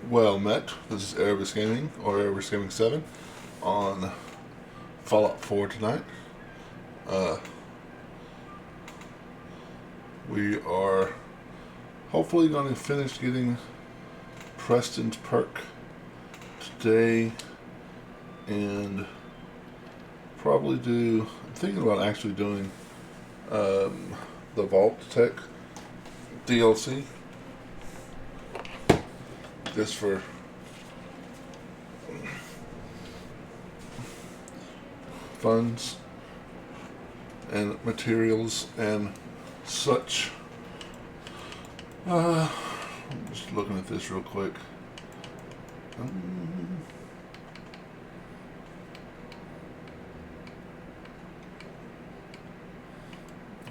Well met. This is Erebus Gaming, or Erebus Gaming 7, on Fallout 4 tonight. We are hopefully going to finish getting Preston's perk today, and probably I'm thinking about actually doing the Vault Tech DLC, just for funds and materials and such. I'm just looking at this real quick.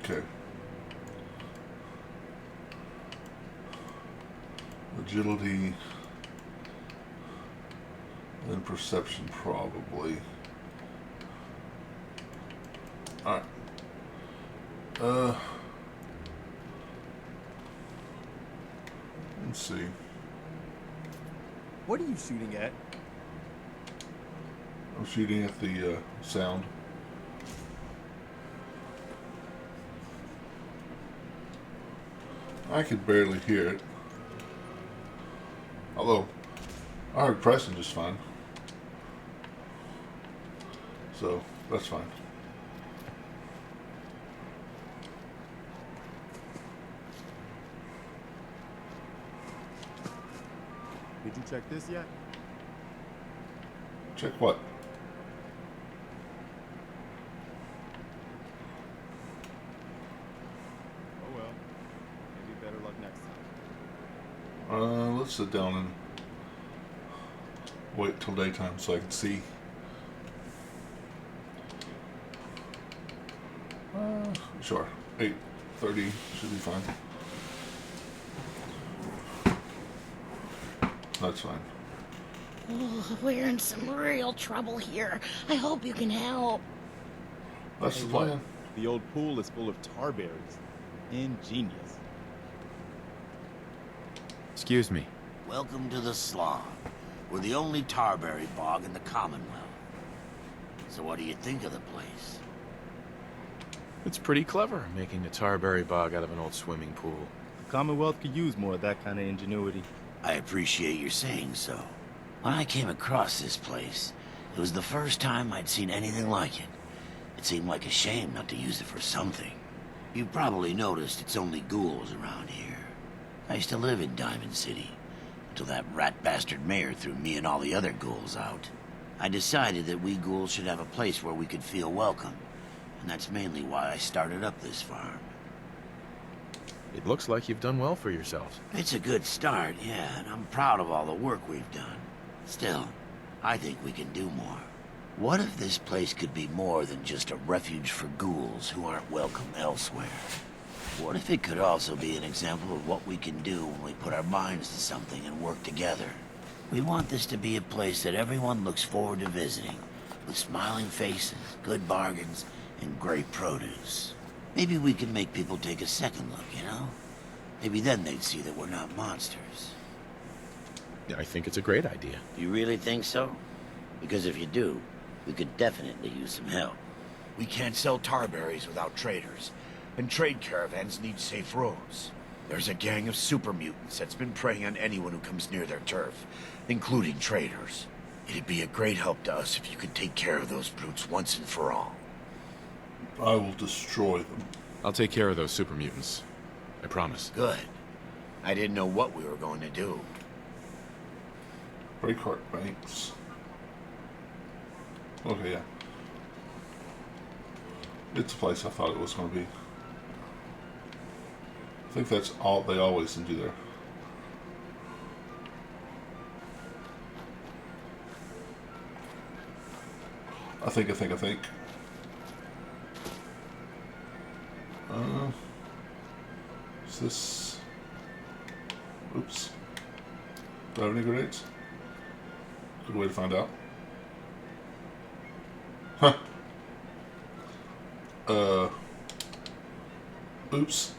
Okay. Agility and perception, probably. Alright. Let's see. What are you shooting at? I'm shooting at the sound. I could barely hear it. Although, I heard Preston just fine. So, that's fine. Did you check this yet? Check what? Oh well. Maybe better luck next time. Let's sit down and wait till daytime so I can see. Sure. 8:30 should be fine. That's fine. Oh, we're in some real trouble here. I hope you can help. That's Hey, the plan. look, the old pool is full of tar berries. Ingenious. Excuse me. Welcome to the Slum. We're the only tarberry bog in the Commonwealth. So what do you think of the place? It's pretty clever, making a tarberry bog out of an old swimming pool. The Commonwealth could use more of that kind of ingenuity. I appreciate your saying so. When I came across this place, it was the first time I'd seen anything like it. It seemed like a shame not to use it for something. You've probably noticed it's only ghouls around here. I used to live in Diamond City, until that rat bastard mayor threw me and all the other ghouls out. I decided that we ghouls should have a place where we could feel welcome, and that's mainly why I started up this farm. It looks like you've done well for yourselves. It's a good start, yeah, and I'm proud of all the work we've done. Still, I think we can do more. What if this place could be more than just a refuge for ghouls who aren't welcome elsewhere? What if it could also be an example of what we can do when we put our minds to something and work together? We want this to be a place that everyone looks forward to visiting, with smiling faces, good bargains, and great produce. Maybe we can make people take a second look, you know? Maybe then they'd see that we're not monsters. I think it's a great idea. You really think so? Because if you do, we could definitely use some help. We can't sell tarberries without traders, and trade caravans need safe roads. There's a gang of super mutants that's been preying on anyone who comes near their turf, including traders. It'd be a great help to us if you could take care of those brutes once and for all. I will destroy them. I'll take care of those super mutants. I promise. Good. I didn't know what we were going to do. Breakheart Banks. Okay, yeah. It's a place I thought it was going to be. I think that's all they always do there. I think. Is this... Oops. Do I have any grenades? Good way to find out. Huh. Oops.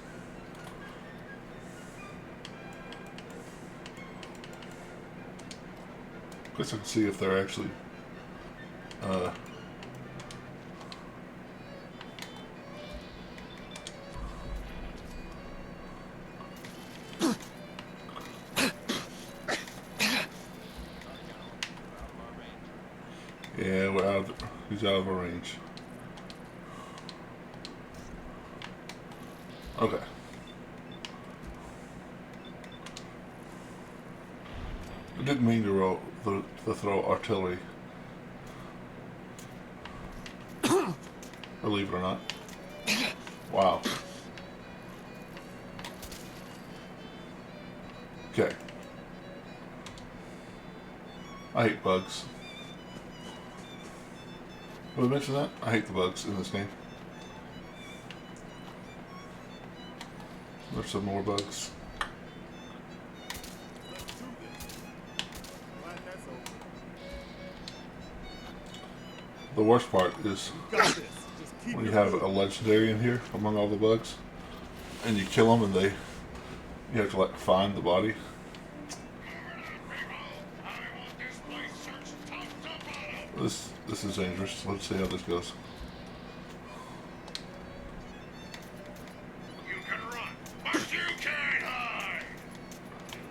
guess I can see if they're actually yeah, we're out of, he's out of our range. Okay. I didn't mean to throw artillery. Believe it or not. Wow. Okay. I hate bugs. Did I mention that? I hate the bugs in this game. There's some more bugs. Let's do this. Glad that's over. The worst part is You got this. Just keep when you it have moving. a legendary in here among all the bugs, and you kill them, and you have to like find the body. This is dangerous. Let's see how this goes. You can run, but you can't hide! Here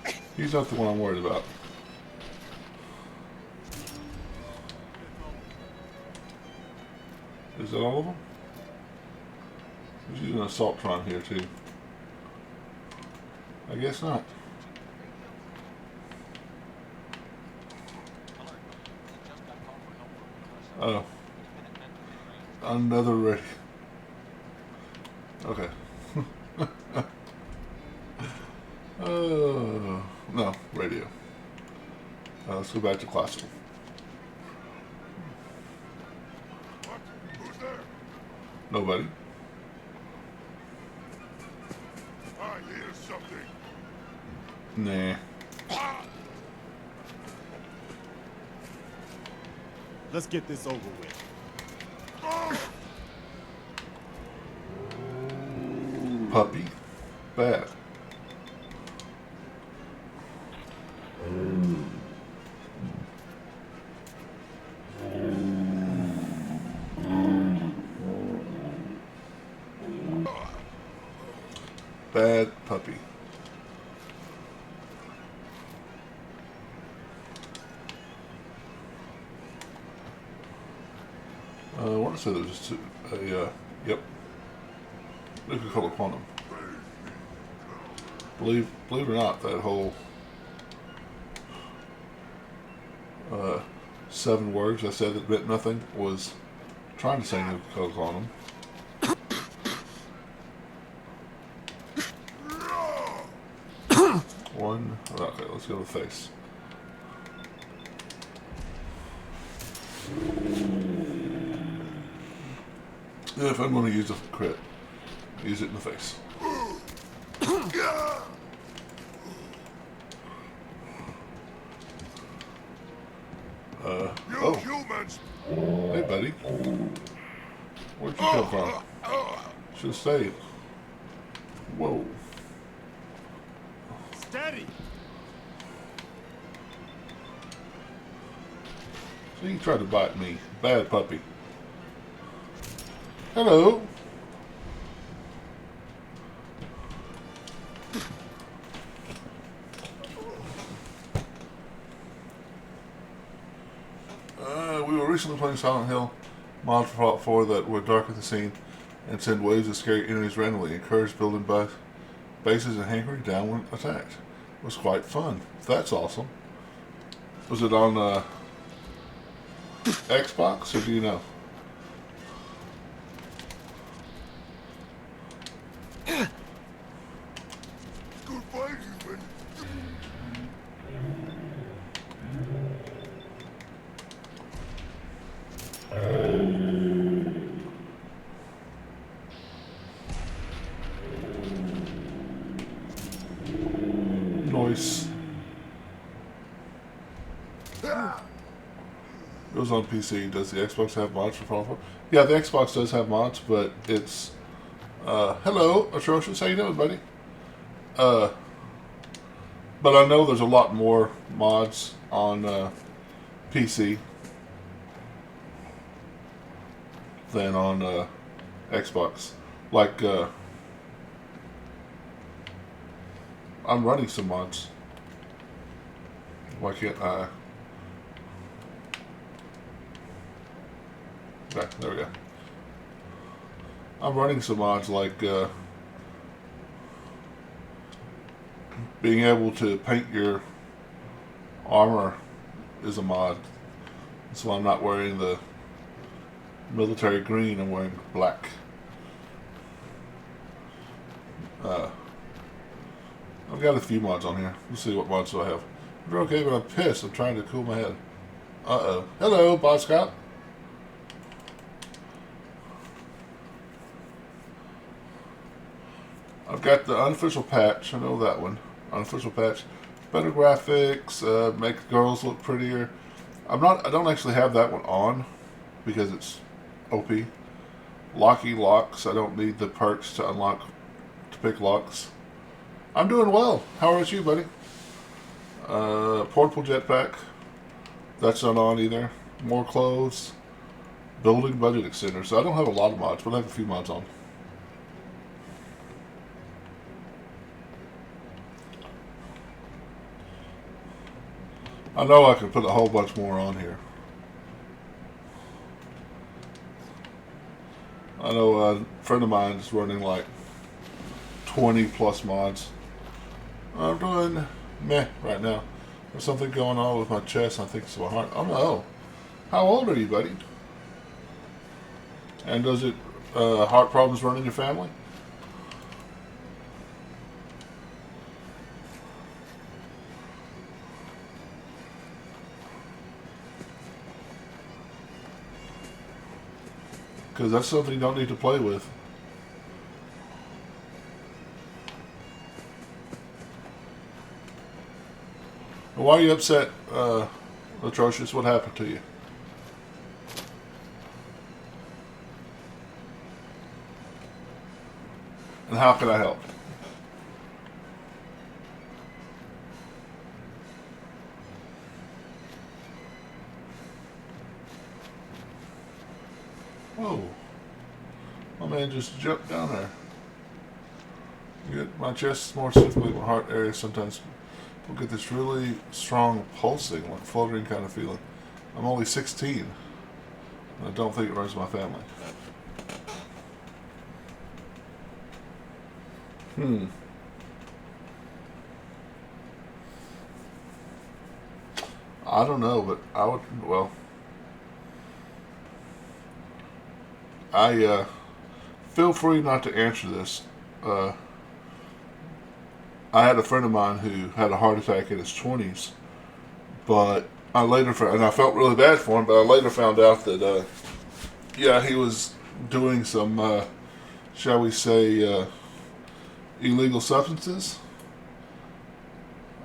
we go. He's not the one I'm worried about. Is that all of them? There's using an assaultron here too. I guess not. Oh. Another ready. Okay. No, radio. Let's go back to classical. What? Who's there? Nobody. I hear something. Nah. Let's get this over with. Puppy. Bad. Bad puppy. I want to say there's yep. Nuclear color quantum. Believe it or not, that whole 7 words I said that meant nothing was trying to say nuclear color quantum. One. Okay, let's go to the face. If I'm going to use a crit, use it in the face. You humans! Hey, buddy. Where'd you come from? Should have stayed. Whoa. Steady. So he tried to bite me. Bad puppy. Hello. We were recently playing Silent Hill mods for Fallout 4 that would darken the scene and send waves of scary enemies randomly. Encourage building bases and hankering down when attacked. It was quite fun. That's awesome. Was it on Xbox, or do you know? Goodbye, human. Noise. It was on PC. Does the Xbox have mods for Fallout 4? Yeah, the Xbox does have mods, but it's Hello, Atrocious. How you doing, buddy? But I know there's a lot more mods on PC than on Xbox. Like, I'm running some mods. Why can't I? Okay, there we go. I'm running some mods like being able to paint your armor is a mod. So I'm not wearing the military green, I'm wearing black. I've got a few mods on here. Let's see what mods do I have. You're okay, but I'm pissed. I'm trying to cool my head. Uh-oh. Hello, Boss Scout. I've got the unofficial patch. I know that one. Unofficial patch. Better graphics. Make girls look prettier. I don't actually have that one on because it's OP. Locky locks. I don't need the perks to unlock to pick locks. I'm doing well. How about you, buddy? Portable jetpack. That's not on either. More clothes. Building budget extender. So I don't have a lot of mods, but I have a few mods on. I know I could put a whole bunch more on here. I know a friend of mine is running like 20 plus mods. I'm doing meh right now. There's something going on with my chest. I think it's my heart. Oh no. How old are you, buddy? And does it heart problems run in your family? Because that's something you don't need to play with. Why are you upset, Atrocious? What happened to you? And how can I help? Whoa. My man just jumped down there. My chest, more specifically my heart area, sometimes will get this really strong pulsing, like fluttering kind of feeling. I'm only 16. And I don't think it runs in my family. I don't know, but I would, well, I feel free not to answer this. I had a friend of mine who had a heart attack in his 20s, but I later found, and I felt really bad for him, but I later found out that, yeah, he was doing some, shall we say, illegal substances.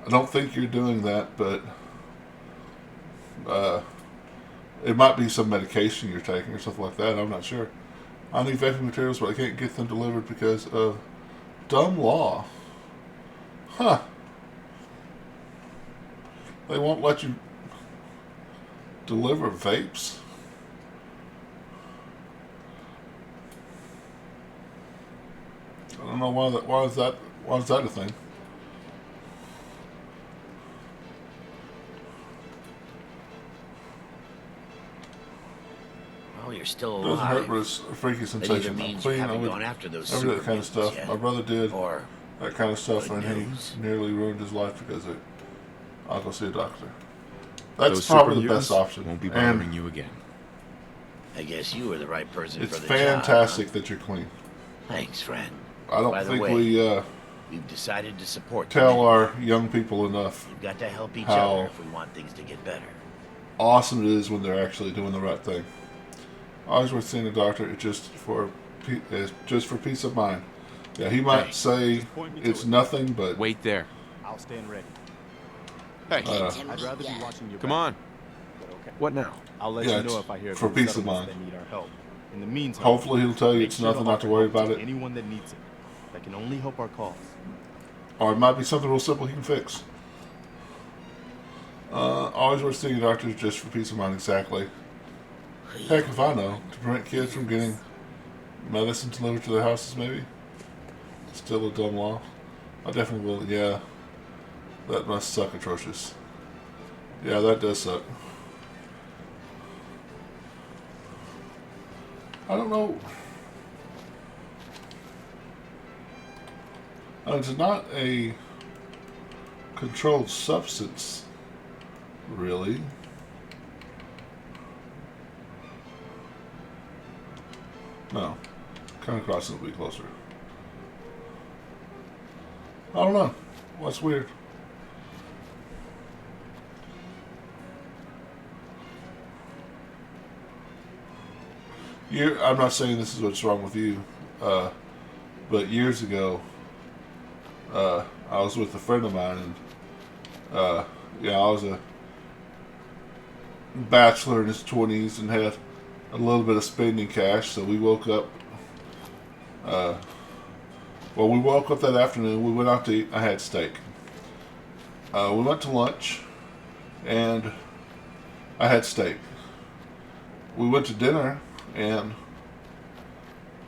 I don't think you're doing that, but it might be some medication you're taking or something like that. I'm not sure. I need vaping materials, but I can't get them delivered because of dumb law. Huh. They won't let you deliver vapes? I don't know why is that a thing? Well, you're still Doesn't alive. hurt, but it's a freaky That sensation. either I'm means you clean. I haven't would gone after those never do that super kind of stuff. mutants My yet. brother did Or that kind of stuff, good and news. he nearly ruined his life because of it. I'll go see a doctor. That's Those probably super the best mutants option. won't be And bothering you again. I guess you were the right person it's for the fantastic job. that you're clean. Huh? Thanks, friend. I don't By the think way, we we've decided to support the tell men. our young people enough We've got to help each how other if we want things to get better. awesome it is when they're actually doing the right thing. Always worth seeing a doctor. It's just for peace of mind. Yeah, he might Hey, say just point me to it's it. nothing, but Wait there. I'll stand ready. Hey, Get I'd to rather meet be ya. watching your come back, on. but okay. What now? I'll let Yeah, you know it's if I hear for of any peace of settlements mind. that need our help. In the meantime, Hopefully he'll tell you make it's sure nothing not to worry offer help about to it. anyone that needs it. That can only help our cause. Or it might be something real simple he can fix. Always worth seeing a doctor just for peace of mind, exactly. Heck, if I know. To prevent kids from getting medicine delivered to their houses, maybe? Still a dumb law. I definitely will, yeah. That must suck atrocious. Yeah, that does suck. I don't know. It's not a controlled substance, really. No. Kind of crossing will be closer. I don't know. What's weird? I'm not saying this is what's wrong with you, but years ago, I was with a friend of mine, and I was a bachelor in his 20s and had a little bit of spending cash, so we woke up. We woke up that afternoon. We went out to eat. I had steak. We went to lunch, and I had steak. We went to dinner, and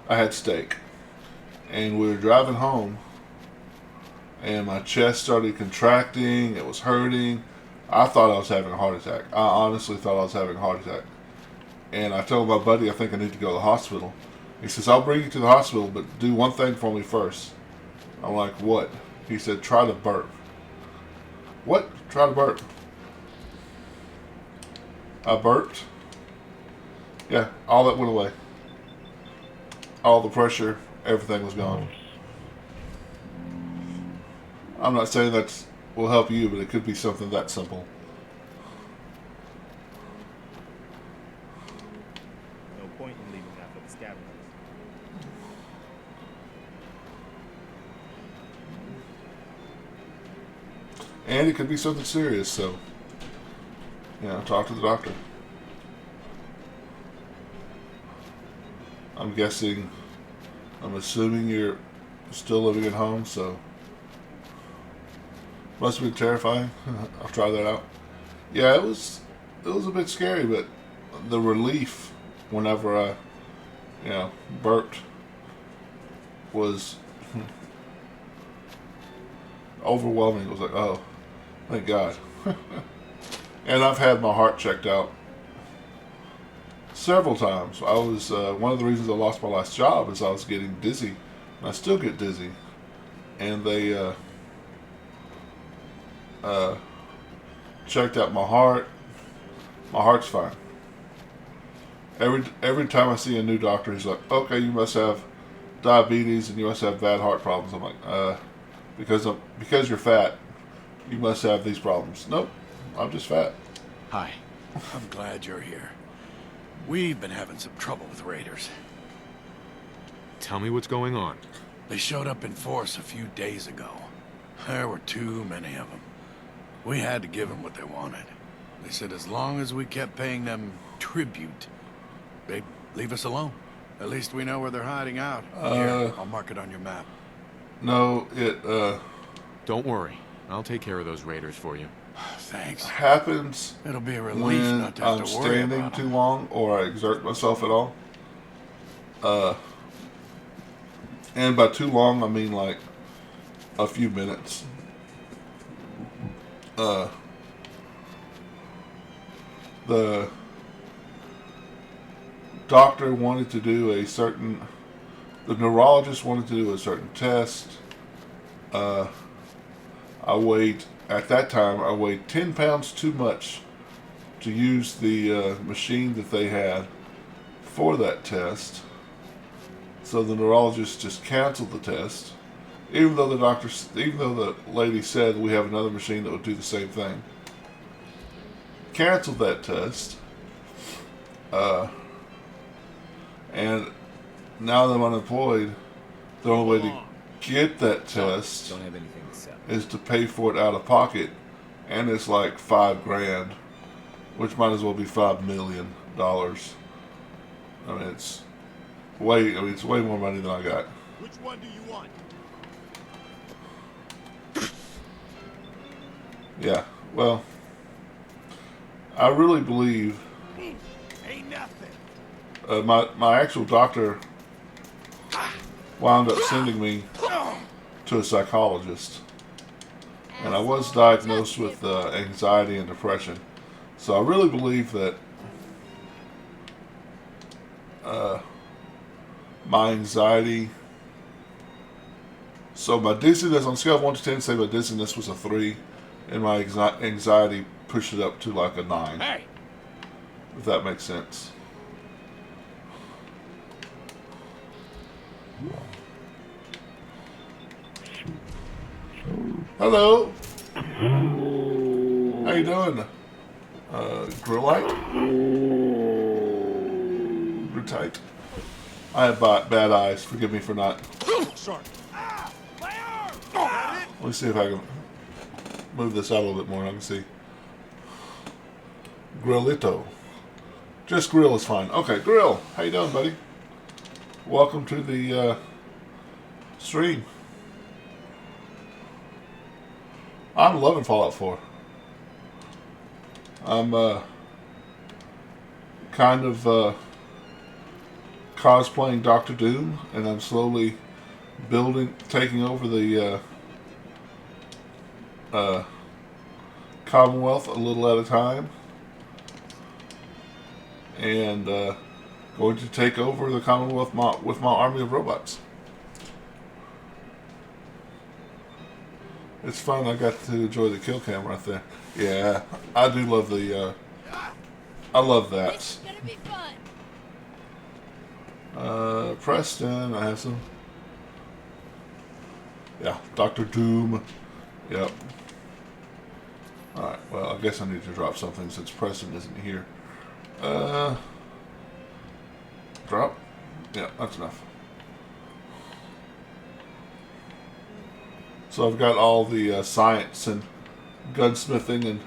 I had steak. And we were driving home, and my chest started contracting. It was hurting. I thought I was having a heart attack. I honestly thought I was having a heart attack. And I told my buddy, I think I need to go to the hospital. He says, I'll bring you to the hospital, but do one thing for me first. I'm like, what? He said, try to burp. What? Try to burp. I burped. Yeah, all that went away. All the pressure, everything was gone. I'm not saying that will help you, but it could be something that simple. No point in leaving that for the scavengers. And it could be something serious, so, talk to the doctor. I'm assuming you're still living at home, so must have been terrifying. I'll try that out. Yeah, it was a bit scary, but the relief whenever I, burped was overwhelming. It was like, oh, thank God. And I've had my heart checked out several times. I was one of the reasons I lost my last job is I was getting dizzy, and I still get dizzy. And they checked out my heart. My heart's fine. Every time I see a new doctor, he's like, "Okay, you must have diabetes and you must have bad heart problems." I'm like, because you're fat, you must have these problems. Nope, I'm just fat. Hi. I'm glad you're here. We've been having some trouble with raiders. Tell me what's going on. They showed up in force a few days ago. There were too many of them. We had to give them what they wanted. They said as long as we kept paying them tribute, they'd leave us alone. At least we know where they're hiding out. Here, I'll mark it on your map. No, Don't worry. I'll take care of those raiders for you. Thanks. happens It'll be a relief when not to have I'm to worry standing about too them. long or I exert myself at all. And by too long, I mean like a few minutes. The doctor wanted to do the neurologist wanted to do a certain test. At that time, I weighed 10 pounds too much to use the machine that they had for that test. So the neurologist just canceled the test, even though the lady said we have another machine that would do the same thing. Canceled that test, and now that I'm unemployed, the only way to get that test Don't have anything to sell. is to pay for it out of pocket, and it's like $5,000, which might as well be $5 million. I mean, it's it's way more money than I got. Which one do you want? Yeah, well, I really believe Ain't nothing. my actual doctor wound up sending me to a psychologist, and I was diagnosed with anxiety and depression. So I really believe that my anxiety. So my dizziness on a scale of 1 to 10, say my dizziness was a 3, and my anxiety pushed it up to like a 9. Hey. If that makes sense. Hello. How you doing? Grillite? You're tight. I have bad eyes. Forgive me for not. Shark. Ah, my arm. Let me see if I can move this out a little bit more. I can see. Grillito. Just grill is fine. Okay, grill. How you doing, buddy? Welcome to the stream. I'm loving Fallout 4. I'm kind of cosplaying Doctor Doom, and I'm slowly taking over the Commonwealth a little at a time, and going to take over the Commonwealth with my army of robots. It's fun. I got to enjoy the kill cam right there. Yeah, I do love the. I love that. It's gonna be fun. Preston, I have some. Yeah, Doctor Doom. Yep. Alright, well, I guess I need to drop something since Preston isn't here. Drop? Yeah, that's enough. So I've got all the science and gunsmithing and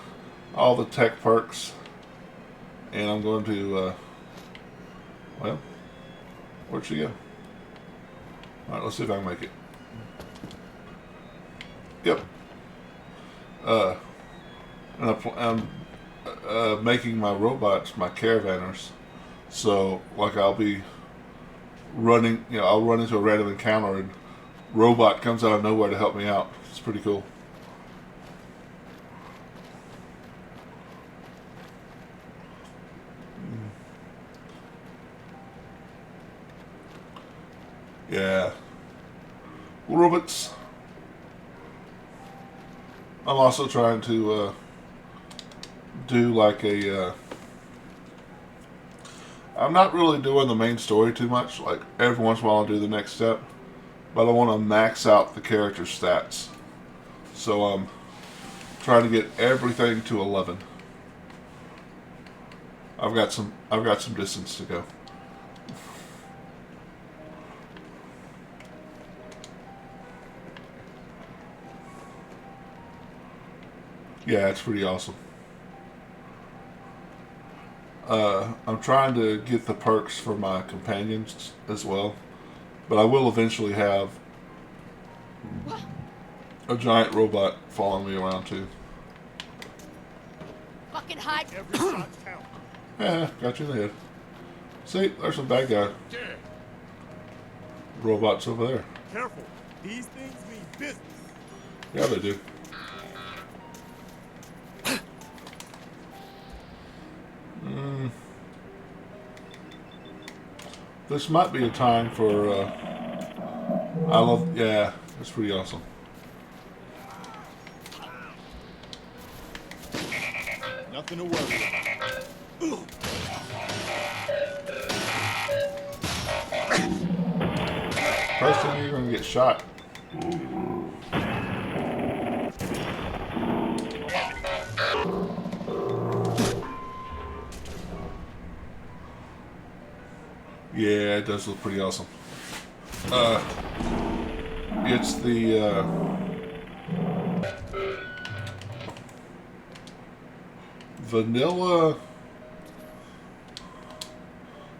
all the tech perks. And I'm going to, well, where'd she go? Alright, let's see if I can make it. Yep. And I'm making my robots my caravanners. So, like, I'll be running, I'll run into a random encounter and robot comes out of nowhere to help me out. It's pretty cool. Yeah. Robots. I'm also trying to do like a I'm not really doing the main story too much. Like every once in a while I'll do the next step, but I want to max out the character stats. So I'm trying to get everything to 11. I've got some distance to go. Yeah, it's pretty awesome. I'm trying to get the perks for my companions as well, but I will eventually have a giant robot following me around too. Fucking hide. Every shot counts. Yeah, got you in the head. See, there's some bad guy robots over there. Careful. These things mean business. Yeah, they do. This might be a time for, yeah, it's pretty awesome. Nothing to worry about. Preston, you're gonna get shot. Yeah, it does look pretty awesome. It's the vanilla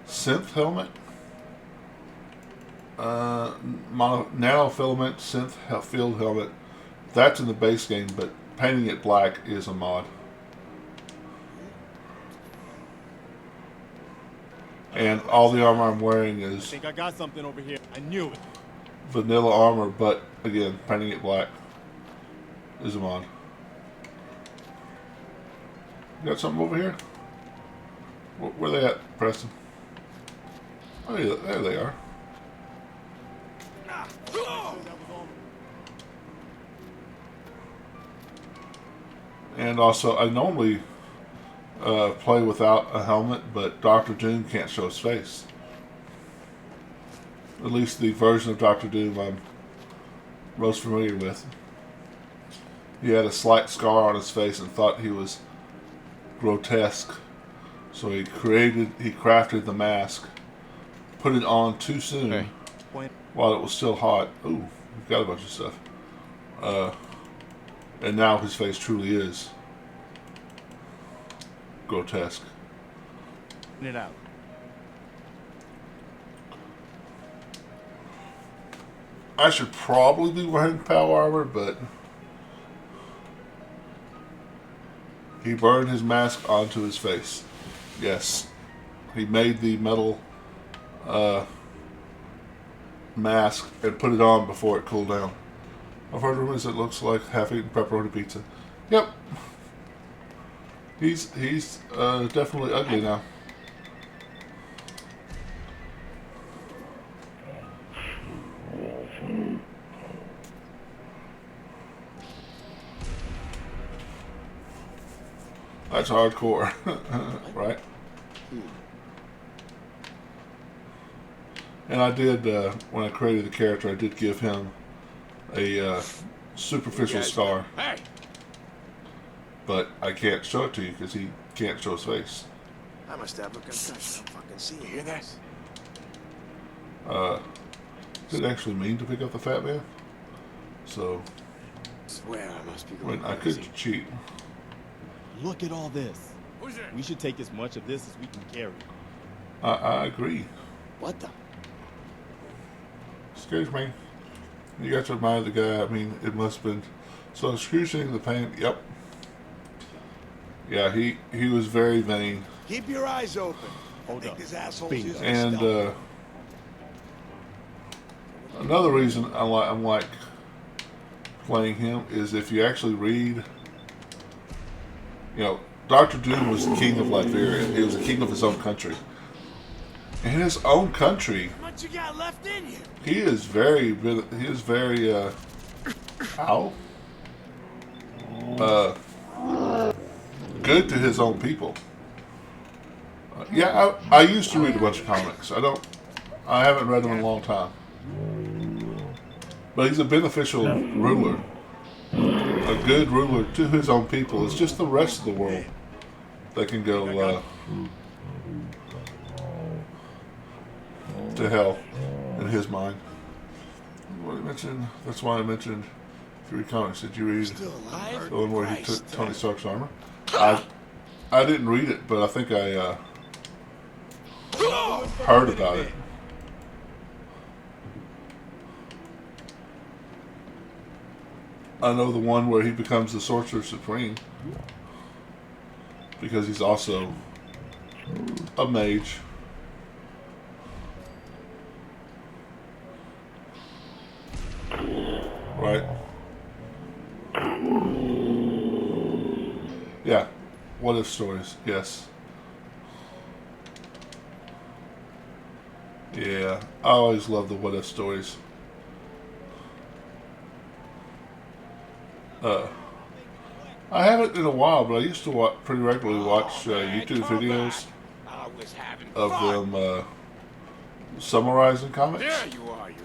synth helmet. Nanofilament synth field helmet. That's in the base game, but painting it black is a mod. And all the armor I'm wearing I is think I got something over here. I knew it. vanilla armor, but again, painting it black is a mod. You got something over here? Where they at, Preston? Oh yeah, there they are. And also, I normally play without a helmet, but Doctor Doom can't show his face. At least the version of Doctor Doom I'm most familiar with. He had a slight scar on his face and thought he was grotesque. So he crafted the mask, put it on too soon Hey. while it was still hot. Ooh, we've got a bunch of stuff. And now his face truly is grotesque. It out. I should probably be wearing power armor, but he burned his mask onto his face. Yes, he made the metal mask and put it on before it cooled down. I've heard rumors it looks like half-eaten pepperoni pizza. Yep, he's definitely ugly now. That's hardcore, right? And I did, when I created the character, I did give him a superficial scar. Hey! But I can't show it to you because he can't show his face. I must have a concussion. I don't fucking see you. Hear that? Did it actually mean to pick up the fat man? So, Swear I must be I going mean, I could cheat. Look at all this. Who's there? We should take as much of this as we can carry. I agree. What the? Excuse me. You got to admire the guy. I mean, it must have been so excruciating the pain. Yep. Yeah, he was very vain. Keep your eyes open. Hold think up. this asshole's Bingo. using And stealth. another reason I'm like playing him is if you actually read, you know, Doctor Doom was the king of Latveria. He was the king of his own country. In his own country, How much you got left in you? he is very good to his own people. Yeah, I used to read a bunch of comics. I haven't read them in a long time. But he's a beneficial ruler. A good ruler to his own people. It's just the rest of the world that can go to hell in his mind. What I mentioned, that's why I mentioned if you read comics. Did you read Still alive? the one where he Christ. took Tony Stark's armor? I didn't read it, but I think I heard about it. I know the one where he becomes the Sorcerer Supreme because he's also a mage. Right? Yeah. What if stories? Yes. Yeah. I always love the what if stories. I haven't in a while, but I used to pretty regularly watch YouTube videos I was having of fun. them summarizing comics. There you are, you.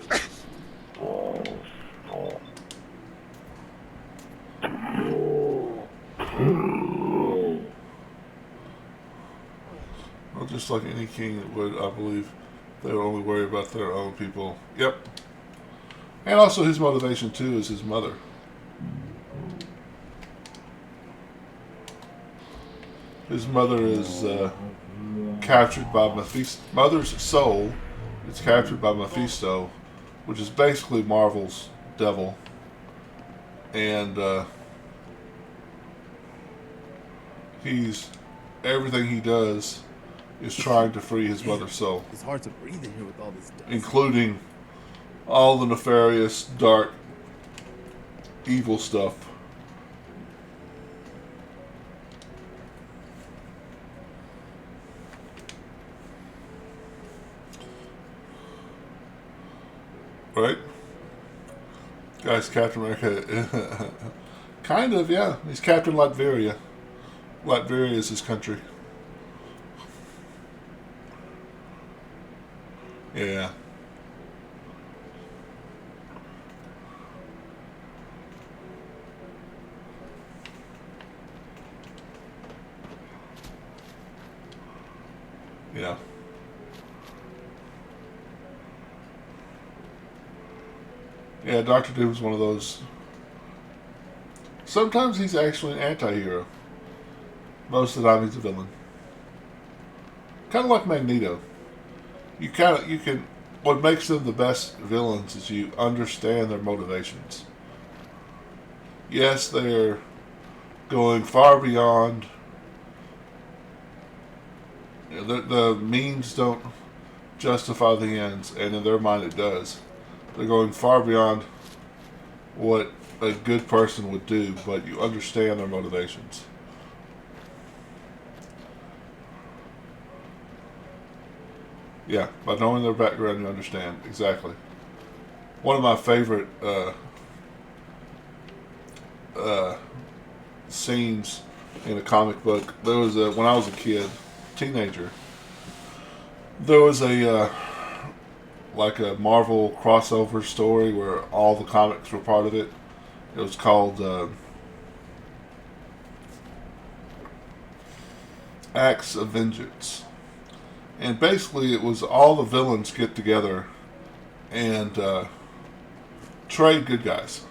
Well, just like any king would, I believe, they would only worry about their own people. Yep. And also his motivation, too, is his mother. His mother is captured by Mephisto. Mother's soul is captured by Mephisto which is basically Marvel's devil. And everything he does is trying to free his mother's soul, It's hard to breathe in here with all this dust. including all the nefarious, dark, evil stuff. Right? Guy's Captain America. Kind of, yeah. He's Captain Latveria. Latveria is his country. Yeah. Yeah. Yeah, Doctor Doom's one of those. Sometimes he's actually an anti-hero. Most of the time he's a villain. Kind of like Magneto. You can. What makes them the best villains is you understand their motivations. Yes, they're going far beyond. The means don't justify the ends, and in their mind it does. They're going far beyond what a good person would do, but you understand their motivations. Yeah, by knowing their background, you understand exactly. One of my favorite scenes in a comic book. There was when I was a kid, teenager. There was like a Marvel crossover story where all the comics were part of it. It was called Acts of Vengeance. And basically it was all the villains get together and trade good guys.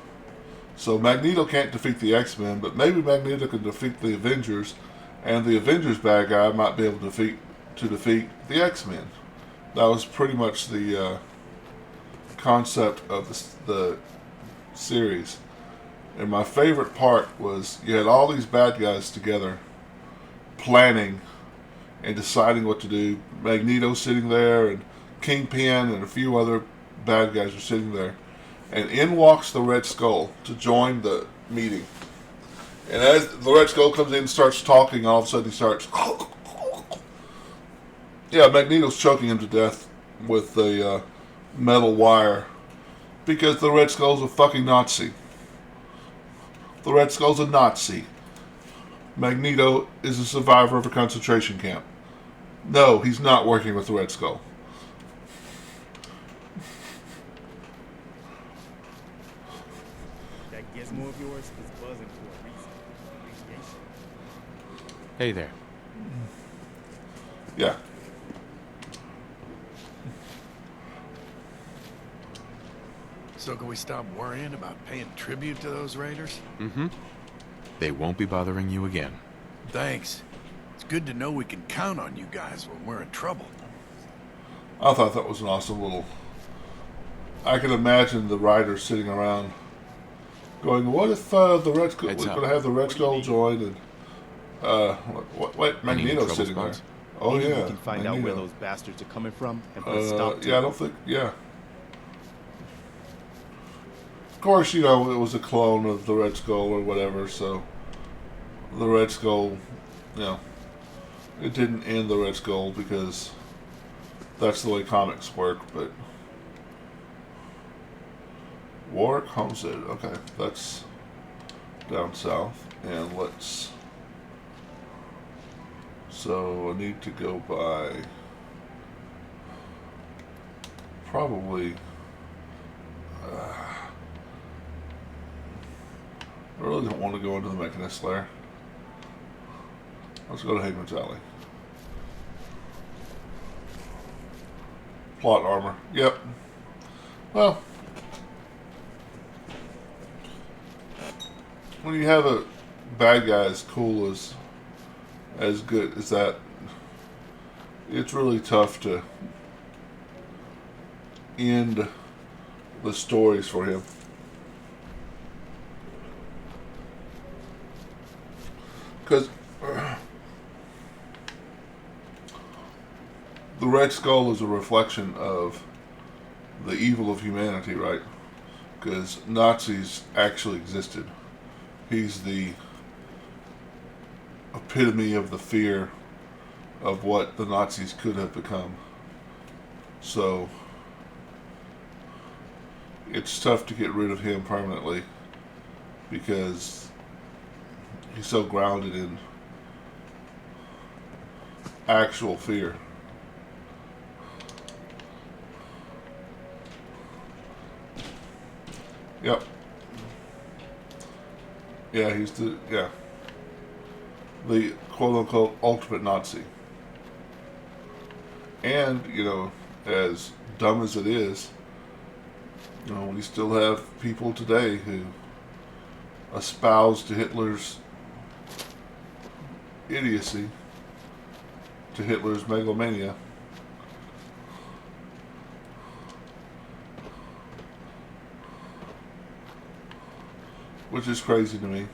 So Magneto can't defeat the X-Men, but maybe Magneto can defeat the Avengers, and the Avengers bad guy might be able to defeat the X-Men. That was pretty much the concept of the series. And my favorite part was you had all these bad guys together planning and deciding what to do. Magneto sitting there, and Kingpin and a few other bad guys are sitting there. And in walks the Red Skull to join the meeting. And as the Red Skull comes in and starts talking, all of a sudden he starts... Yeah, Magneto's choking him to death with the metal wire. Because the Red Skull's a fucking Nazi. The Red Skull's a Nazi. Magneto is a survivor of a concentration camp. No, he's not working with the Red Skull. That gizmo of yours is buzzing for a reason. Radiation. Hey there. Yeah. So can we stop worrying about paying tribute to those raiders? Mm-hmm. They won't be bothering you again. Thanks. It's good to know we can count on you guys when we're in trouble. I thought that was an awesome little... I can imagine the writers sitting around going, what if the Red Skull... We're going to have the Red Skull join and... What Magneto's sitting there. Oh, Maybe yeah. we can find out where those bastards are coming from and put a stop to yeah, I it. don't think... Yeah. Of course, you know, it was a clone of the Red Skull or whatever, so... The Red Skull, you know... It didn't end the Red Skull because... That's the way comics work, but... Warwick Homestead. Okay, that's... down south. And let's... So, I need to go by... Probably... I really don't want to go into the Mechanist lair. Let's go to Hageman's Alley. Plot armor. Yep. Well, when you have a bad guy as cool as good as that, it's really tough to end the stories for him. Because the Red Skull is a reflection of the evil of humanity, right? Because Nazis actually existed. He's the epitome of the fear of what the Nazis could have become. So it's tough to get rid of him permanently because he's so grounded in actual fear. Yep. Yeah, he's the quote-unquote ultimate Nazi. And, as dumb as it is, we still have people today who espouse to Hitler's idiocy, to Hitler's megalomania. Which is crazy to me.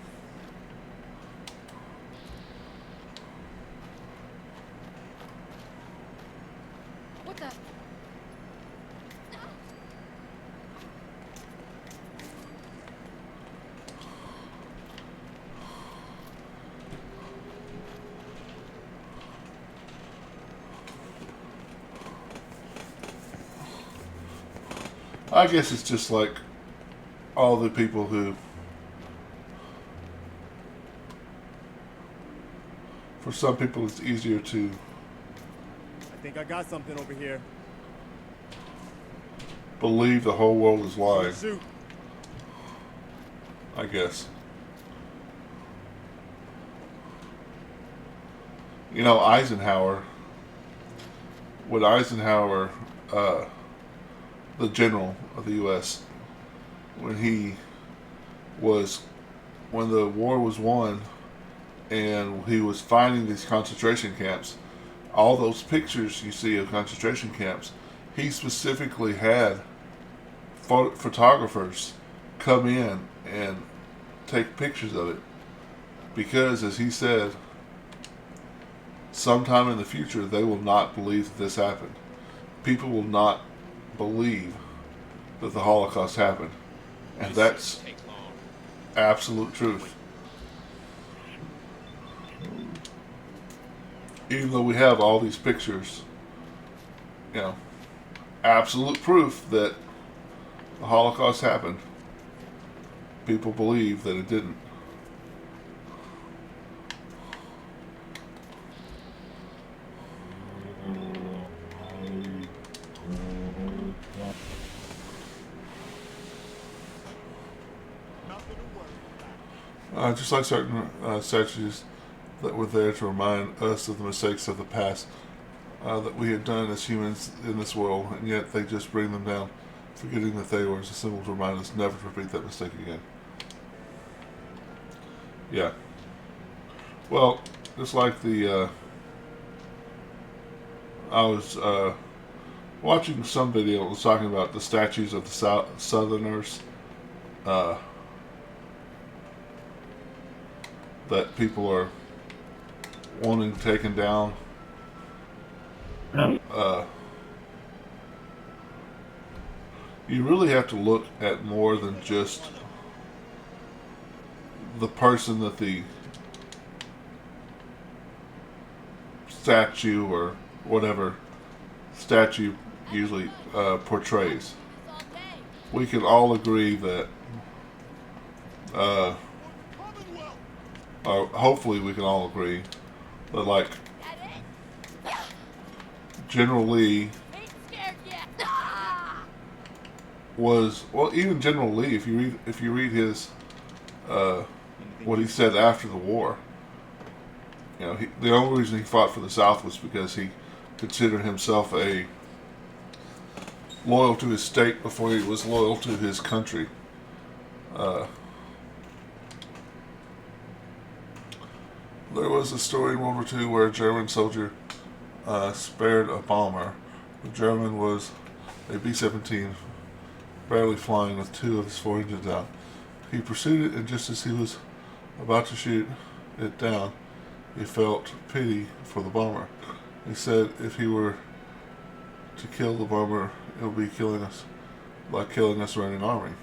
What the? I guess it's just like all the people who, for some people it's easier to I think I got something over here. believe the whole world is lying, Shoot. I guess. Eisenhower, when Eisenhower, the general of the U.S., when the war was won and he was finding these concentration camps, all those pictures you see of concentration camps, he specifically had photographers come in and take pictures of it because, as he said, sometime in the future they will not believe that this happened. People will not believe that the Holocaust happened, and that's absolute truth. Even though we have all these pictures, absolute proof that the Holocaust happened, people believe that it didn't. Just like certain statues that were there to remind us of the mistakes of the past that we have done as humans in this world, and yet they just bring them down, forgetting that they were a symbol to remind us never to repeat that mistake again. Yeah. Well, just like I was watching some video that was talking about the statues of the Southerners that people are wanting taken down. You really have to look at more than just the person that the statue or whatever statue usually portrays. We can all agree that hopefully we can all agree that, like, General Lee was, well, even General Lee, if you read his what he said after the war, the only reason he fought for the South was because he considered himself loyal to his state before he was loyal to his country. There was a story in World War II where a German soldier spared a bomber. The German was a B-17 barely flying with two of his four engines out. He pursued it, and just as he was about to shoot it down, he felt pity for the bomber. He said if he were to kill the bomber, it would be killing us, like killing a surrounding army,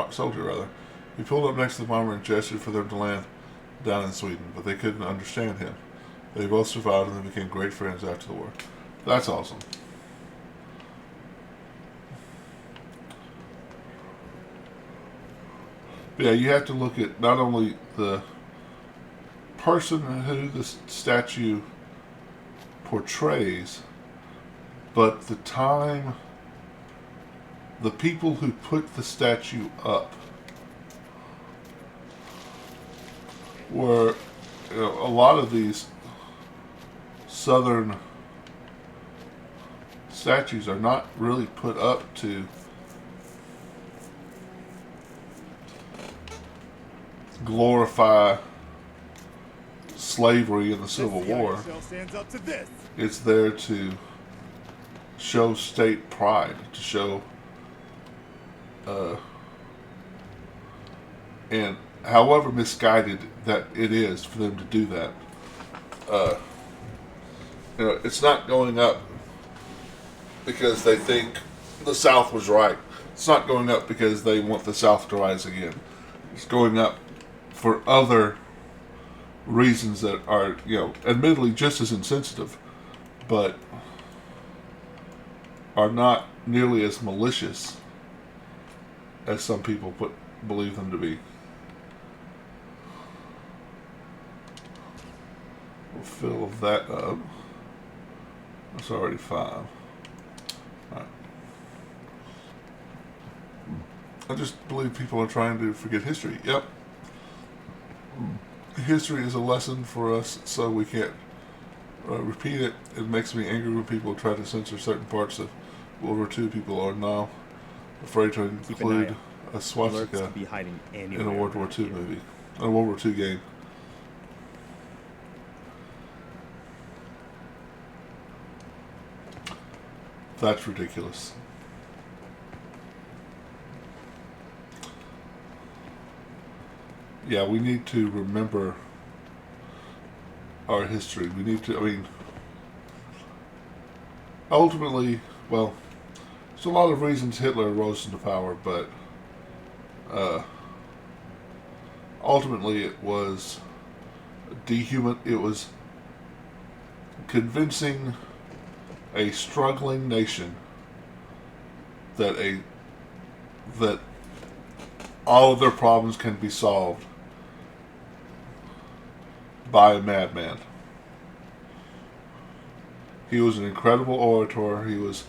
soldier rather. He pulled up next to the bomber and gestured for them to land down in Sweden, but they couldn't understand him. They both survived and they became great friends after the war. That's awesome. But yeah, you have to look at not only the person who the statue portrays, but the time, the people who put the statue up were, you know, a lot of these southern statues are not really put up to glorify slavery in the Civil War. Stands up to this. It's there to show state pride, to show, and however misguided that it is for them to do that, you know, it's not going up because they think the South was right. It's not going up because they want the South to rise again. It's going up for other reasons that are, you know, admittedly just as insensitive, but are not nearly as malicious as some people believe them to be. We'll fill that up. That's already 5. Alright. I just believe people are trying to forget history. Yep. History is a lesson for us, so we can't repeat it. It makes me angry when people try to censor certain parts of World War II. People are now afraid to include a swastika in a World War II movie, a World War II game. That's ridiculous. Yeah, we need to remember our history. We need to, I mean, ultimately, well, there's a lot of reasons Hitler rose into power, but ultimately it was it was convincing a struggling nation that all of their problems can be solved by a madman. He was an incredible orator. He was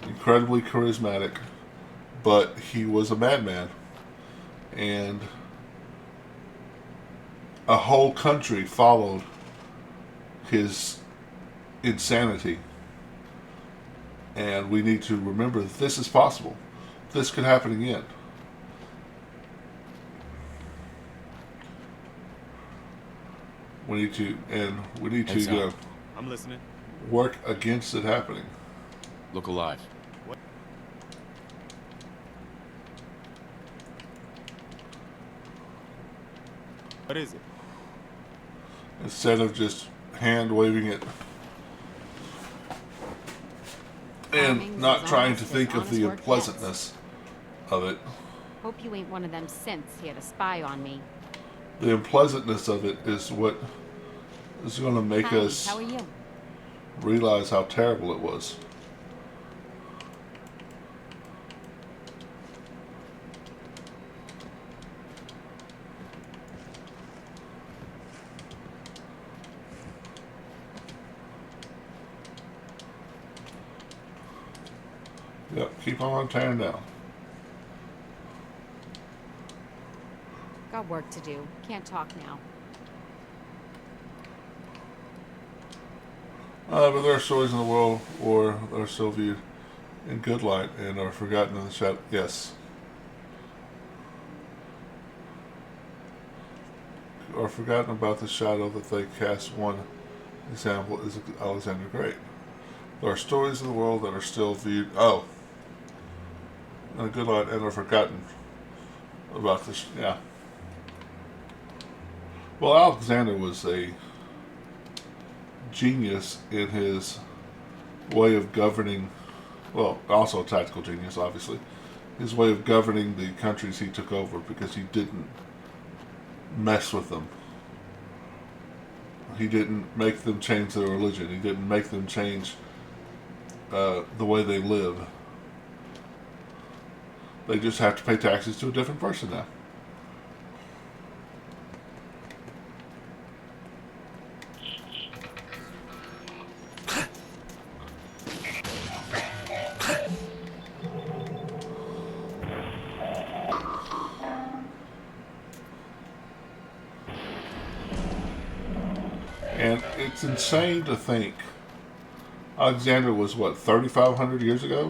incredibly charismatic, but he was a madman. And a whole country followed his insanity. And we need to remember that this is possible. This could happen again. We need to I'm listening. work against it happening. Look alive. What is it? Instead of just hand waving it and not trying to think of the unpleasantness of it. Hope you ain't one of them synths here to spy on me. The unpleasantness of it is what is going to make Hi, us how are you? realize how terrible it was. Yep, keep on tearing down. Got work to do. Can't talk now. But there are stories in the world war that are still viewed in good light and are forgotten in the shadow. Yes. Are forgotten about the shadow that they cast. One example is Alexander the Great. There are stories in the world that are still viewed. Oh. and a good light and are forgotten about this. Yeah. Well, Alexander was a genius in his way of governing, well, also a tactical genius, obviously, his way of governing the countries he took over, because he didn't mess with them. He didn't make them change their religion. He didn't make them change the way they live. They just have to pay taxes to a different person now. And it's insane to think Alexander was, what, 3,500 years ago?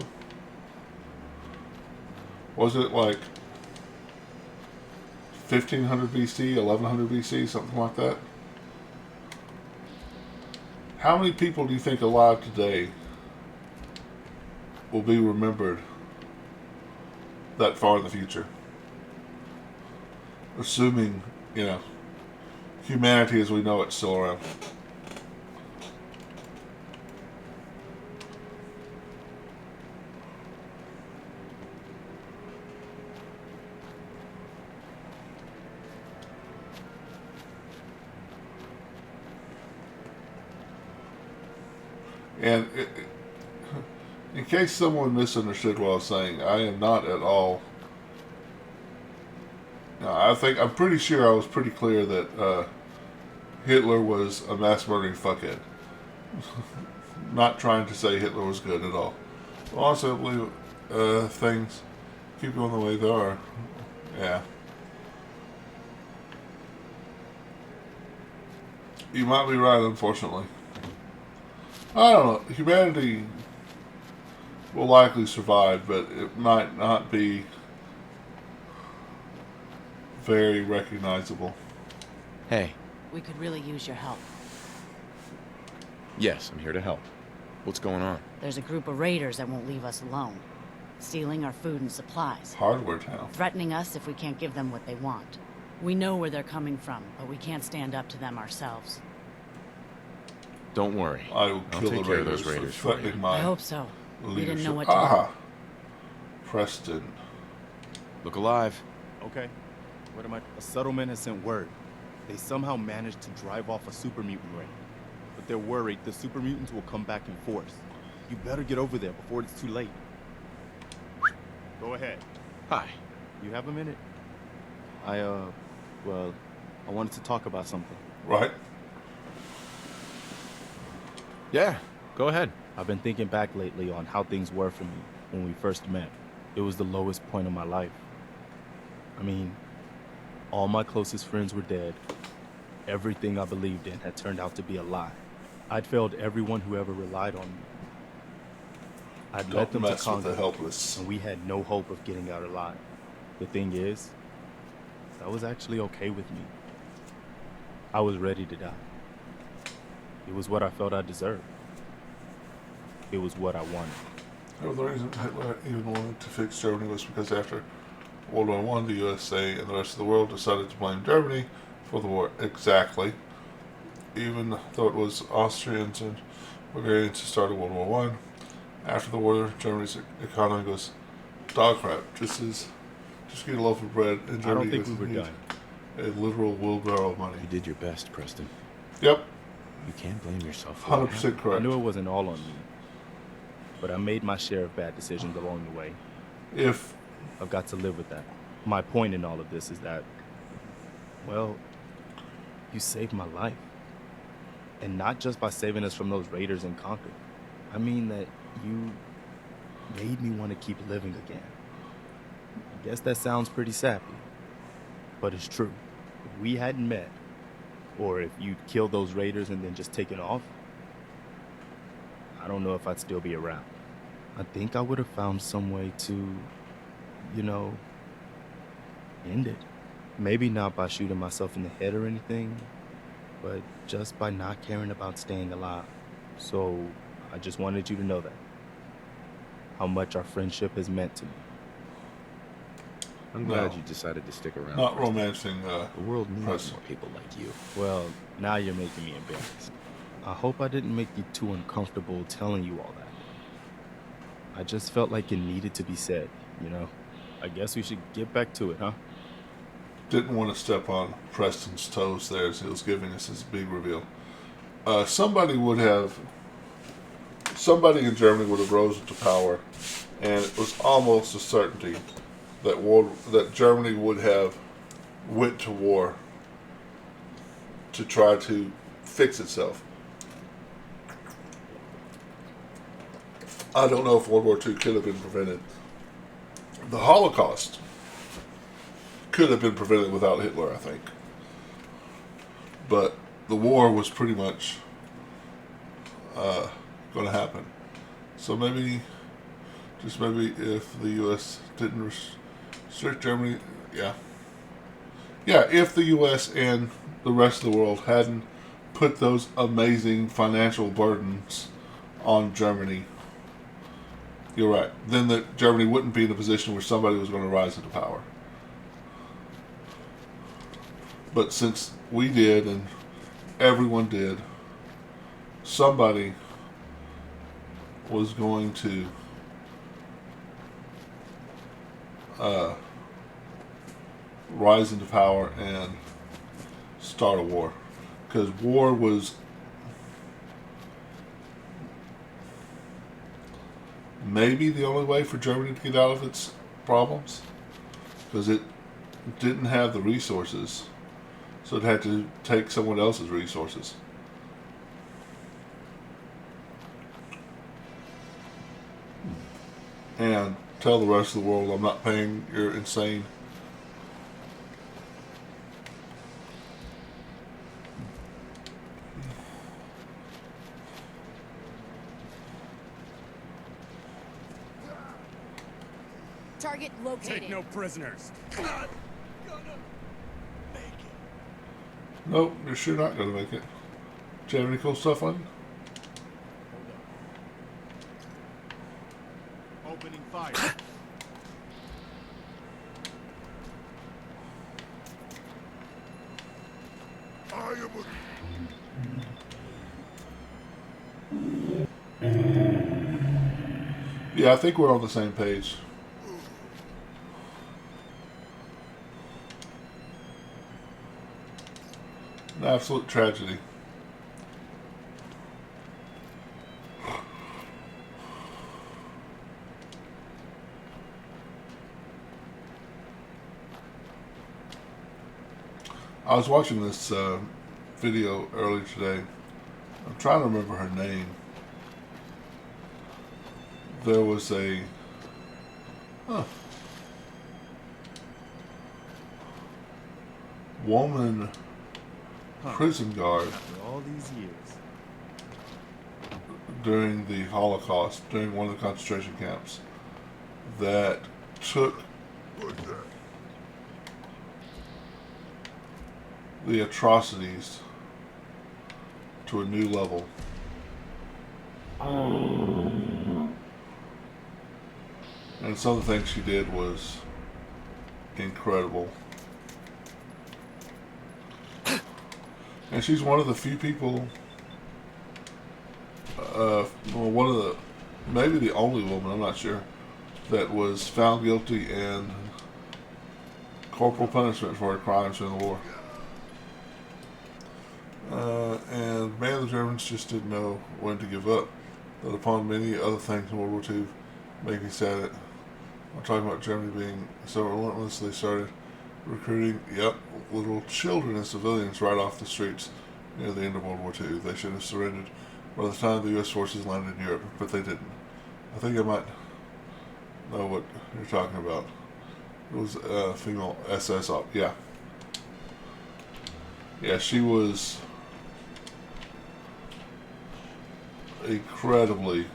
Was it like 1500 BC, 1100 BC, something like that? How many people do you think alive today will be remembered that far in the future? Assuming, humanity as we know it's still around. And in case someone misunderstood what I was saying, I am not at all. I'm pretty sure I was pretty clear that Hitler was a mass murdering fuckhead. Not trying to say Hitler was good at all. Also, I believe things keep going the way they are. Yeah. You might be right, unfortunately. I don't know. Humanity will likely survive, but it might not be very recognizable. Hey. We could really use your help. Yes, I'm here to help. What's going on? There's a group of raiders that won't leave us alone, stealing our food and supplies, Hardware town. threatening us if we can't give them what they want. We know where they're coming from, but we can't stand up to them ourselves. Don't worry. I will I'll kill take the care of raiders those raiders for for you. threatening my I hope so. leadership. We didn't know what to do. Preston. Look alive. Okay. What am I? A settlement has sent word. They somehow managed to drive off a super mutant raid. But they're worried the super mutants will come back in force. You better get over there before it's too late. Go ahead. Hi. You have a minute? I wanted to talk about something. Right? Yeah, go ahead. I've been thinking back lately on how things were for me when we first met. It was the lowest point of my life. I mean, all my closest friends were dead. Everything I believed in had turned out to be a lie. I'd failed everyone who ever relied on me. I'd led them to mess with the Congo, helpless. and we had no hope of getting out alive. The thing is, that was actually okay with me. I was ready to die. It was what I felt I deserved. It was what I wanted. Well, the reason Hitler even wanted to fix Germany was because after World War I, the USA and the rest of the world decided to blame Germany for the war. Exactly. Even though it was Austrians and Bulgarians who started World War I, after the war, Germany's economy goes dog crap. Just get a loaf of bread, and Germany I don't think we were needs done. a literal wheelbarrow of money. You did your best, Preston. Yep, You can't blame yourself for what 100% happened. I correct. knew it wasn't all on me, but I made my share of bad decisions along the way. If I've got to live with that. My point in all of this is that, well, you saved my life. And not just by saving us from those raiders in Concord. I mean that you made me want to keep living again. I guess that sounds pretty sappy, but it's true. If we hadn't met, or if you'd killed those raiders and then just taken off, I don't know if I'd still be around. I think I would have found some way to, end it. Maybe not by shooting myself in the head or anything, but just by not caring about staying alive. So I just wanted you to know that. How much our friendship has meant to me. I'm No. glad you decided to stick around. Not Preston. romancing The world needs Preston. more people like you. Well, now you're making me embarrassed. I hope I didn't make you too uncomfortable telling you all that. I just felt like it needed to be said, you know? I guess we should get back to it, huh? Didn't want to step on Preston's toes there as he was giving us his big reveal. Somebody in Germany would have risen to power, and it was almost a certainty that Germany would have went to war to try to fix itself. I don't know if World War II could have been prevented. The Holocaust could have been prevented without Hitler, I think. But the war was pretty much going to happen. So maybe if the U.S. didn't restrict Germany, yeah, if the U.S. and the rest of the world hadn't put those amazing financial burdens on Germany, you're right. Then Germany wouldn't be in a position where somebody was going to rise into power. But since we did and everyone did, somebody was going to rise into power and start a war. Because war was maybe the only way for Germany to get out of its problems. Because it didn't have the resources. So it had to take someone else's resources. And tell the rest of the world, I'm not paying your insane Target located. Take no prisoners. nope, you're sure not going to make it. Do you have any cool stuff on you? Opening fire. Yeah, I think we're on the same page. An absolute tragedy. I was watching this video earlier today. I'm trying to remember her name. There was a woman prison guard After all these years. during the Holocaust, during one of the concentration camps, that took the atrocities to a new level. And some of the things she did was incredible. And she's one of the few people, one of the, maybe the only woman, I'm not sure, that was found guilty and corporal punishment for her crimes during the war. And man, the Germans just didn't know when to give up. That upon many other things in World War II, make me sad it. I'm talking about Germany being so relentlessly started recruiting, little children and civilians right off the streets near the end of World War II. They should have surrendered by the time the U.S. forces landed in Europe, but they didn't. I think I might know what you're talking about. It was a female SS op. Yeah, she was incredibly,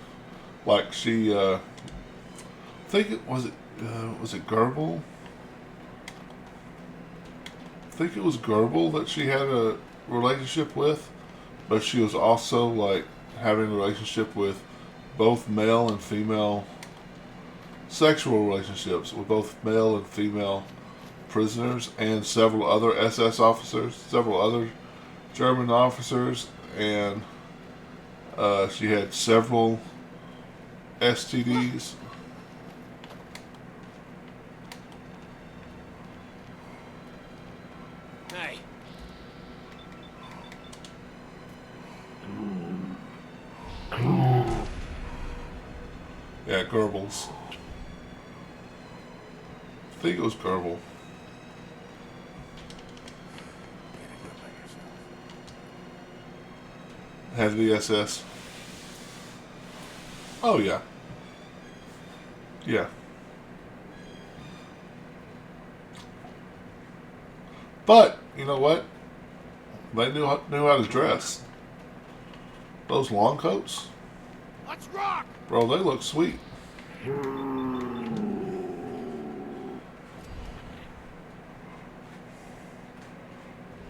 like she, I think it was it Goebbels? I think it was Goebbels that she had a relationship with, but she was also like having a relationship with both male and female sexual relationships with both male and female prisoners and several other SS officers, several other German officers, and she had several STDs. Hey. Yeah, Goebbels. I think it was Goebbels. Had the SS. Oh yeah. Yeah. But you know what? They knew how to dress. Those long coats, Let's rock! bro, they look sweet.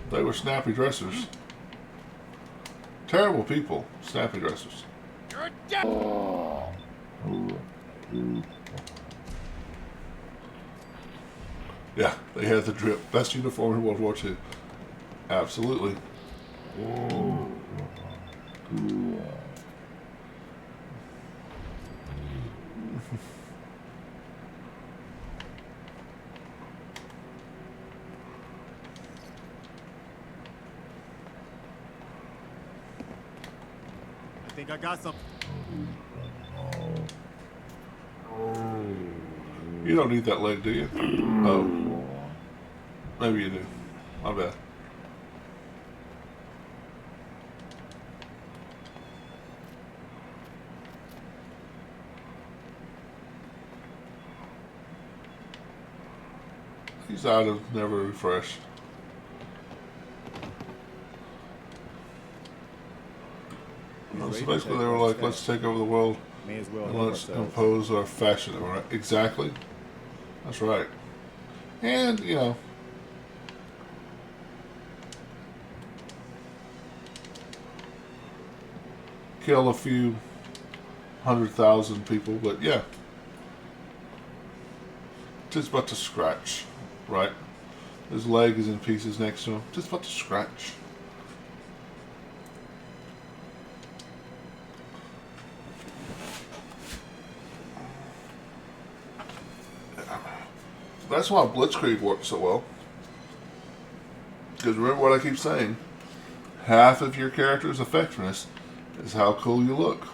They were snappy dressers. Terrible people, snappy dressers. You're a dead. Yeah, they had the drip. Best uniform in World War II. Absolutely. I think I got something. You don't need that leg, do you? Oh. Maybe you do. My bad. These items never refresh. So basically they were like, let's take over the world May as well and help let's ourselves. impose our fashion. Right? Exactly. That's right. And, you know, kill a few 100,000 people, but yeah. Just about to scratch, right? His leg is in pieces next to him. Just about to scratch. That's why Blitzkrieg works so well. Because remember what I keep saying. Half of your character's effectiveness is how cool you look.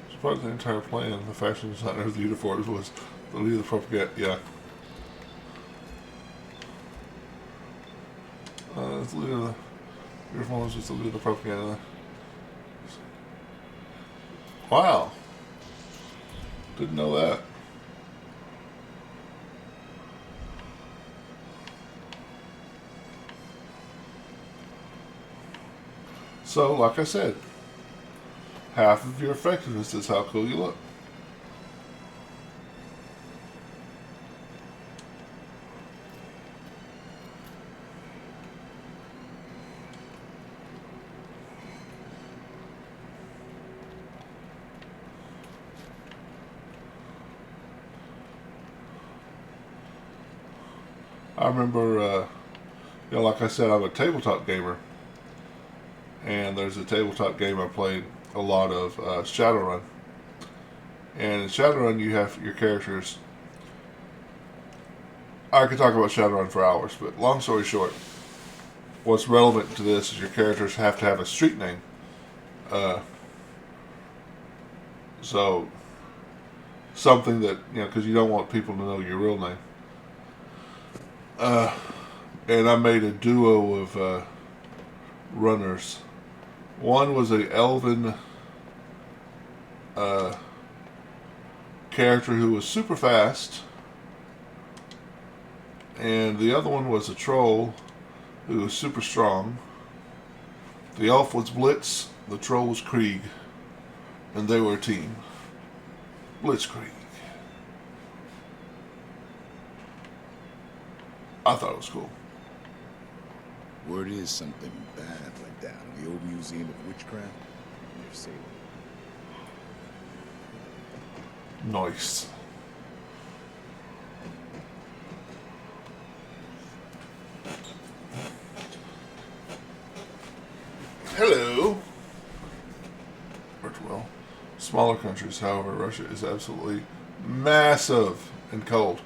It's part of the entire plan. The fashion designer of the uniforms was the leader of the propaganda. Yeah. The leader of the uniforms was the leader of the propaganda. Wow. Didn't know that. So, like I said, half of your effectiveness is how cool you look. I remember, you know, like I said, I'm a tabletop gamer. And there's a tabletop game I played a lot of, Shadowrun. And in Shadowrun, you have your characters. I could talk about Shadowrun for hours, but long story short, what's relevant to this is your characters have to have a street name. So, something that, you know, because you don't want people to know your real name. And I made a duo of runners. One was a elven character who was super fast, and the other one was a troll who was super strong. The elf was Blitz, the troll was Krieg, and they were a team. Blitzkrieg. I thought it was cool. Word is something bad went down in the old Museum of Witchcraft near Salem. Nice. Hello. Worked well. Smaller countries, however, Russia is absolutely massive and cold.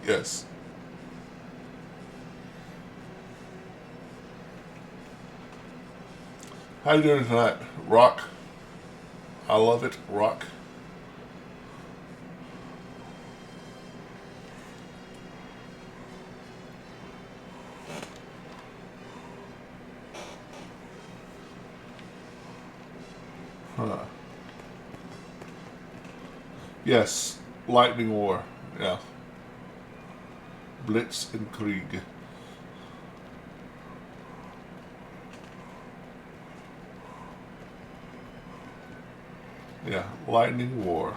Yes. How you doing tonight? Rock. I love it. Rock. Huh. Yes. Lightning War. Yeah. Blitz and Krieg. Yeah, Lightning War.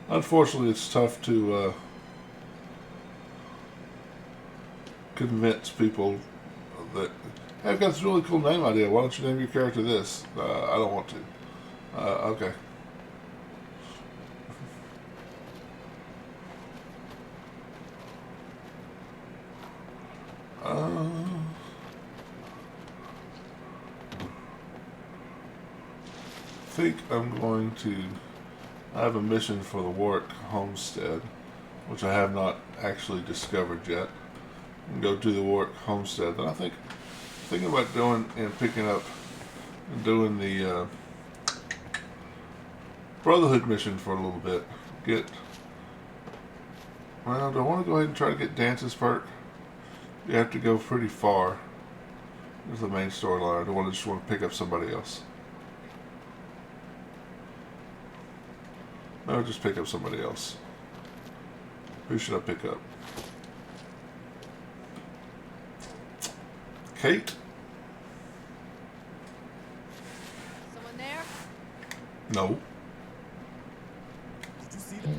Unfortunately, it's tough to convince people that, hey, I've got this really cool name idea. Why don't you name your character this? I don't want to. Okay. I think I'm going to. I have a mission for the Warwick Homestead, which I have not actually discovered yet. And go to the Warwick Homestead. And I think thinking about doing and picking up and doing the Brotherhood mission for a little bit. Well, do I want to go ahead and try to get Dance's perk? You have to go pretty far. There's the main storyline. I don't just want to pick up somebody else. No, just pick up somebody else. Who should I pick up? Kate? Someone there? No. Did you see that?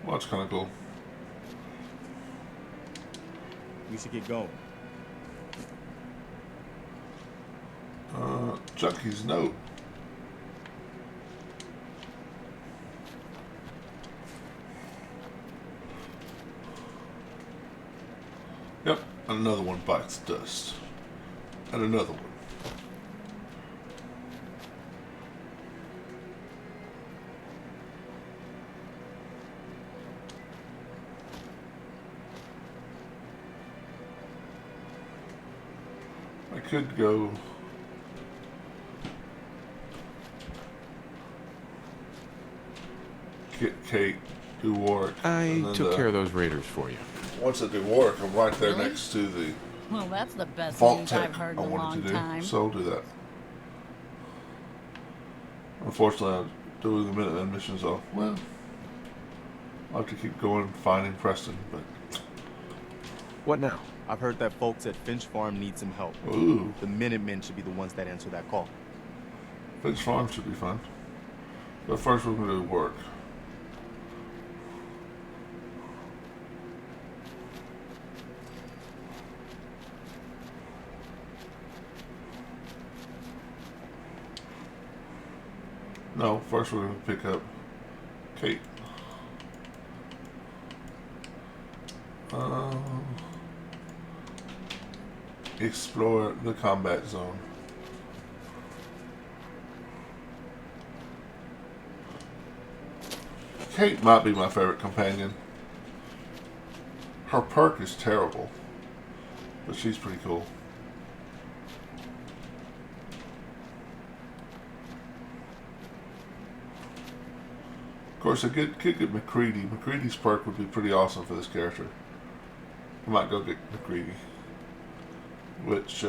Well, that's kind of cool. We should get going. Chucky's note. Yep, another one bites dust. And another one. I could go. Get Kate, do Warwick. I took care of those raiders for you. Once I do Warwick, I'm right there next to the Well, that's the best Vault news Tech I've heard I in a long wanted to do. time. So I'll do that. Unfortunately, I'm doing the Minutemen missions. Well, I'll have to keep going finding Preston, but What now? I've heard that folks at Finch Farm need some help. ooh, The Minutemen should be the ones that answer that call. Finch Farm should be fun. But first, we're going to do work. No, first we're going to pick up Kate. Explore the combat zone. Kate might be my favorite companion. Her perk is terrible, but she's pretty cool. Of course, I could get McCready. McCready's perk would be pretty awesome for this character. I might go get McCready. which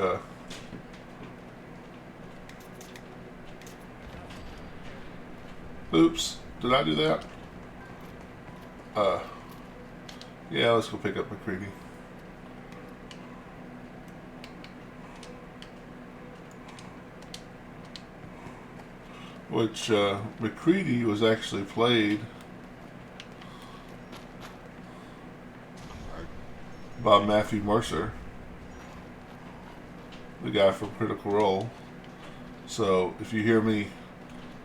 oops, did I do that? Yeah, let's go pick up McCready. Which McCready was actually played by Matthew Mercer, the guy from Critical Role. So if you hear me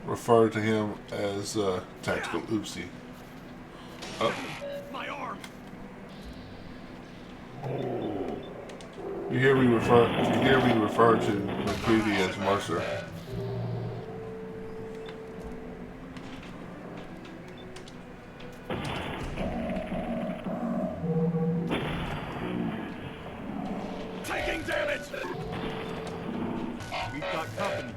refer to him as Tactical Oopsie. Oh. My arm. If you hear me refer to McCready as Mercer. Taking damage. We've got company.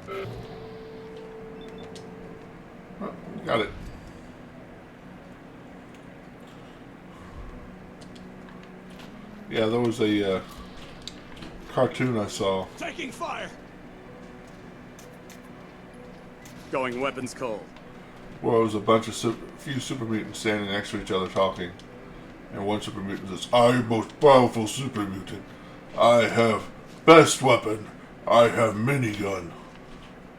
Oh, got it. Yeah, there was a cartoon I saw Taking fire. Going weapons cold. where it was a bunch of few super mutants standing next to each other talking, and one super mutant says, "I am most powerful super mutant. I have best weapon. I have minigun."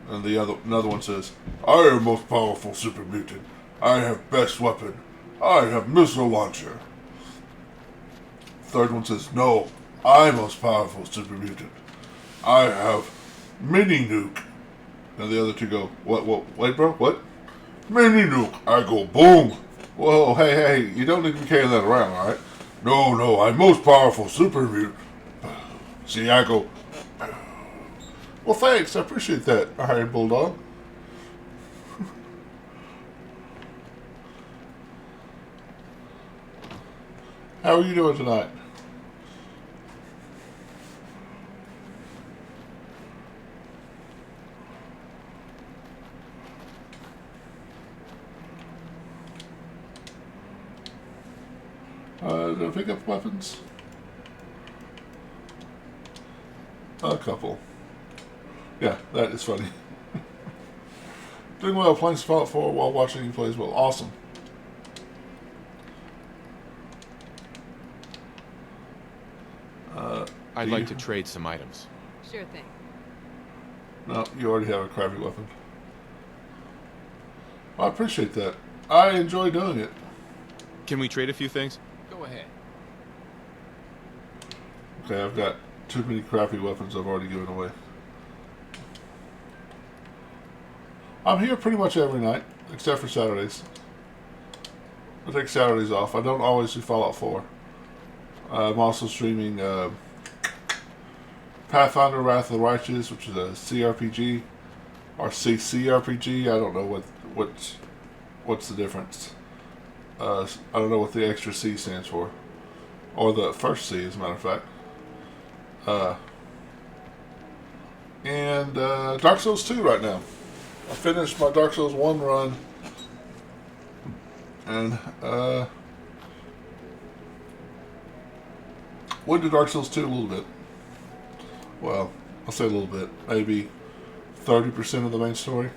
And another one says, "I am most powerful super mutant. I have best weapon. I have missile launcher." Third one says, "No, I'm most powerful super mutant. I have mini nuke." And the other two go, wait bro, what? Mini nuke. I go, boom. Whoa, hey, you don't need to be carrying that around, alright? No, I'm most powerful super mutant. See, I go, well thanks, I appreciate that, Iron Bulldog. How are you doing tonight? Did I pick up weapons? A couple. Yeah, that is funny. Doing well, playing Fallout 4 while watching you play as well. Awesome. I'd like to trade some items. Sure thing. No, you already have a crappy weapon. I appreciate that. I enjoy doing it. Can we trade a few things? Go ahead. Okay, I've got too many crappy weapons I've already given away. I'm here pretty much every night, except for Saturdays. I take Saturdays off. I don't always do Fallout 4. I'm also streaming Pathfinder Wrath of the Righteous, which is a CRPG, or CCRPG. I don't know what's the difference. I don't know what the extra C stands for, or the first C, as a matter of fact. And Dark Souls 2 right now. I finished my Dark Souls 1 run, and went to Dark Souls 2 a little bit. Well, I'll say a little bit. Maybe 30% of the main story.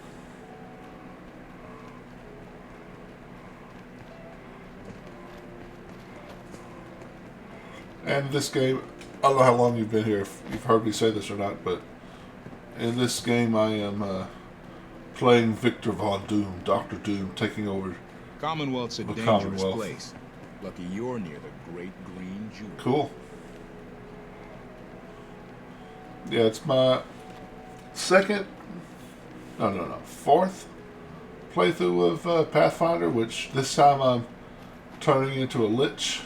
And this game, I don't know how long you've been here, if you've heard me say this or not, but in this game I am playing Victor Von Doom, Dr. Doom, taking over Commonwealth's a the dangerous Commonwealth. place. Lucky you're near the Great Green Jewel. Cool. Yeah, it's my fourth playthrough of Pathfinder, which this time I'm turning into a Lich.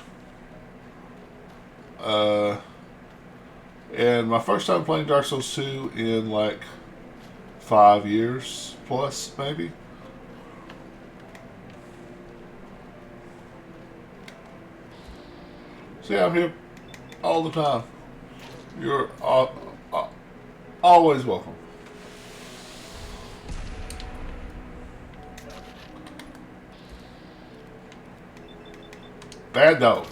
And my first time playing Dark Souls 2 in like 5 years plus, maybe. So yeah, I'm here all the time. You're always welcome. Bad dog.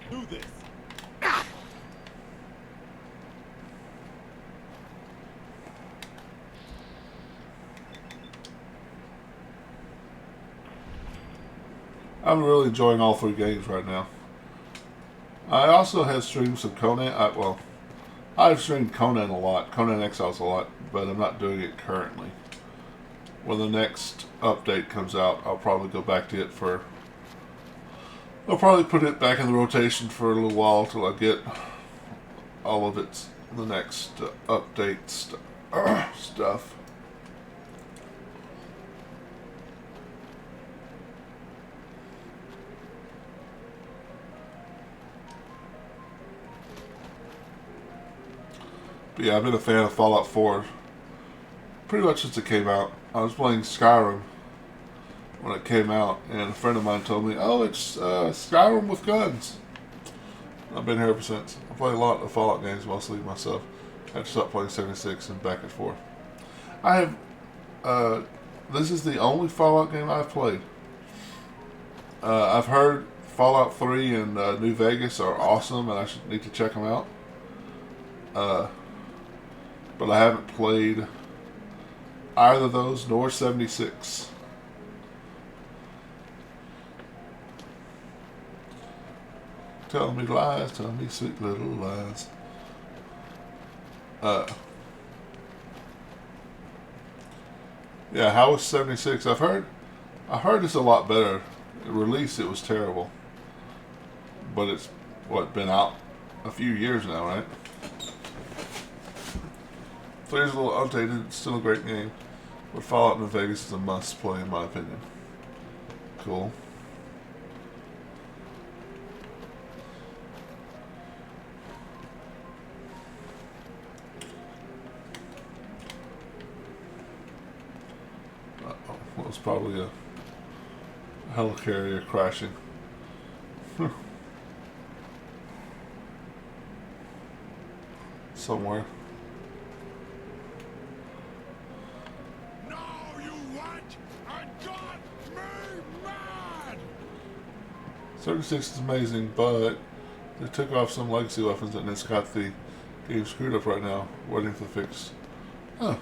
Do this. I'm really enjoying all 3 games right now. I also have streamed some Conan. I've streamed Conan a lot, Conan Exiles a lot, but I'm not doing it currently. When the next update comes out, I'll probably go back to it for... I'll probably put it back in the rotation for a little while till I get all of its the next update stuff. But yeah, I've been a fan of Fallout 4 pretty much since it came out. I was playing Skyrim when it came out, and a friend of mine told me, "Oh, it's Skyrim with guns." I've been here ever since. I play a lot of Fallout games, mostly myself. I had to stop playing 76 and back and forth. I have. This is the only Fallout game I've played. I've heard Fallout 3 and New Vegas are awesome, and I should need to check them out. But I haven't played either of those nor 76. Tell me lies, tell me sweet little lies. Yeah, how was 76? I heard it's a lot better. At release it was terrible. But it's been out a few years now, right? 3 is a little outdated, it's still a great game. But Fallout New Vegas is a must play in my opinion. Cool. Well, it's probably a helicarrier crashing. Somewhere. No, you what? I got me mad! 36 is amazing, but they took off some legacy weapons and it's got the game screwed up right now, waiting for the fix. Huh.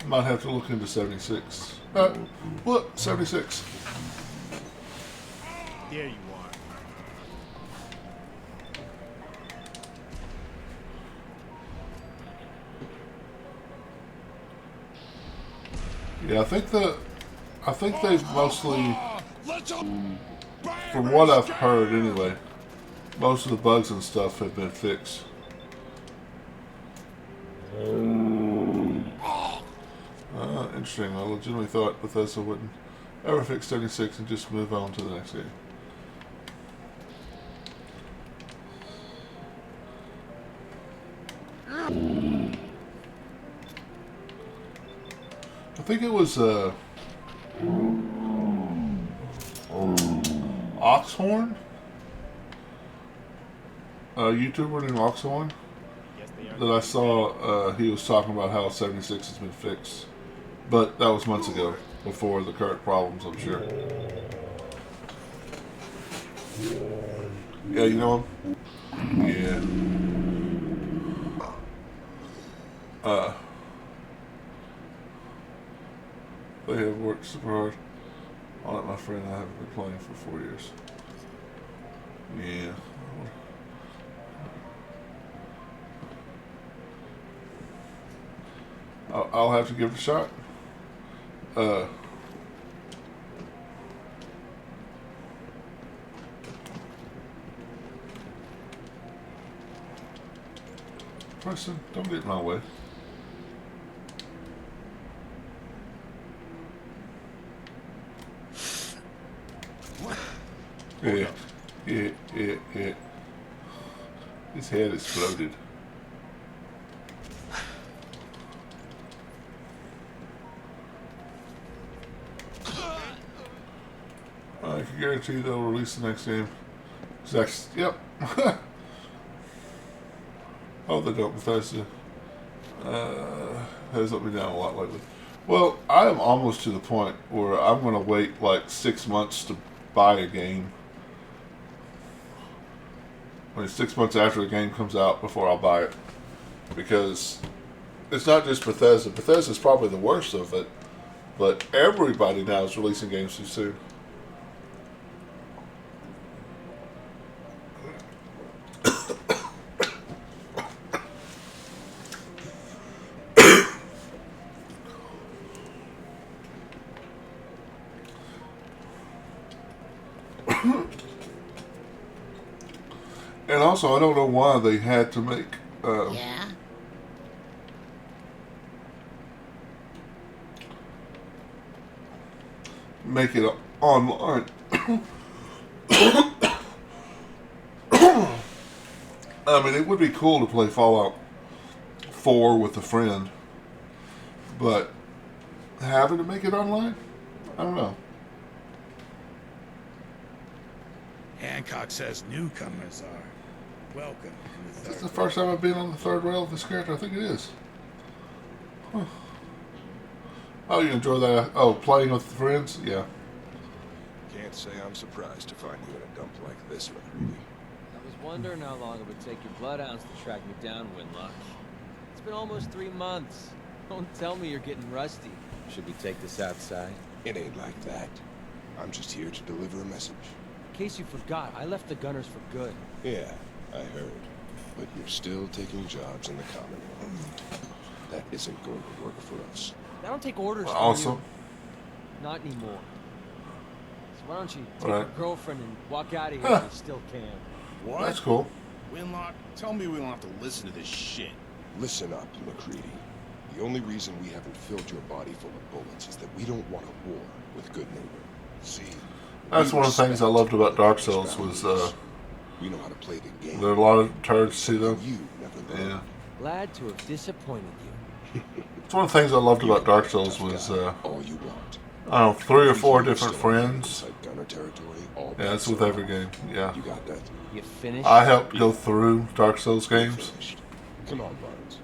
Might have to look into 76. Look, 76. There you are. Yeah, I think they've mostly, from what I've heard anyway, most of the bugs and stuff have been fixed. Interesting. I legitimately thought Bethesda wouldn't ever fix 76 and just move on to the next game. I think it was Oxhorn, a YouTuber named Oxhorn, that I saw. He was talking about how 76 has been fixed, but that was months ago, before the current problems, I'm sure. Yeah, you know him? Yeah. They have worked super hard on it, my friend. I haven't been playing for 4 years. Yeah. I'll have to give it a shot. Preston, don't get in my way. Yeah. His head exploded. I can guarantee they'll release the next game. Yep. Oh, they don't. Bethesda has let me down a lot lately. Well, I am almost to the point where I'm going to wait like 6 months to buy a game. When it's 6 months after the game comes out before I'll buy it. Because it's not just Bethesda. Bethesda's probably the worst of it. But everybody now is releasing games too soon. And also, I don't know why they had to make Yeah? make it online. I mean, it would be cool to play Fallout 4 with a friend, but having to make it online, I don't know. Hancock says newcomers are welcome in the This is third. the first time I've been on the third rail of this character. I think it is. Huh. Oh, you enjoy that? Oh, playing with friends? Yeah. Can't say I'm surprised to find you in a dump like this, McCready. I was wondering how long it would take your bloodhounds to track me down, Winlock. It's been almost 3 months. Don't tell me you're getting rusty. Should we take this outside? It ain't like that. I'm just here to deliver a message. In case you forgot, I left the Gunners for good. Yeah, I heard. But you're still taking jobs in the Commonwealth. That isn't going to work for us. I don't take orders from Awesome. you. Not anymore. So why don't you take Right. your girlfriend and walk out of here if you still can? What? That's cool. Winlock, tell me we don't have to listen to this shit. Listen up, McCready. The only reason we haven't filled your body full of bullets is that we don't want a war with good neighbor. See? That's we one of the things I respect loved about Dark those Souls was boundaries. We know how to play the game. there are a lot of turds to them. You never learn. Yeah. Glad to have disappointed you. It's one of the things I loved about Dark Souls was, all you want. I don't know, 3 or 4 You're different still friends. inside Gunner territory, all Yeah, that's bets with are every off. game. Yeah. You got that? You finished? I helped go through Dark Souls games. Finished. Come on, Barnes.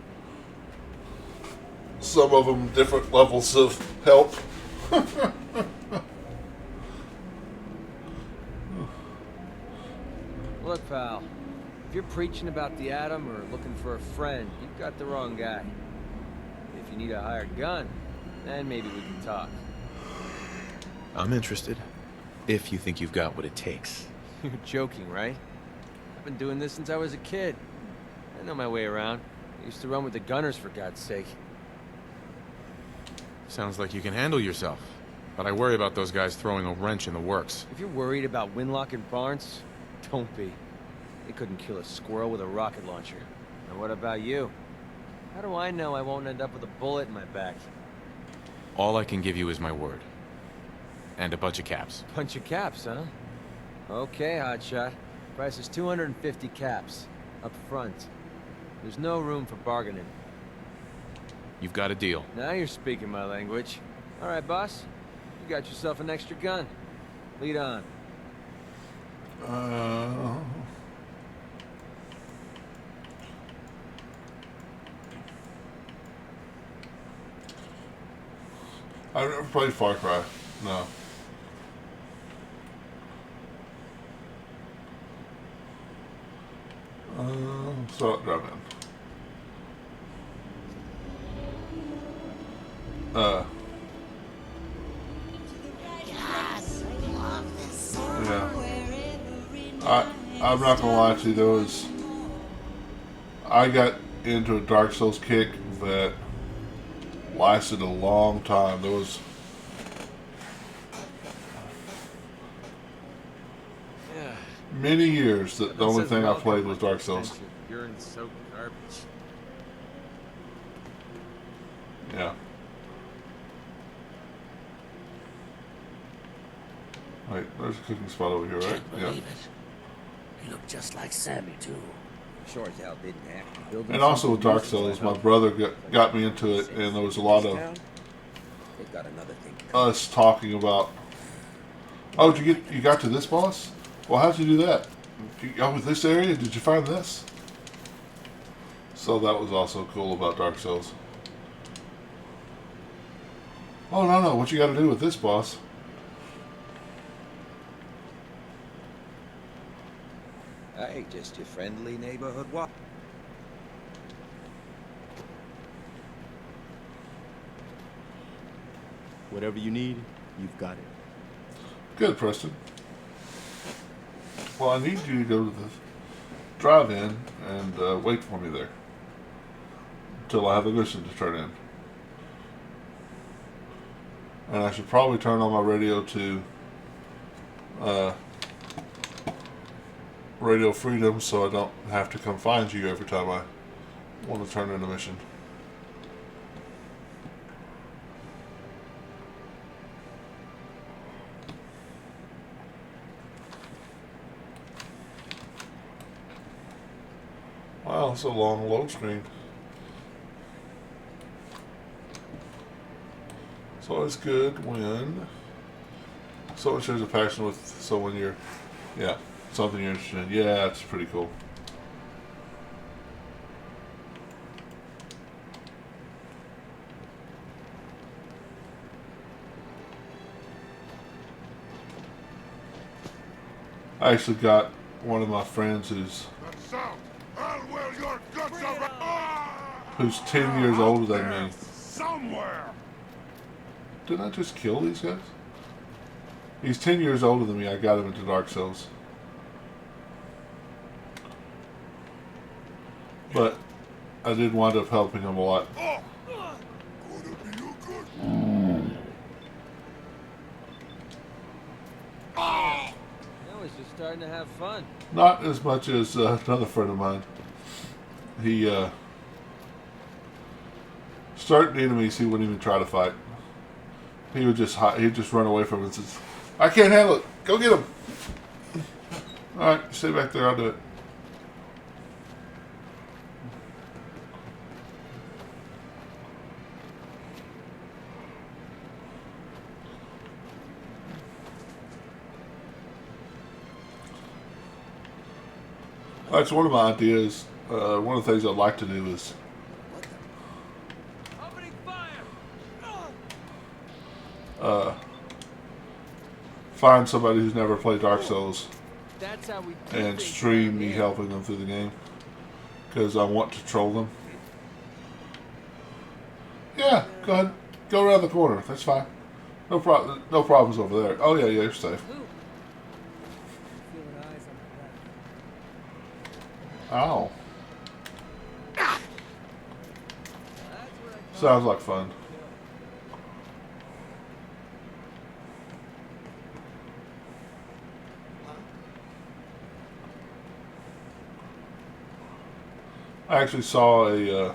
Some of them different levels of help. Look, pal. If you're preaching about the atom or looking for a friend, you've got the wrong guy. If you need a hired gun, then maybe we can talk. I'm interested. If you think you've got what it takes. You're joking, right? I've been doing this since I was a kid. I know my way around. I used to run with the Gunners, for God's sake. Sounds like you can handle yourself. But I worry about those guys throwing a wrench in the works. If you're worried about Winlock and Barnes, don't be. They couldn't kill a squirrel with a rocket launcher. And what about you? How do I know I won't end up with a bullet in my back? All I can give you is my word. And a bunch of caps. Bunch of caps, huh? Okay, hotshot. Price is 250 caps. Up front. There's no room for bargaining. You've got a deal. Now you're speaking my language. All right, boss. You got yourself an extra gun. Lead on. I've never played Far Cry. No. Start driving. God, I love this song. Yeah. I'm not gonna lie to you, I got into a Dark Souls kick that lasted a long time. There was many years that the only thing I played was Dark Souls. Urine-soaked garbage. Yeah. Wait, there's a cooking spot over here, right? Can't believe it. You look just like Sammy, too. Sure as hell didn't have to. And also with Dark Souls, my brother got me into it, and there was a lot of They've got another thing. us talking about. Oh, you got to this boss? Well, how'd you do that? Oh, with this area, did you find this? So that was also cool about Dark Souls. Oh no, what you got to do with this boss? Hey, just your friendly neighborhood walk. Whatever you need, you've got it. Good, Preston. Well, I need you to go to the drive-in and wait for me there until I have a mission to turn in. And I should probably turn on my radio to Radio Freedom so I don't have to come find you every time I want to turn in a mission. Wow, that's a long load screen. It's always good when someone shares a passion with someone you're, yeah, something you're interested in. Yeah, it's pretty cool. I actually got one of my friends who's 10 years older than me. Somewhere. Didn't I just kill these guys? He's 10 years older than me. I got him into Dark Souls. But I did wind up helping him a lot. Now he's just starting to have fun. Not as much as another friend of mine. He, certain enemies he wouldn't even try to fight. He would just he'd just run away from it and says, I can't handle it. Go get him. Alright, stay back there, I'll do it. That's one of my ideas. One of the things I'd like to do is find somebody who's never played Dark Souls and stream me helping them through the game, because I want to troll them. Yeah, go ahead, go around the corner. That's fine. No problems over there. Oh yeah, you're safe. Ow. Sounds like fun. I actually saw there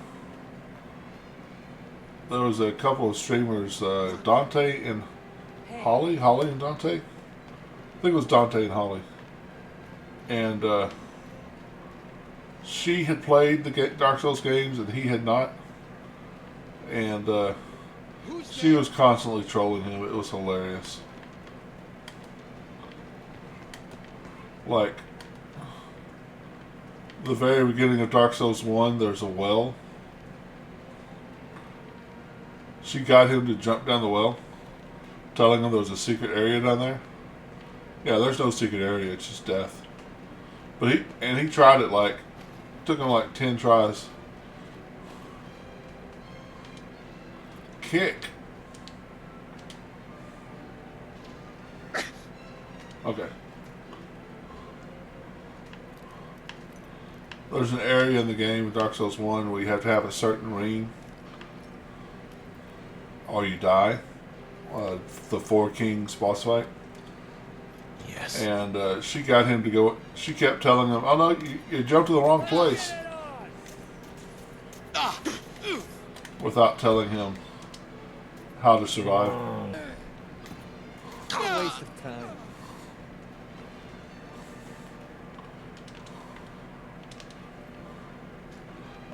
was a couple of streamers, Dante and Holly and Dante. I think it was Dante and Holly. And she had played the Dark Souls games and he had not. And she was constantly trolling him. It was hilarious. Like, the very beginning of Dark Souls 1, there's a well. She got him to jump down the well, telling him there was a secret area down there. Yeah, there's no secret area, it's just death. But he tried it like, took him like 10 tries. Kick. Okay. There's an area in the game, Dark Souls 1, where you have to have a certain ring or you die. The Four Kings boss fight. Yes. And she got him to go. She kept telling him, oh no, you jumped to the wrong place. Without telling him how to survive. A waste of time.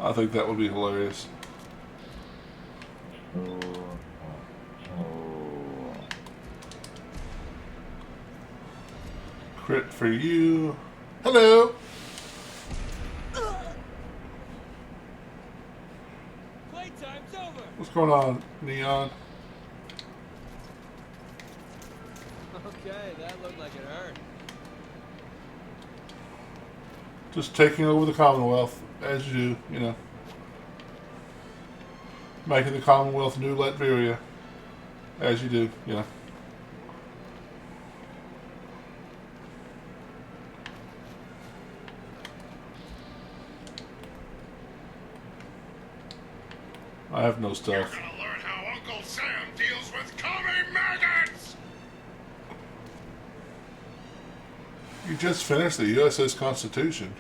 I think that would be hilarious. Crit for you. Hello. Playtime's over. What's going on, Neon? Okay, that looked like it hurt. Just taking over the Commonwealth, as you do, you know. Making the Commonwealth new Latveria, as you do, you know. I have no stuff. You're gonna learn how Uncle Sam deals with commie maggots! You just finished the USS Constitution.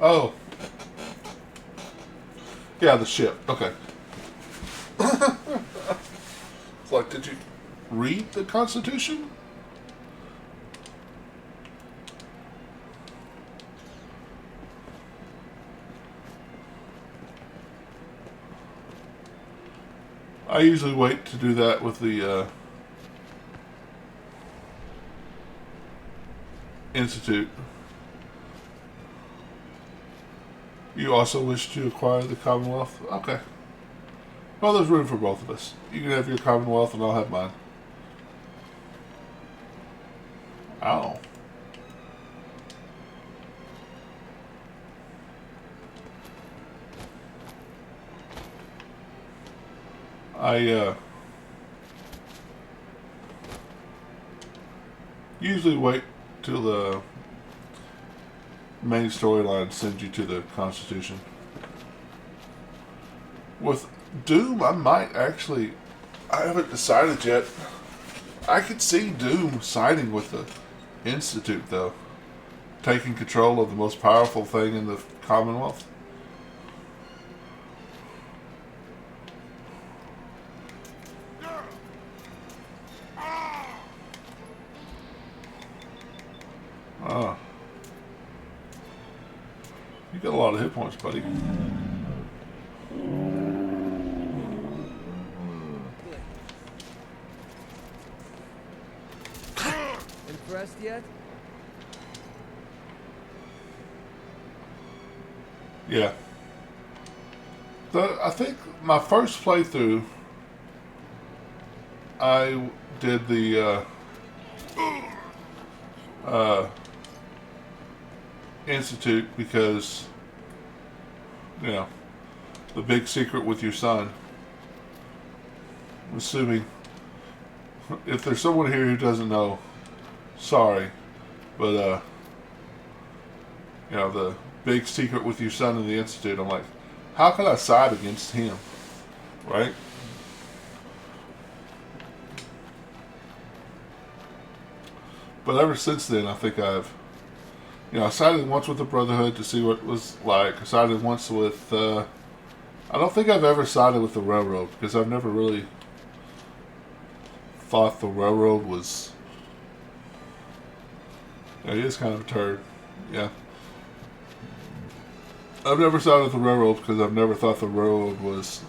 Oh. Yeah, the ship. Okay. It's like, did you read the Constitution? I usually wait to do that with the Institute. You also wish to acquire the Commonwealth? Okay. Well, there's room for both of us. You can have your Commonwealth and I'll have mine. Ow. I usually wait till the main storyline sends you to the Constitution. With Doom, I might actually... I haven't decided yet. I could see Doom siding with the Institute, though. Taking control of the most powerful thing in the Commonwealth. Ah. You got a lot of hit points, buddy. Impressed yet? Yeah. I think my first playthrough, I did the Institute because, you know, the big secret with your son. I'm assuming, if there's someone here who doesn't know, sorry, but you know, the big secret with your son in the Institute, I'm like, how can I side against him, right? But ever since then, I think I've, you know, I sided once with the Brotherhood to see what it was like. I sided once with, I don't think I've ever sided with the Railroad, because I've never really thought the Railroad was, yeah, he is kind of a turd, yeah. I've never sided with the Railroad because I've never thought the Railroad was,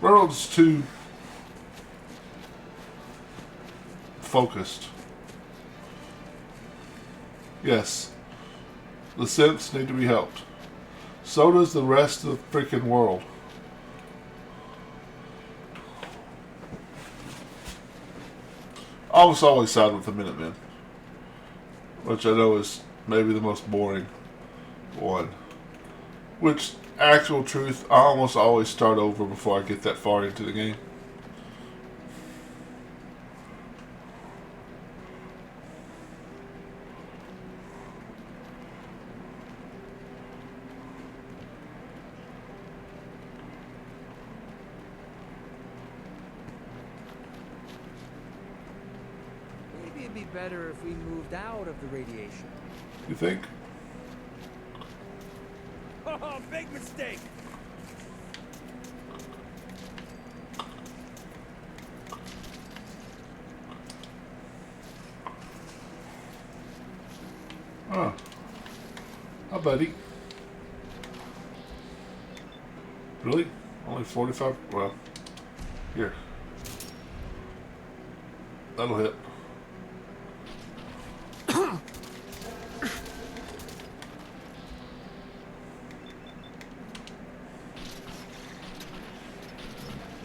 Railroad's too focused. Yes, the synths need to be helped. So does the rest of the freaking world. I almost always side with the Minutemen, which I know is maybe the most boring one. Which, actual truth, I almost always start over before I get that far into the game. Maybe it'd be better if we moved out of the radiation. You think? Oh, big mistake! Oh. Hi, buddy. Really? Only 45? Well, here. That'll hit.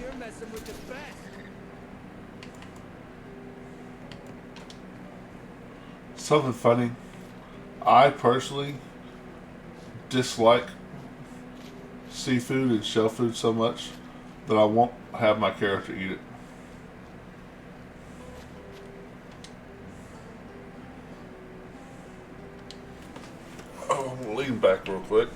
You're messing with the best. Something funny. I personally dislike seafood and shellfood so much that I won't have my character eat it. Oh, I'm gonna lean back real quick.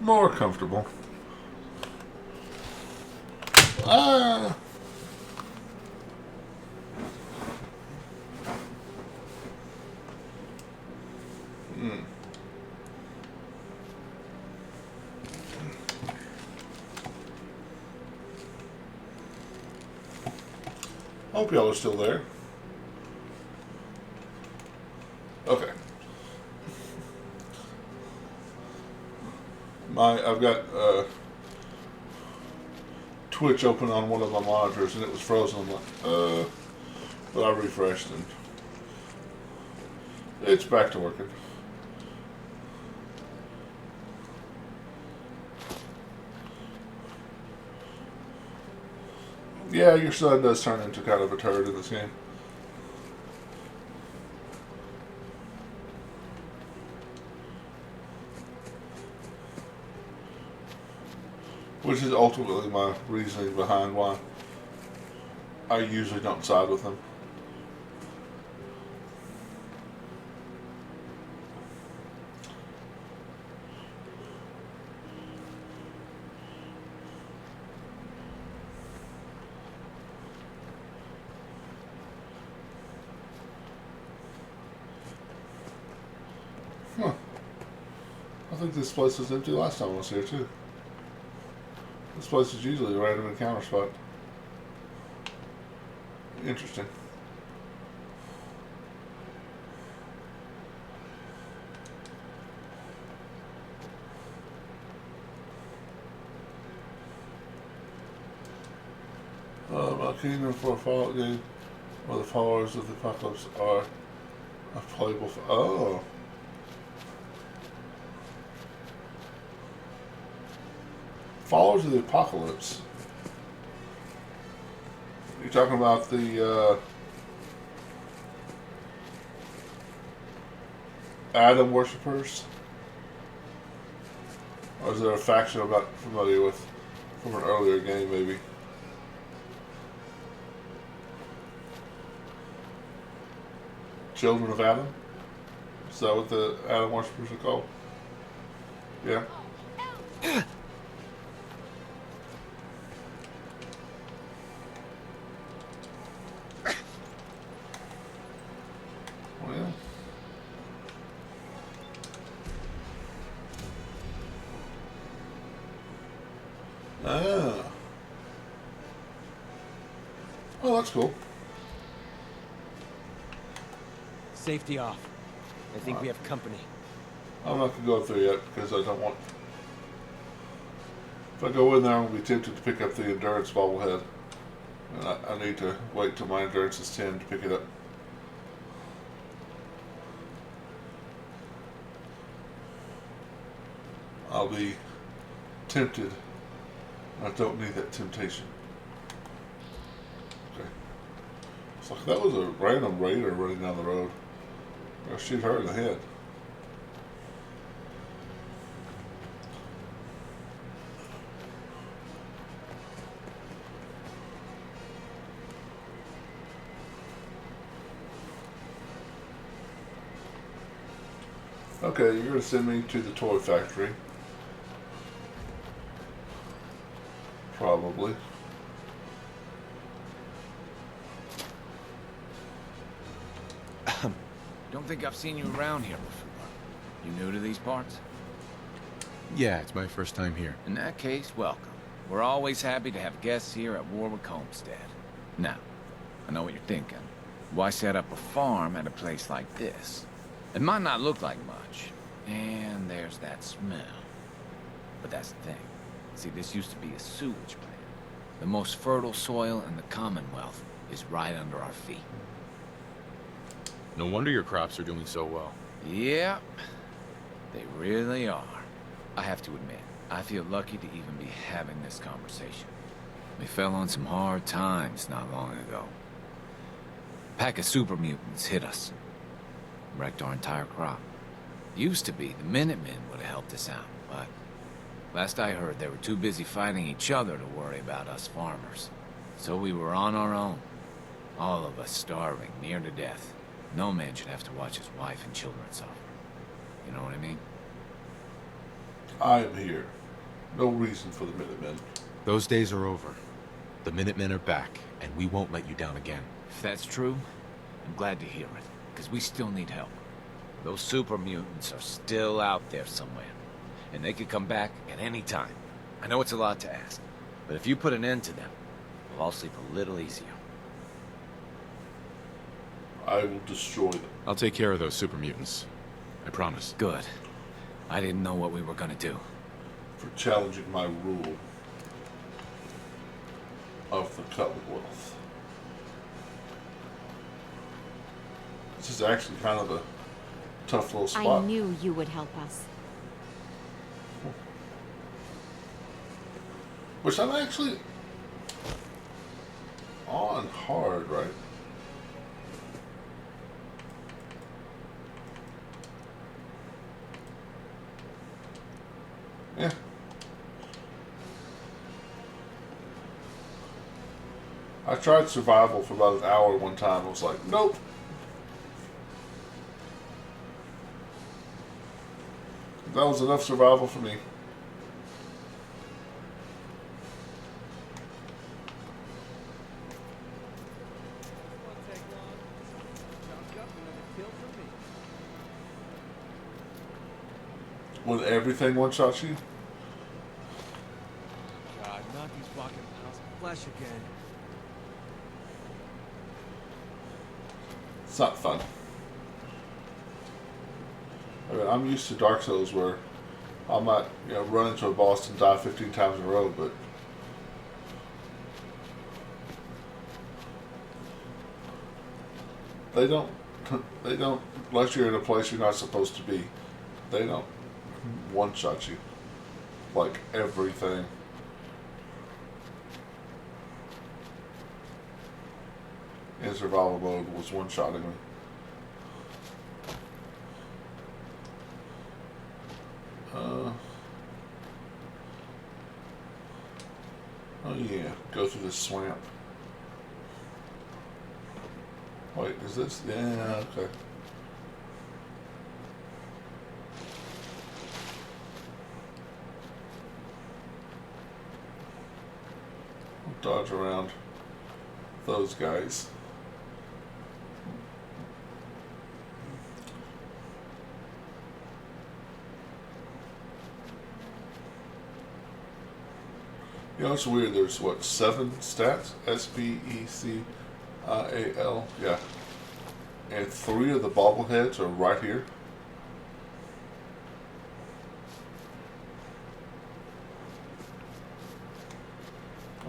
More comfortable. Ah. Hope y'all are still there. Okay. I've got Twitch open on one of my monitors and it was frozen. I'm like, but I refreshed and it's back to working. Yeah, your son does turn into kind of a turd in this game. Which is ultimately my reasoning behind why I usually don't side with him. Huh. I think this place was empty last time I was here too. This place is usually a random encounter spot. Interesting. My kingdom for a Fallout game where the followers of the apocalypse are a playable. Oh. Followers of the Apocalypse. You're talking about the Adam worshippers? Or is there a faction I'm not familiar with from an earlier game, maybe? Children of Adam? Is that what the Adam worshippers are called? Yeah. Ah. Oh, that's cool. Safety off. I think we have company. I'm not going to go through yet because I don't want... If I go in there, I'm going to be tempted to pick up the endurance bobblehead. And I need to wait till my endurance is 10 to pick it up. I'll be tempted. I don't need that temptation. Okay. It's like that was a random raider running down the road. I'll shoot her in the head. Okay, you're going to send me to the toy factory. Probably. Don't think I've seen you around here before. You new to these parts? Yeah, it's my first time here. In that case, welcome. We're always happy to have guests here at Warwick Homestead. Now, I know what you're thinking. Why set up a farm at a place like this? It might not look like much, and there's that smell. But that's the thing. See, this used to be a sewage plant. The most fertile soil in the Commonwealth is right under our feet. No wonder your crops are doing so well. Yeah, they really are. I have to admit, I feel lucky to even be having this conversation. We fell on some hard times not long ago. A pack of super mutants hit us. Wrecked our entire crop. Used to be the Minutemen would have helped us out, but last I heard they were too busy fighting each other to worry about us farmers. So we were on our own. All of us starving, near to death. No man should have to watch his wife and children suffer. You know what I mean? I am here. No reason for the Minutemen. Those days are over. The Minutemen are back, and we won't let you down again. If that's true, I'm glad to hear it, because we still need help. Those super mutants are still out there somewhere, and they could come back at any time. I know it's a lot to ask, but if you put an end to them, we'll all sleep a little easier. I will destroy them. I'll take care of those super mutants. I promise. Good. I didn't know what we were gonna do. For challenging my rule of the commonwealth. This is actually kind of a tough little spot. I knew you would help us. Which I'm actually on hard, right? Yeah. I tried survival for about an hour one time. I was like, nope. That was enough survival for me. When everything one-shots you? God, not these fucking pounds of flesh again. It's not fun. I mean, I'm used to Dark Souls where I might, run into a boss and die 15 times in a row, but they don't, unless you're in a place you're not supposed to be, they don't one-shot you. Like everything. In survival mode was one-shotting me. Oh yeah, go through this swamp. Wait, is this? Yeah, okay. We'll dodge around those guys. It's weird. There's what, 7 stats? SPECIAL. Yeah. And 3 of the bobbleheads are right here.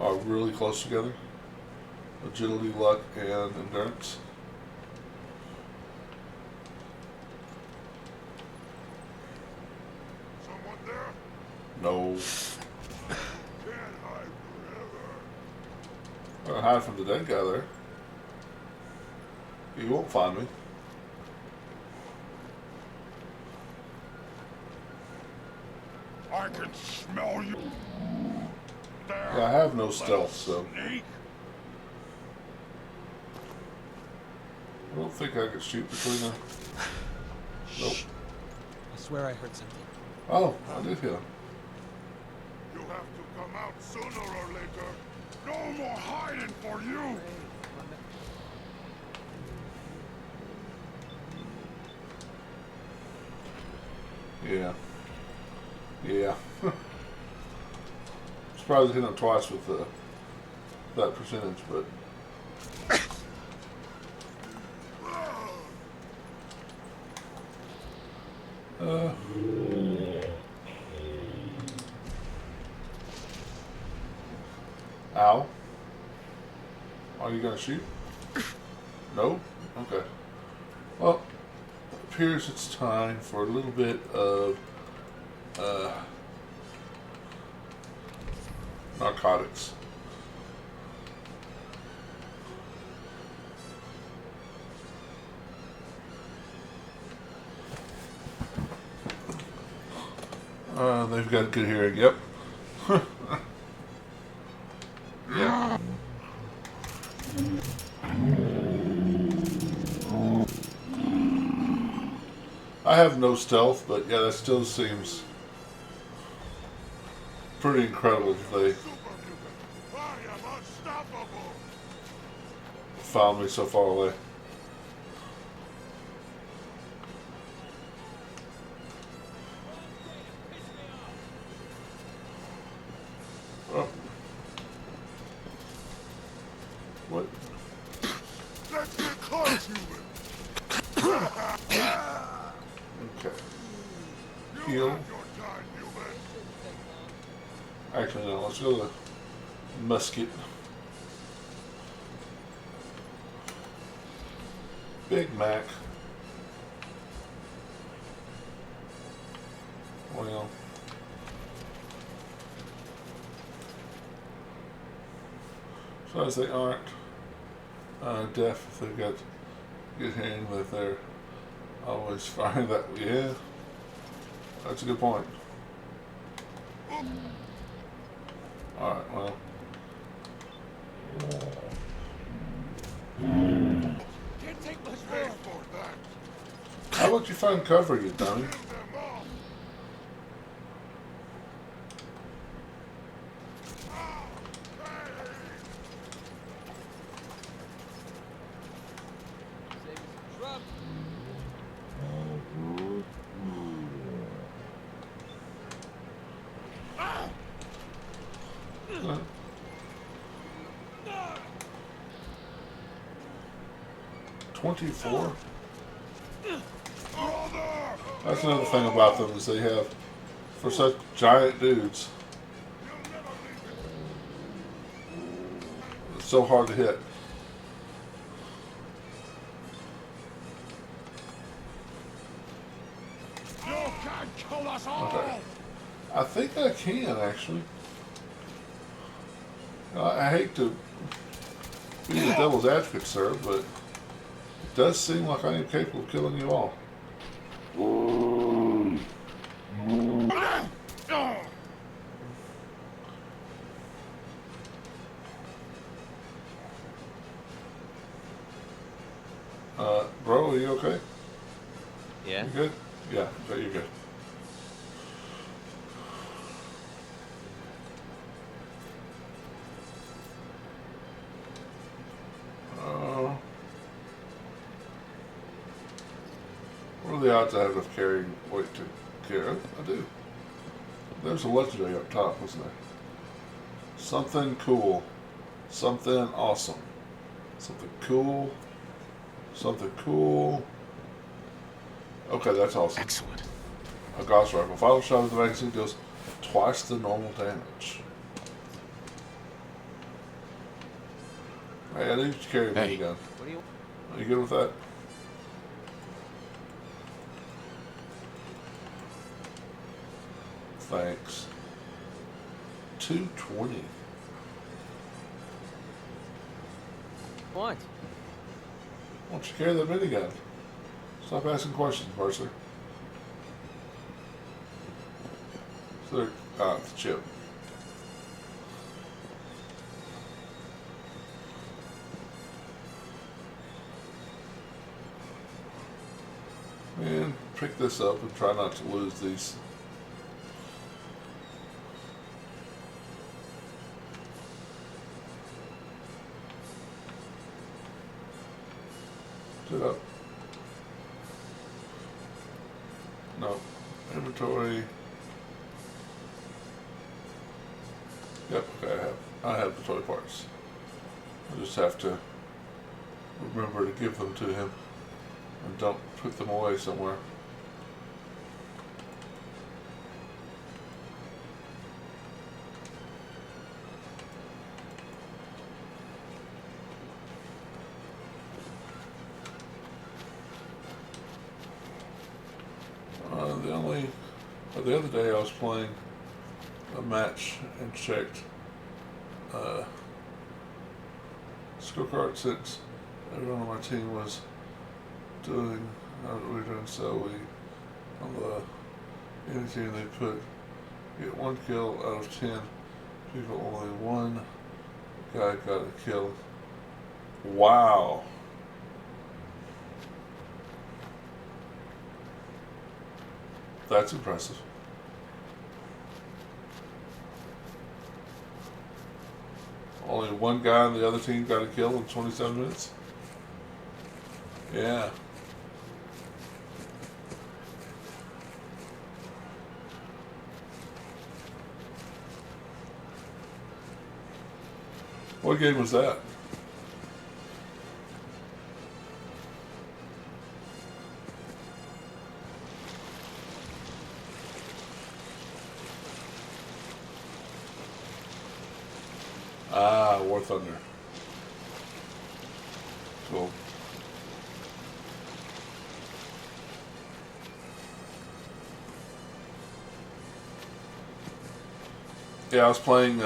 Are really close together. Agility, luck, and endurance. Someone there? No. I'll hide from the dead guy there. He won't find me. I can smell you. There. Yeah, I have no stealth, so Snake. I don't think I could shoot between them. Nope. I swear I heard something. Oh, I did hear him. You have to come out sooner or later. No more hiding for you. Yeah. Yeah. Surprised I hit him twice with that percentage, but ow. Are you gonna shoot? No? Okay. Well, it appears it's time for a little bit of narcotics. They've got good hearing. Yep. Yeah. I have no stealth, but yeah, that still seems pretty incredible if they found me so far away. Oh. What? Let's get close, human. Okay. Heal. Actually, no. Let's go to the musket. Big Mac. Well. So as they aren't deaf, if they've got good hearing, but if they're always firing that, yeah, that's a good point. Alright, well. Can't take much more for that. How about you find cover, you dummy? Huh? 24? That's another thing about them is they have, for such giant dudes, it's so hard to hit. You can't kill us all. Okay. I think I can, actually. I hate to be the devil's advocate, sir, but it does seem like I am capable of killing you all. Bro, are you okay? Yeah? You good? Yeah, okay, you're good. What are the odds I have enough carrying weight to carry? I do. There's a legendary up top, wasn't there? Something cool. Something awesome. Something cool. Something cool. Okay, that's awesome. Excellent. A Gauss rifle. Final shot of the magazine deals twice the normal damage. Hey, I need you to carry a minigun. What do you... Are you good with that? Thanks. 220. What? Why don't you carry that minigun? Stop asking questions, Mercer. So, the chip. And pick this up and try not to lose these. Sit up. No. Inventory. Yep, okay, I have the toy parts. I just have to remember to give them to him and don't put them away somewhere. The other day I was playing a match and checked scorecard since everyone on my team was doing how we were doing, so we on the any team they put get 1 kill out of 10 people, only 1 guy got a kill. Wow. That's impressive. Only 1 guy on the other team got a kill in 27 minutes? Yeah. What game was that? Ah, War Thunder. Cool. Yeah, I was playing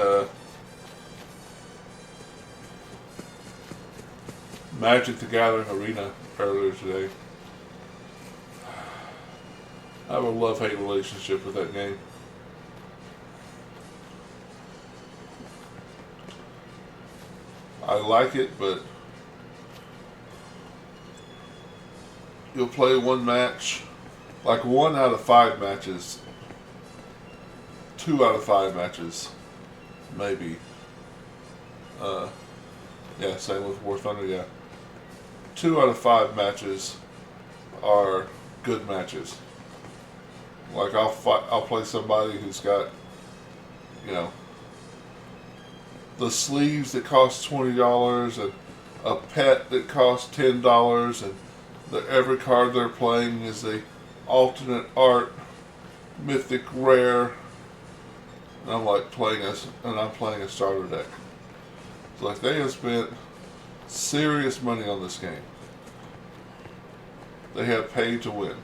Magic the Gathering Arena earlier today. I have a love-hate relationship with that game. I like it, but you'll play 1 match, like 1 out of 5 matches, 2 out of 5 matches, maybe. Yeah, same with War Thunder, yeah. 2 out of 5 matches are good matches. Like I'll play somebody who's got, you know, the sleeves that cost $20 and a pet that costs $10, and every card they're playing is a alternate art, mythic rare. And I'm like playing I'm playing a starter deck. It's like they have spent serious money on this game. They have paid to win.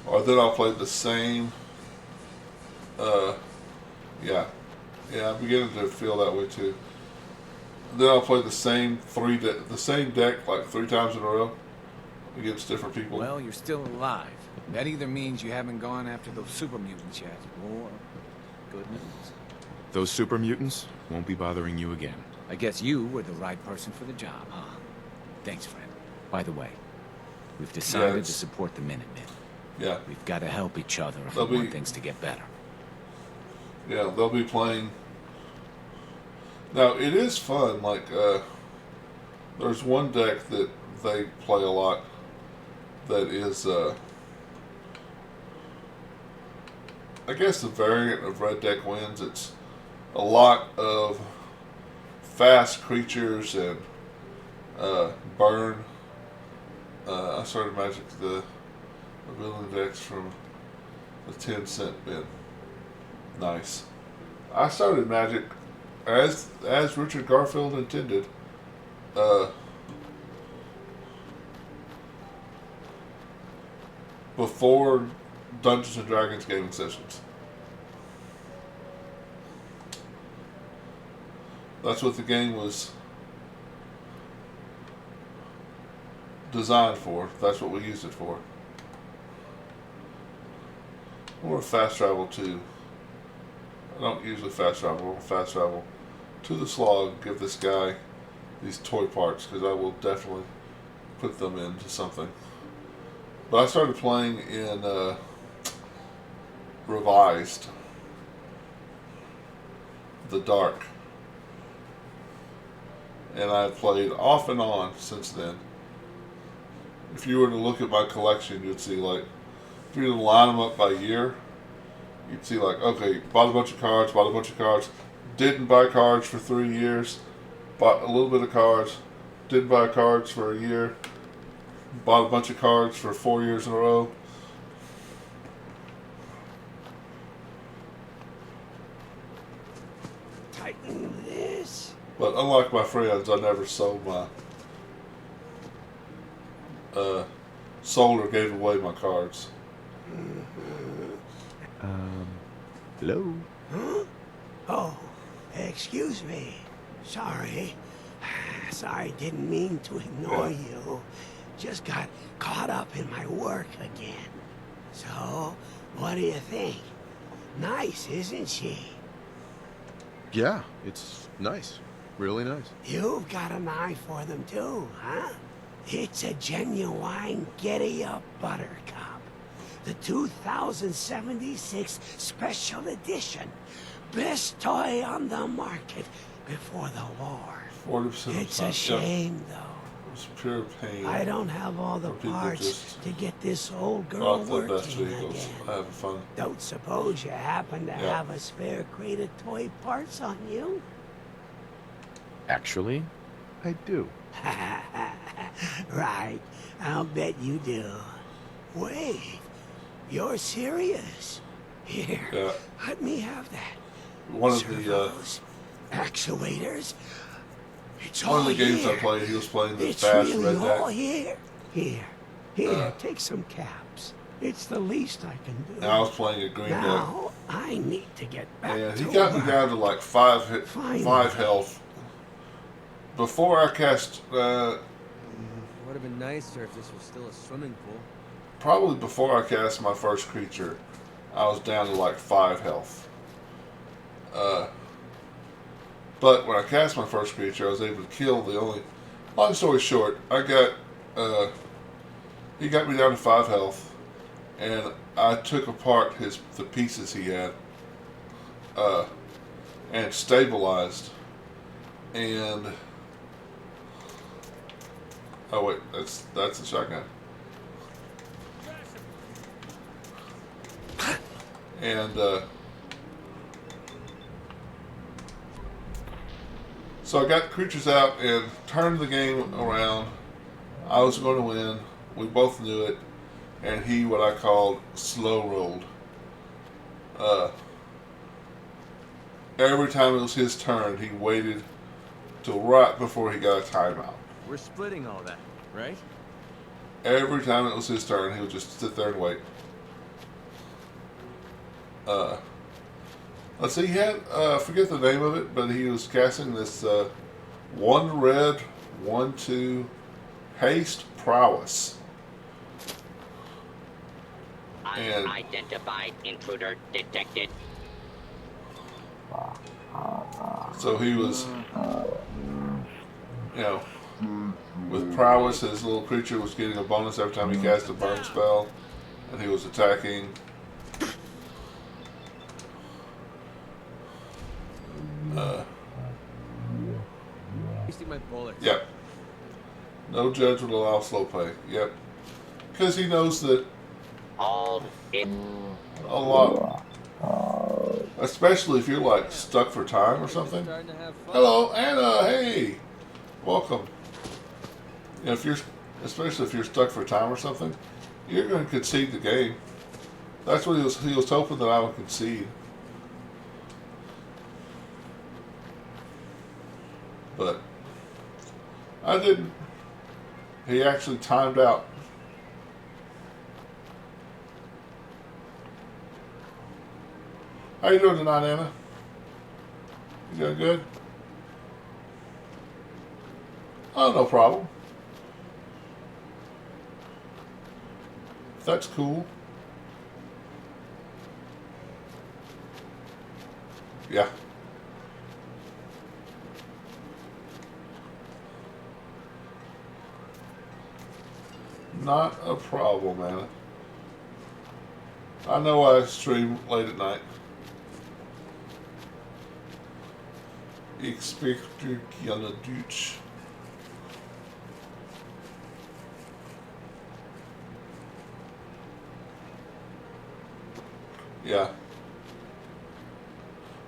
Or then I'll play the same. Yeah, I'm beginning to feel that way too. Then I'll play the same deck like 3 times in a row against different people. Well, you're still alive. That either means you haven't gone after those super mutants yet, or good news. Those super mutants won't be bothering you again. I guess you were the right person for the job, huh? Thanks, friend. By the way, we've decided to support the Minutemen. Yeah. We've got to help each other if we want things to get better. Yeah, they'll be playing. Now, it is fun. Like, there's 1 deck that they play a lot that is, I guess the variant of Red Deck Wins. It's a lot of fast creatures and burn. I started Magic the ability decks from the 10-cent bin. Nice. I started Magic as Richard Garfield intended. Before Dungeons and Dragons gaming sessions. That's what the game was designed for. That's what we used it for. Or fast travel too. I don't usually fast travel. I'll fast travel to the slog, give this guy these toy parts, because I will definitely put them into something. But I started playing in Revised, The Dark, and I've played off and on since then. If you were to look at my collection, you'd see, like, if you were to line them up by year, you'd see, like, okay, bought a bunch of cards, didn't buy cards for 3 years, bought a little bit of cards, didn't buy cards for a year, bought a bunch of cards for 4 years in a row. Tighten this. But unlike my friends, I never sold my sold or gave away my cards. Hello? Huh? Oh, excuse me. Sorry. Sorry, didn't mean to ignore you. Just got caught up in my work again. So, what do you think? Nice, isn't she? Yeah, it's nice. Really nice. You've got an eye for them too, huh? It's a genuine Giddy-Up Buttercup. The 2076 Special Edition. Best toy on the market before the war. 40% It's a shame, though. It's pure pain. I don't have all the parts to get this old girl working again. I have fun. Don't suppose you happen to have a spare crate of toy parts on you? Actually, I do. Right. I'll bet you do. Wait. You're serious? Here. Let me have that. One of Servos, actuators. It's one all of the games here. I played, he was playing the It's fast really red all deck. here. Take some caps. It's the least I can do. And I was playing a green deck. Now, I need to get back And to he got me work. down to like five health. Before I cast, Would have been nicer if this was still a swimming pool. probably before I cast my first creature, I was down to like 5 health. But when I cast my first creature, I was able to kill the only. Long story short, I got. He got me down to 5 health, and I took apart the pieces he had, and stabilized, and. Oh wait, that's a shotgun. And so I got creatures out and turned the game around. I was going to win. We both knew it. And he, what I called, slow rolled. Every time it was his turn, he waited till right before he got a timeout. We're splitting all that, right? Every time it was his turn, he would just sit there and wait. Let's see, he had, I forget the name of it, but he was casting this 1 red, 1/2 haste prowess. And Unidentified intruder detected. so he was, with prowess, his little creature was getting a bonus every time he cast a burn spell, and he was attacking. Wasting my bullets. Yep. No judge would allow slow play. Yep. Because he knows that All it. a lot, especially if you're like stuck for time or something. Hello, Anna. Hey, welcome. Especially if you're stuck for time or something, you're going to concede the game. That's what he was hoping that I would concede. But I didn't. He actually timed out. How you doing tonight, Anna? You doing good? Oh, no problem. That's cool. Yeah. Not a problem, Anna. I know I stream late at night. Ik spreek gerne Duits. Yeah.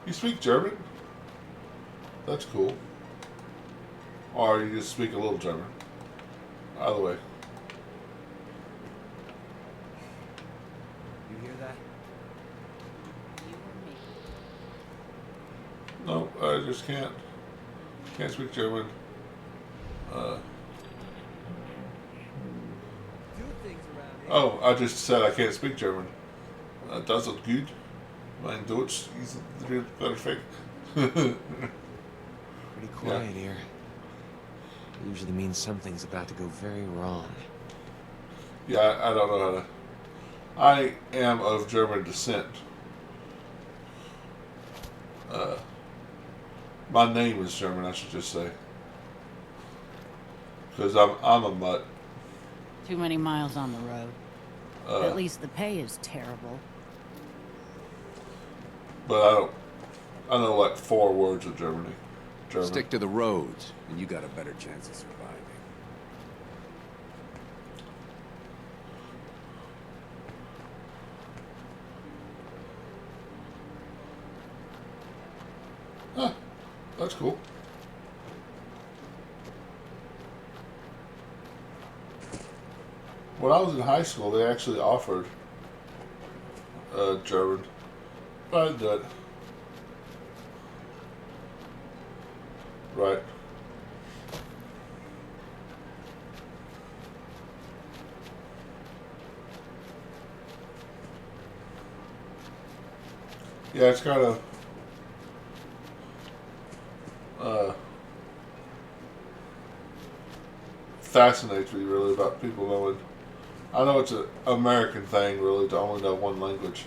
You speak German? That's cool. Or you just speak a little German. Either way. You hear that? No, I just can't. Can't speak German. Do things around Oh, I just said I can't speak German. Das ist gut. Mein Deutsch ist perfekt. Pretty quiet here. Usually means something's about to go very wrong. Yeah, I don't know how to. I am of German descent. My name is German, I should just say. Because I'm a mutt. Too many miles on the road. At least the pay is terrible. But I know like 4 words of German. Stick to the roads, and you got a better chance of surviving. Huh, that's cool. When I was in high school, they actually offered German. But I didn't do it. Right. Yeah, it's kind of fascinates me really about people knowing. I know it's an American thing really to only know one language,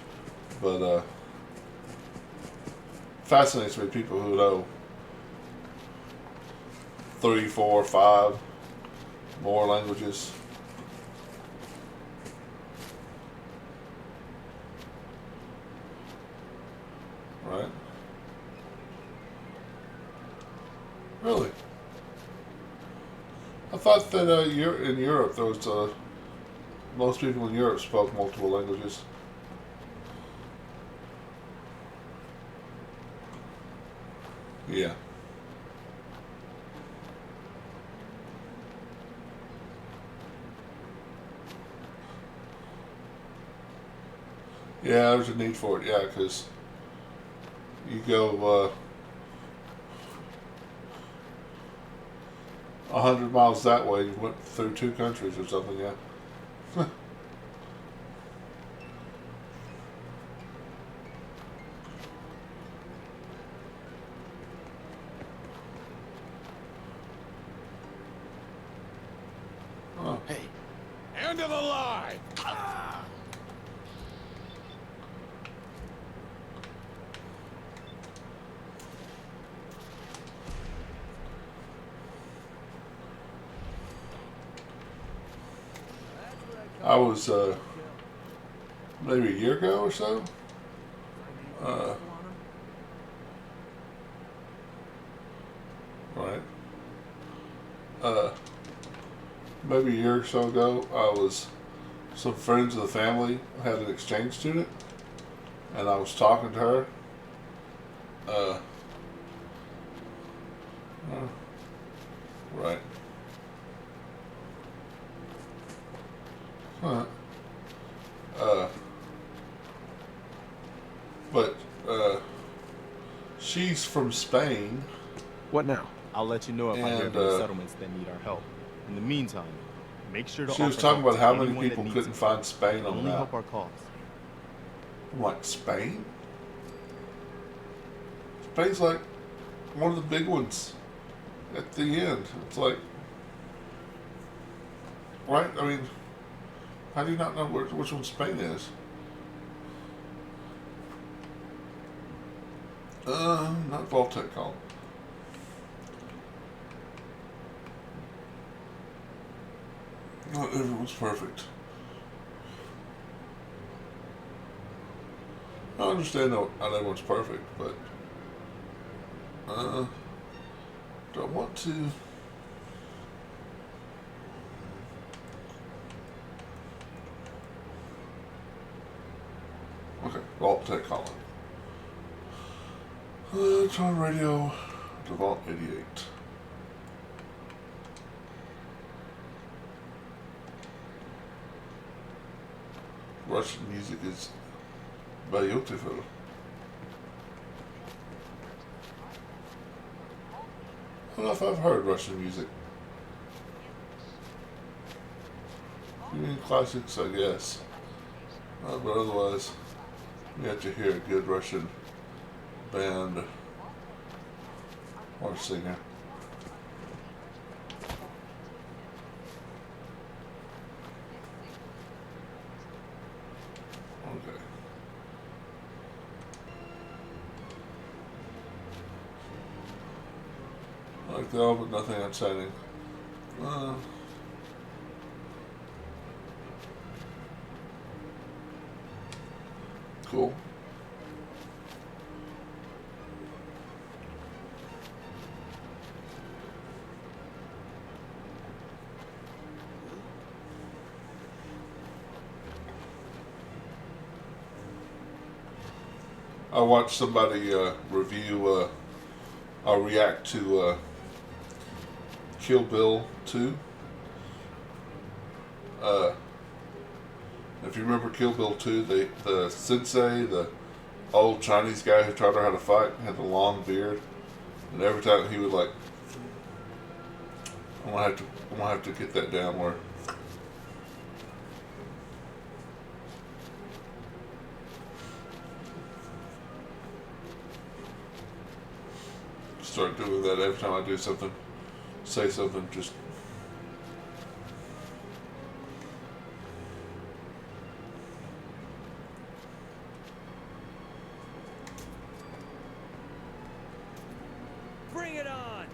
but fascinates me people who know 3, 4, 5 more languages. Right? Really? I thought that in Europe there was most people in Europe spoke multiple languages. Yeah. Yeah, there's a need for it, yeah, because you go 100 miles that way, you went through 2 countries or something, yeah. Oh. Hey, end of the line! I was maybe a year ago or so. Right. Maybe a year or so ago, some friends of the family had an exchange student, and I was talking to her. Right. Huh. But she's from Spain. What now? I'll let you know if I hear of And, any settlements that need our help. In the meantime, make sure to She was offer talking help about to how many anyone that people needs couldn't it. find Spain It'll on the only map. help our cause. I'm like, Spain? Spain's like one of the big ones at the end. It's like, right? I mean, how do you not know which one Spain is? Not Voltec call. Not everyone's perfect. I understand not everyone's perfect, but don't want to. Okay, Vault-Tec calling. Turn radio to Vault 88. Russian music is beautiful. I don't know if I've heard Russian music. You mean classics, I guess. But otherwise, you have to hear a good Russian band or singer. Okay. Like that, but nothing exciting. Cool. I watched somebody review, react to Kill Bill 2. If you remember Kill Bill 2, the sensei, the old Chinese guy who taught her how to fight, had the long beard, and every time he would like, I'm gonna have to get that down where. Start doing that every time I do something, say something, just. Bring it on!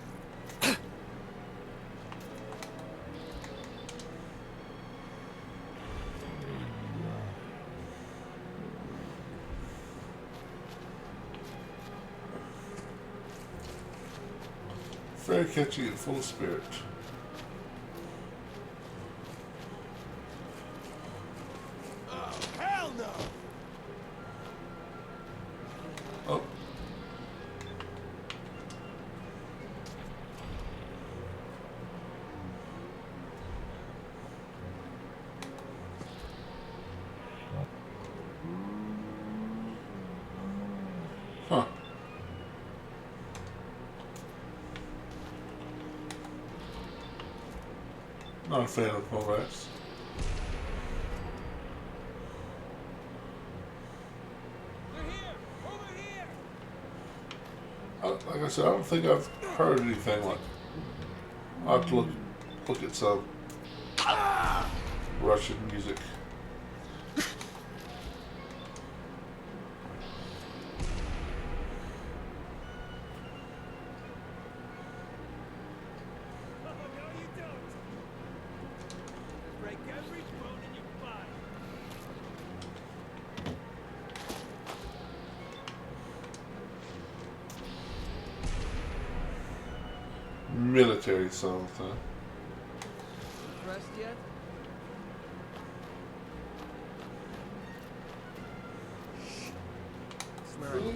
Very catchy and full of spirit. Oh, hell no! Oh. Huh. Not a fan of mole rats. Like I said, I don't think I've heard anything like. I'll have to look at some Russian music. Military songs, huh? Dressed yet? Really?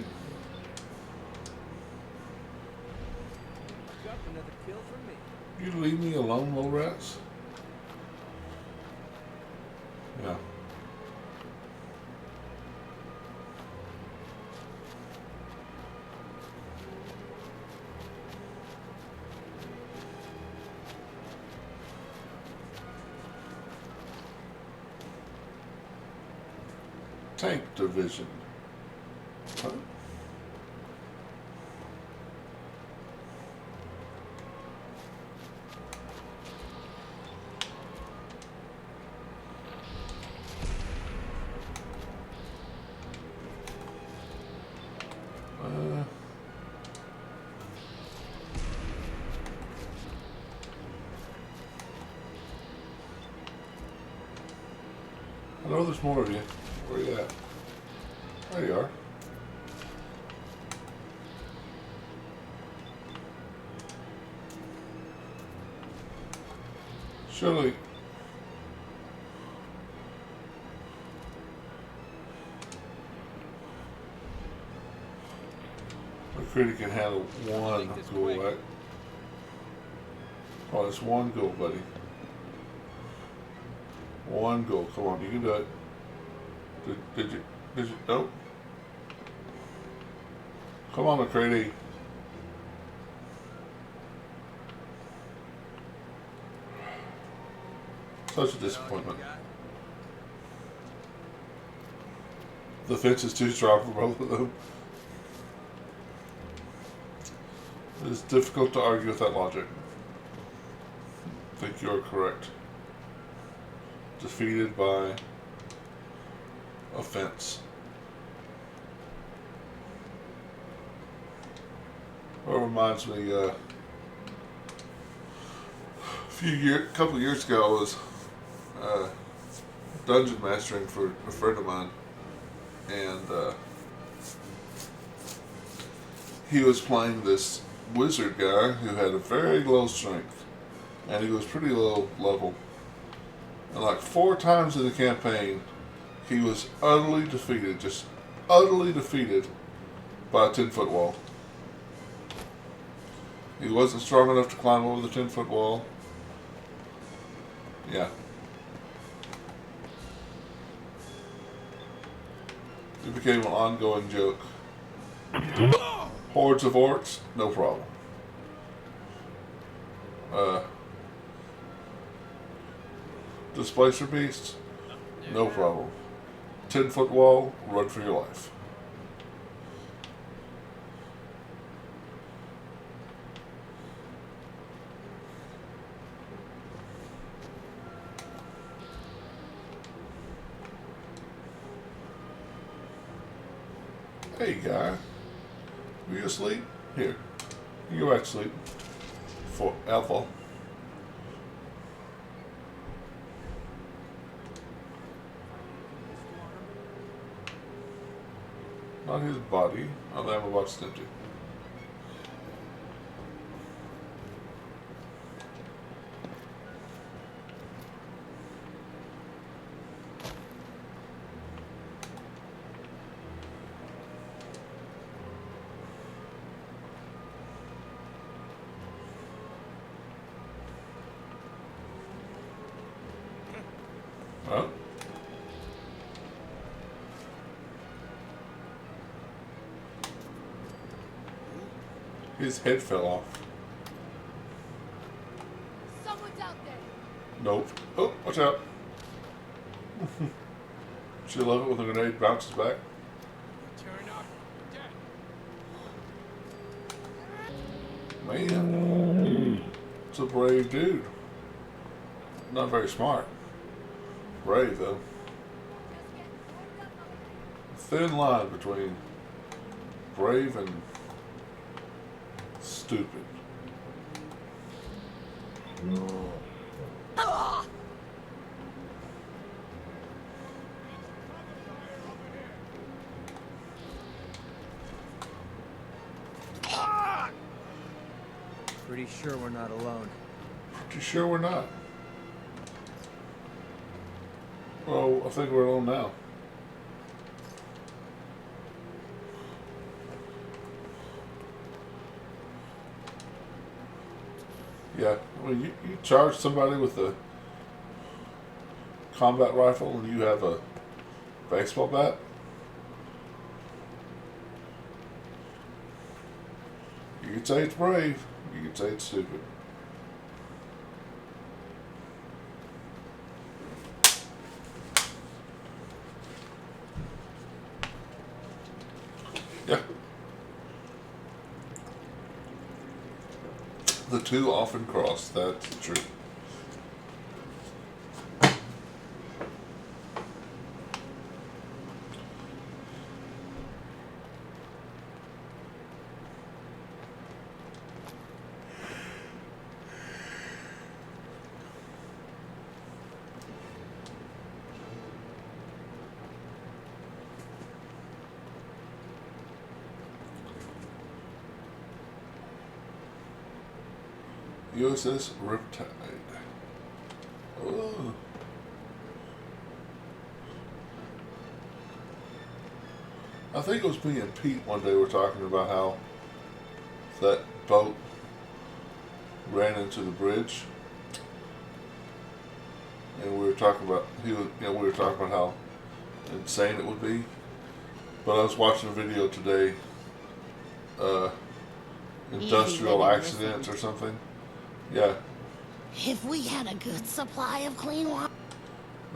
Got another kill from me. You leave me alone, mole rats? Yeah. Tank division. Huh? I know there's more of you. Where you at? There you are. Surely. McCready can handle one goal, right? Oh, it's one goal, buddy. One goal. Come on, you can do it. Did you? Nope. Come on, McCready. Such a disappointment. The fence is too strong for both of them. It is difficult to argue with that logic. I think you are correct. Defeated by a fence. Well, it reminds me, couple years ago, I was dungeon mastering for a friend of mine, and he was playing this wizard guy who had a very low strength, and he was pretty low level. And like 4 times in the campaign, he was utterly defeated, just utterly defeated by a 10-foot wall. He wasn't strong enough to climb over the 10-foot wall. Yeah. It became an ongoing joke. Hordes of orcs, no problem. Displacer beasts, no problem. 10-foot wall, run for your life. Hey guy, were you asleep? Here, you go back to sleep. Forever. Not his body. Oh, the ammo box is empty. Well. His head fell off. Someone's out there. Nope. Oh, watch out. She love it when the grenade bounces back. Turn up. Man. It's a brave dude. Not very smart. Brave, though. Thin line between brave and stupid. Pretty sure we're not alone. Pretty sure we're not. Well, I think we're alone now. Yeah, when you charge somebody with a combat rifle and you have a baseball bat, you could say it's brave, you could say it's stupid. Yeah. The two often cross, that's true. USS Riptide. Oh. I think it was me and Pete one day were talking about how that boat ran into the bridge, and we were talking about we were talking about how insane it would be. But I was watching a video today, industrial accidents or something. Yeah, If we had a good supply of clean water,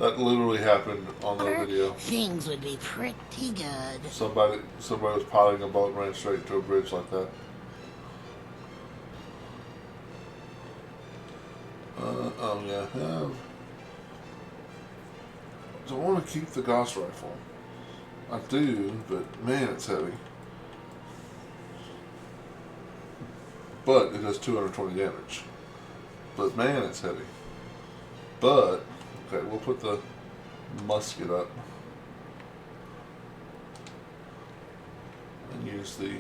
That literally happened on the video. things would be pretty good. Somebody was piloting a boat and ran straight into a bridge like that. Oh yeah, do I want to keep the Gauss rifle? I do, but man, it's heavy. But it does 220 damage. But man, it's heavy. But, okay, we'll put the musket up. And use the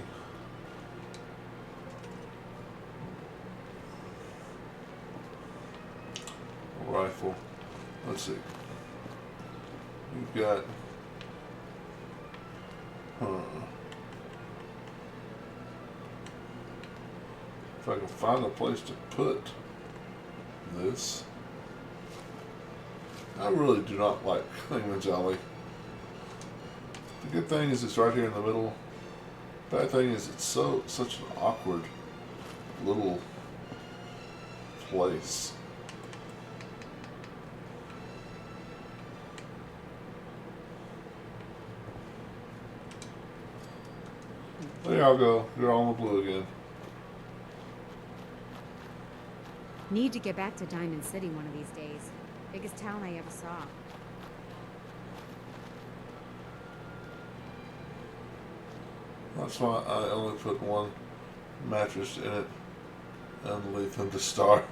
rifle. Let's see. We've got... If I can find a place to put this. I really do not like Clingman's Alley. The good thing is it's right here in the middle. Bad thing is it's such an awkward little place. There y'all go. You're all in the blue again. Need to get back to Diamond City one of these days. Biggest town I ever saw. That's why I only put one mattress in it and leave them to starve.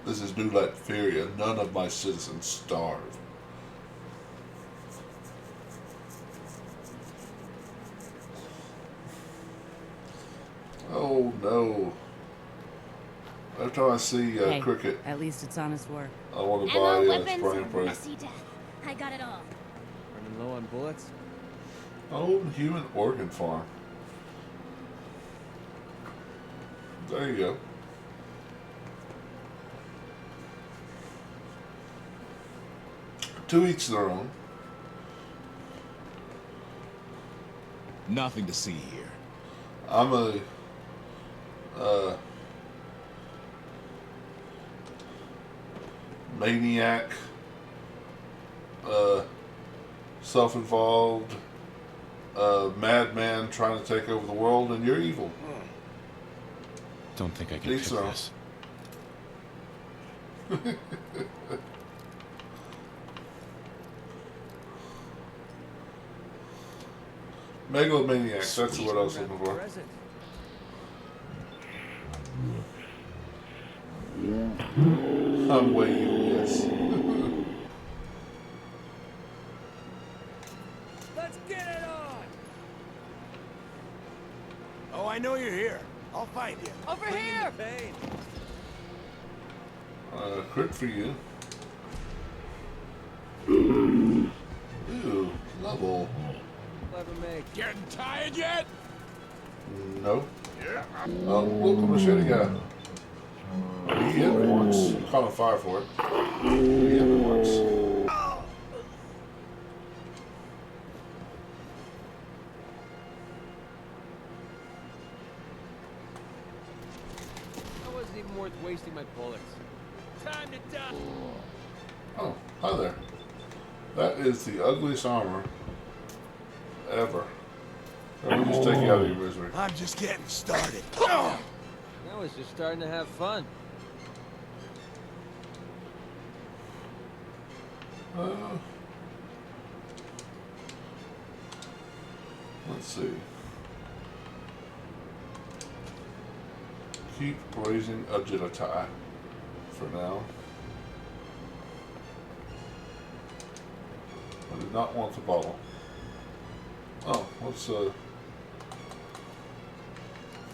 This is New Latveria. None of my citizens starve. Oh no. Every time I see Hey, cricket, at least it's honest work. I want to buy spray and pray. I got it all. Running low on bullets? Old human organ farm. There you go. To each their own. Nothing to see here. I'm a maniac, self-involved, madman trying to take over the world, and you're evil. Don't think I can Each pick their own. this. Megalomaniac, that's what I was looking for. I'm waiting, yes. Let's get it on! Oh, I know you're here. I'll find you. Over here! Crit for you. Ooh, level. Clever make. Getting tired yet? No. Yeah. Oh, look, the machete guy. He hit me once. Caught on fire for it. He hit me once. That wasn't even worth wasting my bullets. Time to die. Oh, hi there. That is the ugliest armor ever. Let me just take you out of your misery. I'm just getting started. I was just starting to have fun. Let's see. Keep raising agility for now. I did not want the bottle. Oh, what's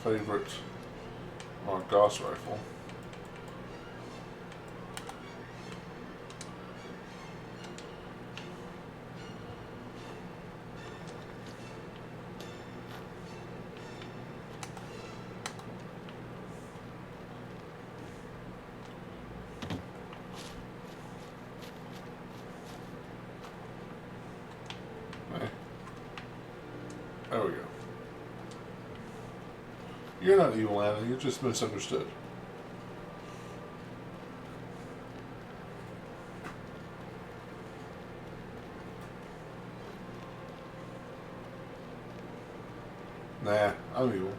favorite Gauss rifle? There we go. You're not evil, Anna. You're just misunderstood. Nah, I'm evil.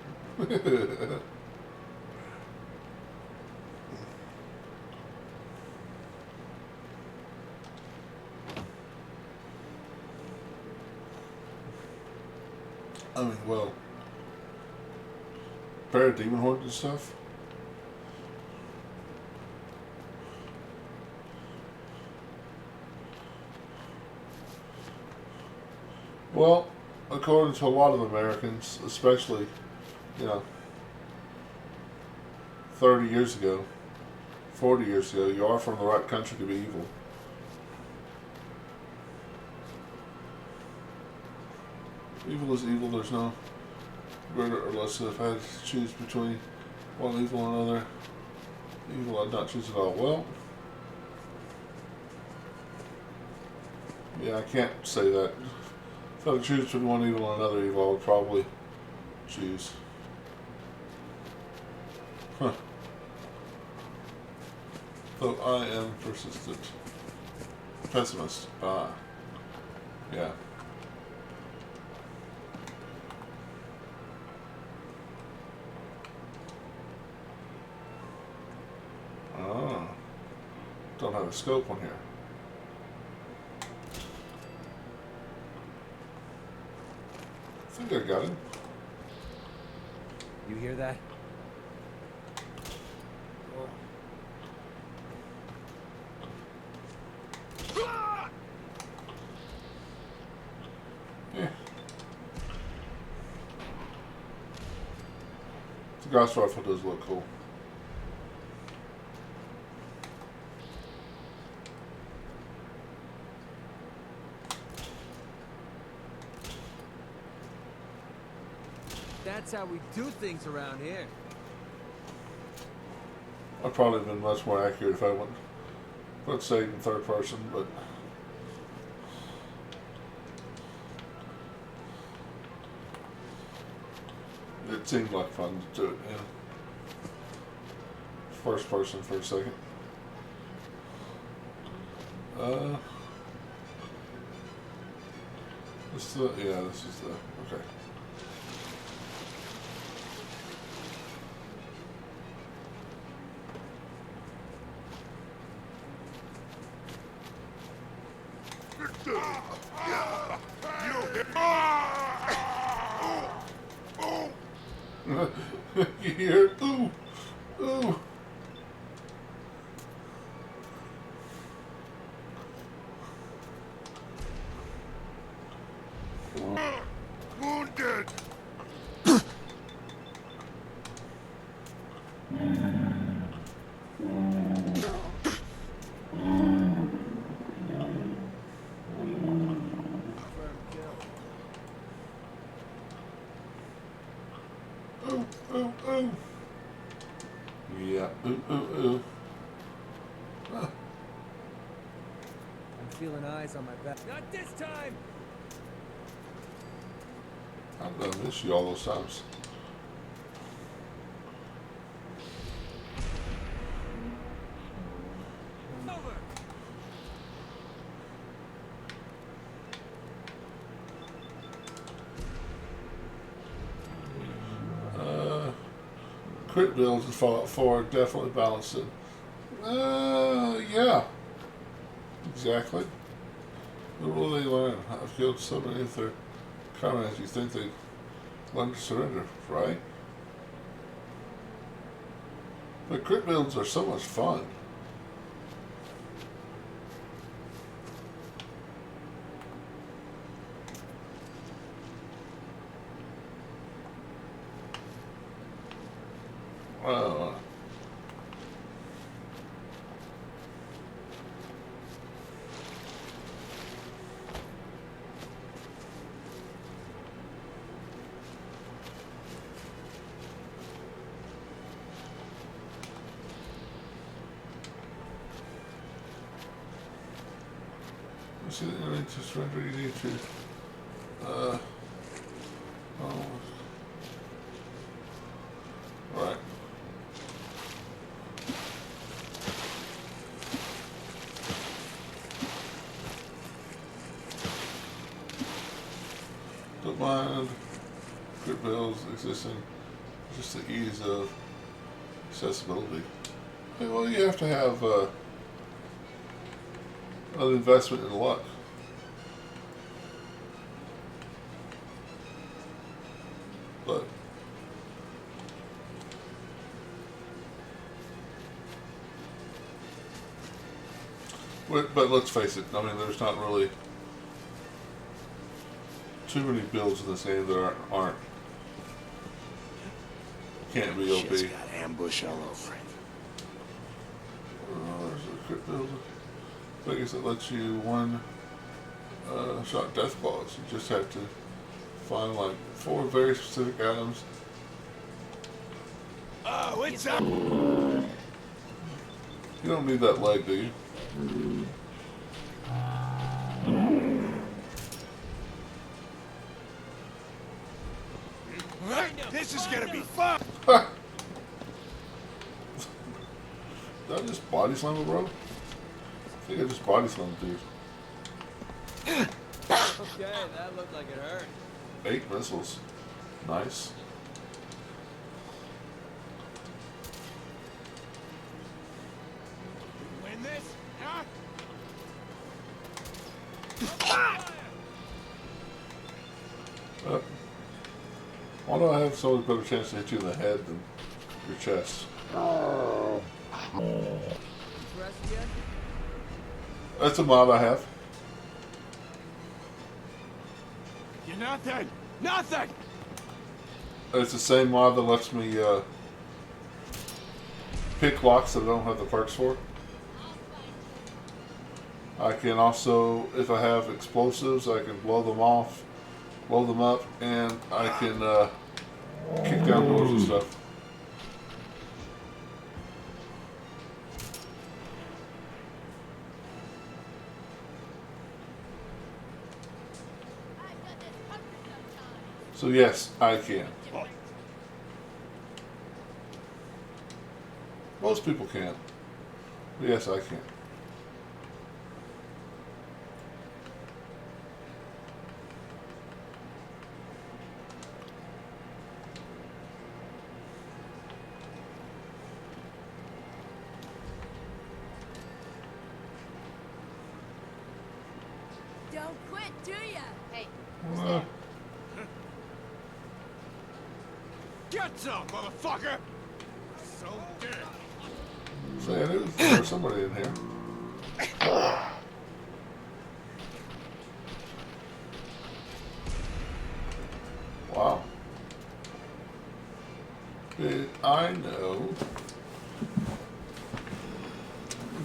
I mean, well, parademon horde and stuff. Well, according to a lot of Americans, especially, you know, 30 years ago, 40 years ago, you are from the right country to be evil. Evil is evil. There's no greater or lesser. If I had to choose between one evil and another evil, I'd not choose at all. Well, yeah, I can't say that. If I had to choose between one evil and another evil, I would probably choose. Huh. Though I am persistent. Pessimist. Ah. Yeah. Ah. Don't have a scope on here. I think I got him. You hear that? Yeah. The Gauss rifle does look cool. That's how we do things around here. I'd probably have been much more accurate if I went, let's say, in third person, but it seemed like fun to do it in first person for a second. This is the, yeah, this is the, okay. You hear it? Ooh, ooh. Wounded! Ooh, ooh, ooh. Yeah, ooh, ooh, ooh. Ah. I'm feeling eyes on my back. Not this time! I've done this you all those times. Over! Crit builds in Fallout 4 definitely balanced it. Yeah. Exactly. What will they learn? I've killed so many of their comrades you think they'd learn to surrender, right? But crit builds are so much fun. See, you need to surrender, you need to, oh, right. Don't mind. Secret builds existing, just the ease of accessibility. Okay, well, you have to have an investment in luck. But let's face it, I mean, there's not really too many builds in this game that aren't can't be OP. Shit's got ambush all over it. There's a crit build. I guess it lets you one shot death claws. You just have to find like 4 very specific items. Oh, it's up. You don't need that leg, do you? This is gonna be fun. Did I just body slam a bro? I think I just body slammed dude. Okay, that looked like it hurt. 8 missiles. Nice. Win this? Huh? Why do I have so much better chance to hit you in the head than your chest? That's a mod I have. You're nothing. Nothing. It's the same mod that lets me pick locks that I don't have the perks for. I can also, if I have explosives, I can blow them off, blow them up, and I can kick down doors and stuff. So yes, I can. Most people can't. But yes, I can. Don't quit, do ya? Hey. Get some, motherfucker. So dead. So I knew there was somebody in here. Wow. Did I know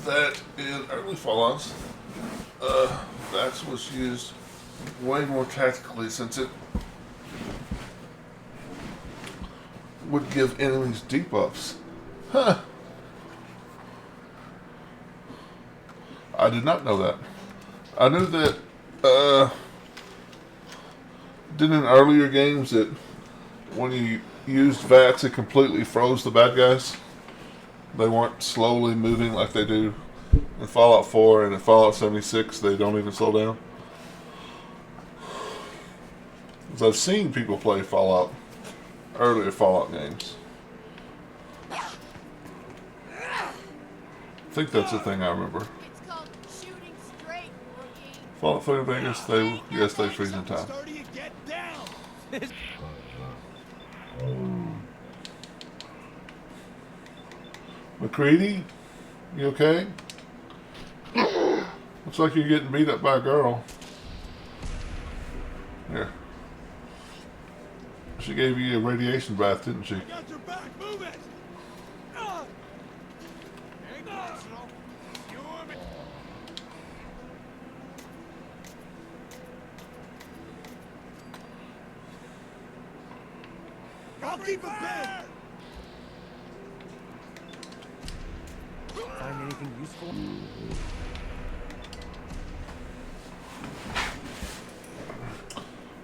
that in early Fallouts, that was used way more tactically, since it would give enemies debuffs. Huh. I did not know that. I knew that, did in earlier games that when you used VATS, it completely froze the bad guys. They weren't slowly moving like they do in Fallout 4, and in Fallout 76, they don't even slow down. Because I've seen people play Fallout, earlier Fallout games. I think that's the thing I remember. It's called shooting straight, rookie. Fallout 3 Vegas, they freeze in time. Get down. McCready, you okay? Looks like you're getting beat up by a girl. Here. She gave you a radiation bath, didn't she? Got your back. Move it. Ain't personal. You want me? I'll keep it big. Find anything useful?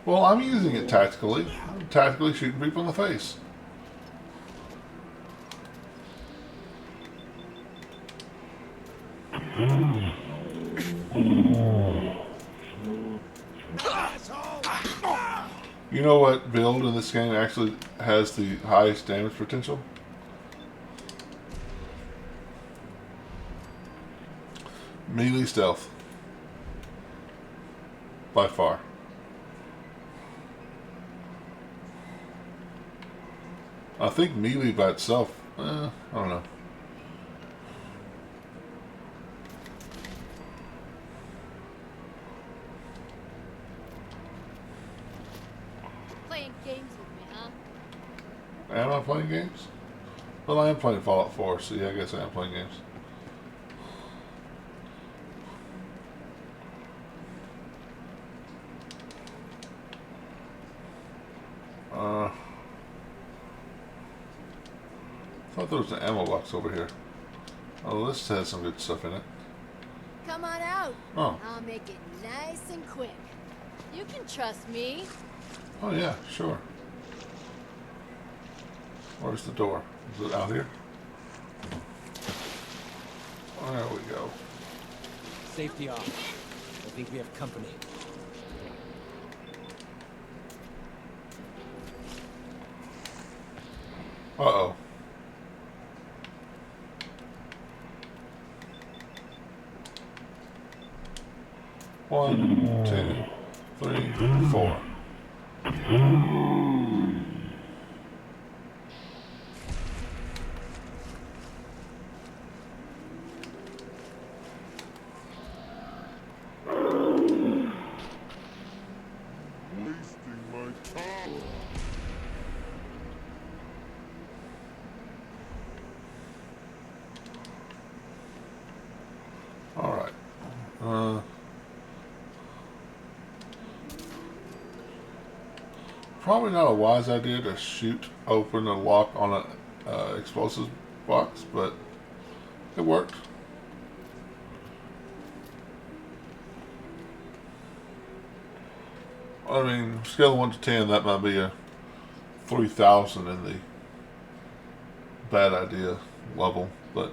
Well, I'm using it tactically. I'm tactically shooting people in the face. You know what build in this game actually has the highest damage potential? Melee stealth. By far. I think melee by itself, I don't know. Playing games with me, huh? Am I playing games? Well, I am playing Fallout 4, so yeah, I guess I am playing games. I thought there was an ammo box over here. Oh, this has some good stuff in it. Come on out. Oh. I'll make it nice and quick. You can trust me. Oh yeah, sure. Where's the door? Is it out here? There we go. Safety off. I think we have company. Uh-oh. One, two, three, four. Wasting my time. Alright. Probably not a wise idea to shoot open a lock on an explosives box, but it worked. I mean, scale of 1 to 10, that might be a 3,000 in the bad idea level, but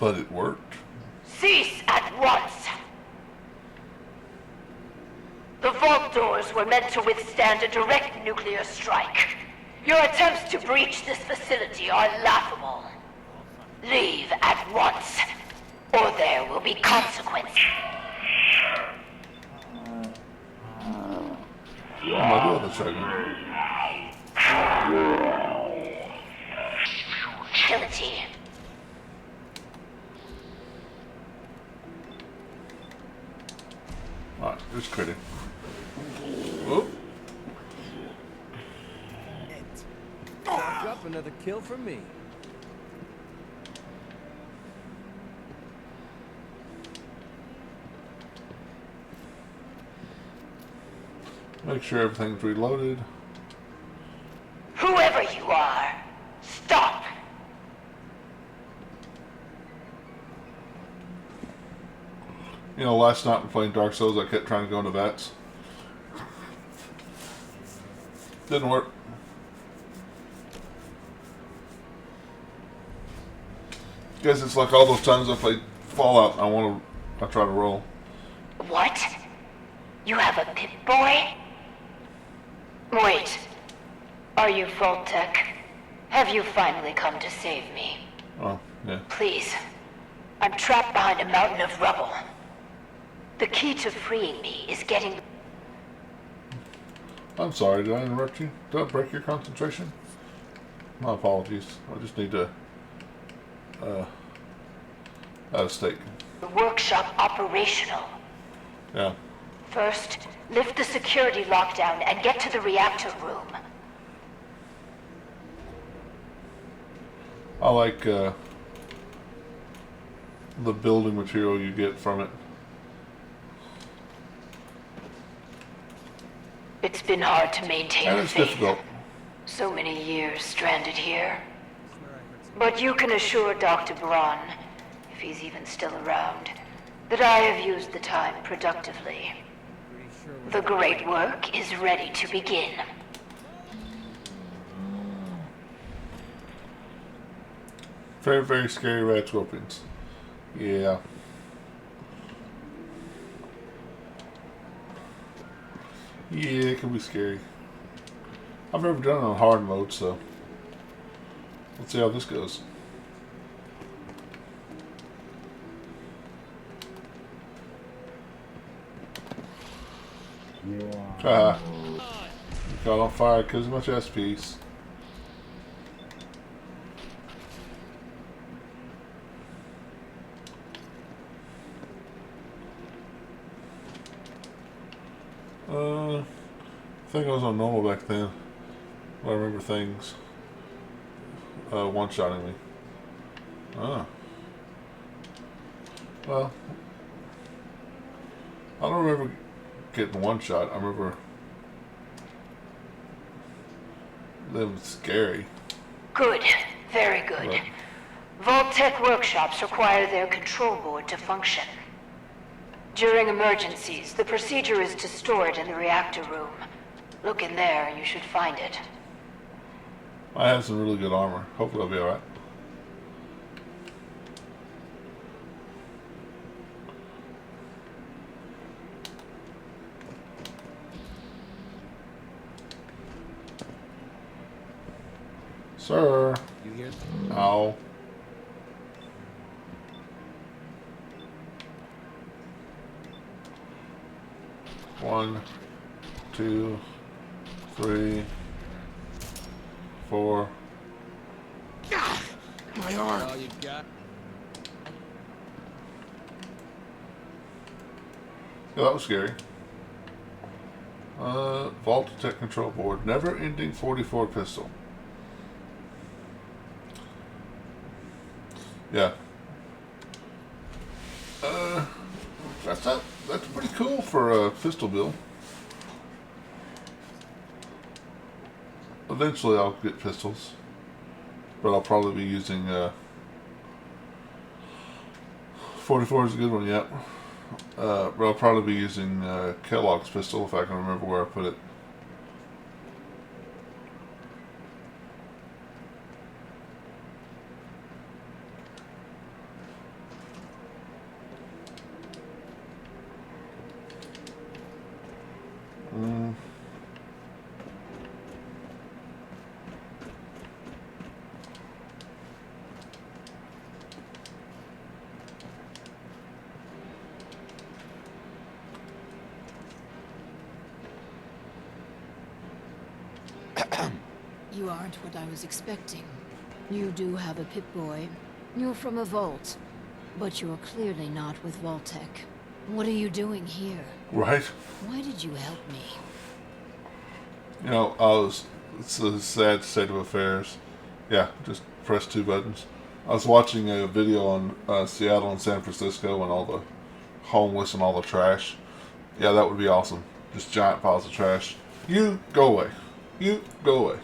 it worked. Cease at once! The vault doors were meant to withstand a direct nuclear strike. Your attempts to breach this facility are laughable. Leave at once, or there will be consequences. My door the second. Futility. Alright, just critting. Whoop. Stock up, another kill for me. Make sure everything's reloaded. Whoever you are, stop! You know, last night when playing Dark Souls, I kept trying to go into vats. Didn't work. Guess it's like all those times I played Fallout, I try to roll. What? You have a Pip-Boy? Wait. Are you Vault-Tec? Have you finally come to save me? Oh, yeah. Please. I'm trapped behind a mountain of rubble. The key to freeing me is getting... I'm sorry, did I interrupt you? Did I break your concentration? My apologies. I just need to have a steak. the workshop operational. Yeah. First, lift the security lockdown and get to the reactor room. I like the building material you get from it. It's been hard to maintain And it's faith. difficult. So many years stranded here. But you can assure Dr. Braun, if he's even still around, that I have used the time productively. The great work is ready to begin. Very, very scary rat scorpions. Yeah. Yeah, it can be scary. I've never done it on hard mode, so let's see how this goes. Haha. Got on fire because of my chest piece. I think I was on normal back then. I remember things one-shotting me. Ah. Well, I don't remember getting one shot. I remember them scary. Good. Very good. Right. Vault-Tec workshops require their control board to function. During emergencies, the procedure is to store it in the reactor room. Look in there and you should find it. I have some really good armor. Hopefully I'll be alright. Sir. You here? Ow. One, 2, 3, 4. My arm. All you got? Yeah, that was scary. Vault-Tec control board. Never-ending 44 pistol. Yeah. That's pretty cool for a pistol build. Eventually I'll get pistols. But I'll probably be using 44 is a good one, yeah. But I'll probably be using Kellogg's pistol if I can remember where I put it. You aren't what I was expecting. You do have a Pip-Boy. You're from a vault. But you're clearly not with Vault-Tec. What are you doing here? Right. Why did you help me? You know, it's a sad state of affairs. Yeah, just press 2 buttons. I was watching a video on Seattle and San Francisco and all the homeless and all the trash. Yeah, that would be awesome. Just giant piles of trash. You go away. You go away.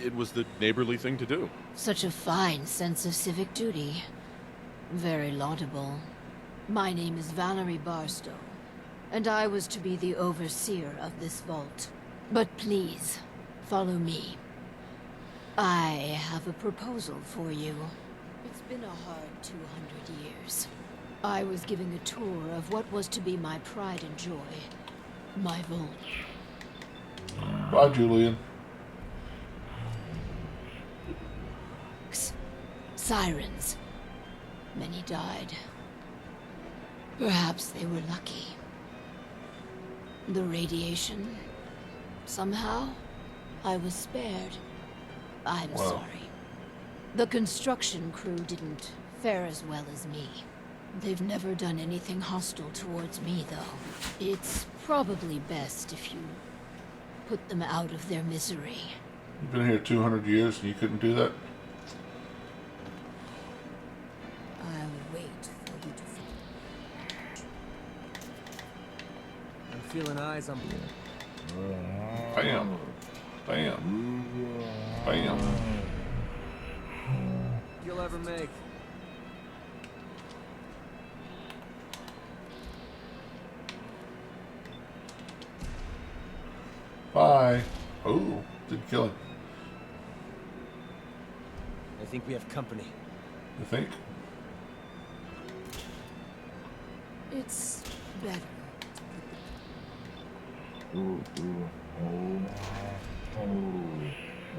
It was the neighborly thing to do. Such a fine sense of civic duty. Very laudable. My name is Valerie Barstow, and I was to be the overseer of this vault. But please, follow me. I have a proposal for you. It's been a hard 200 years. I was giving a tour of what was to be my pride and joy. My vault. Bye, Julian. Sirens. Many died. Perhaps they were lucky. The radiation. Somehow, I was spared. I'm Wow. sorry. The construction crew didn't fare as well as me. They've never done anything hostile towards me, though. It's probably best if you put them out of their misery. You've been here 200 years and you couldn't do that? I'll wait for you to... I'm feeling eyes on... Bam. Bam. Bam. You'll ever make. Bye. Oh, didn't kill him. I think we have company. You think? It's better.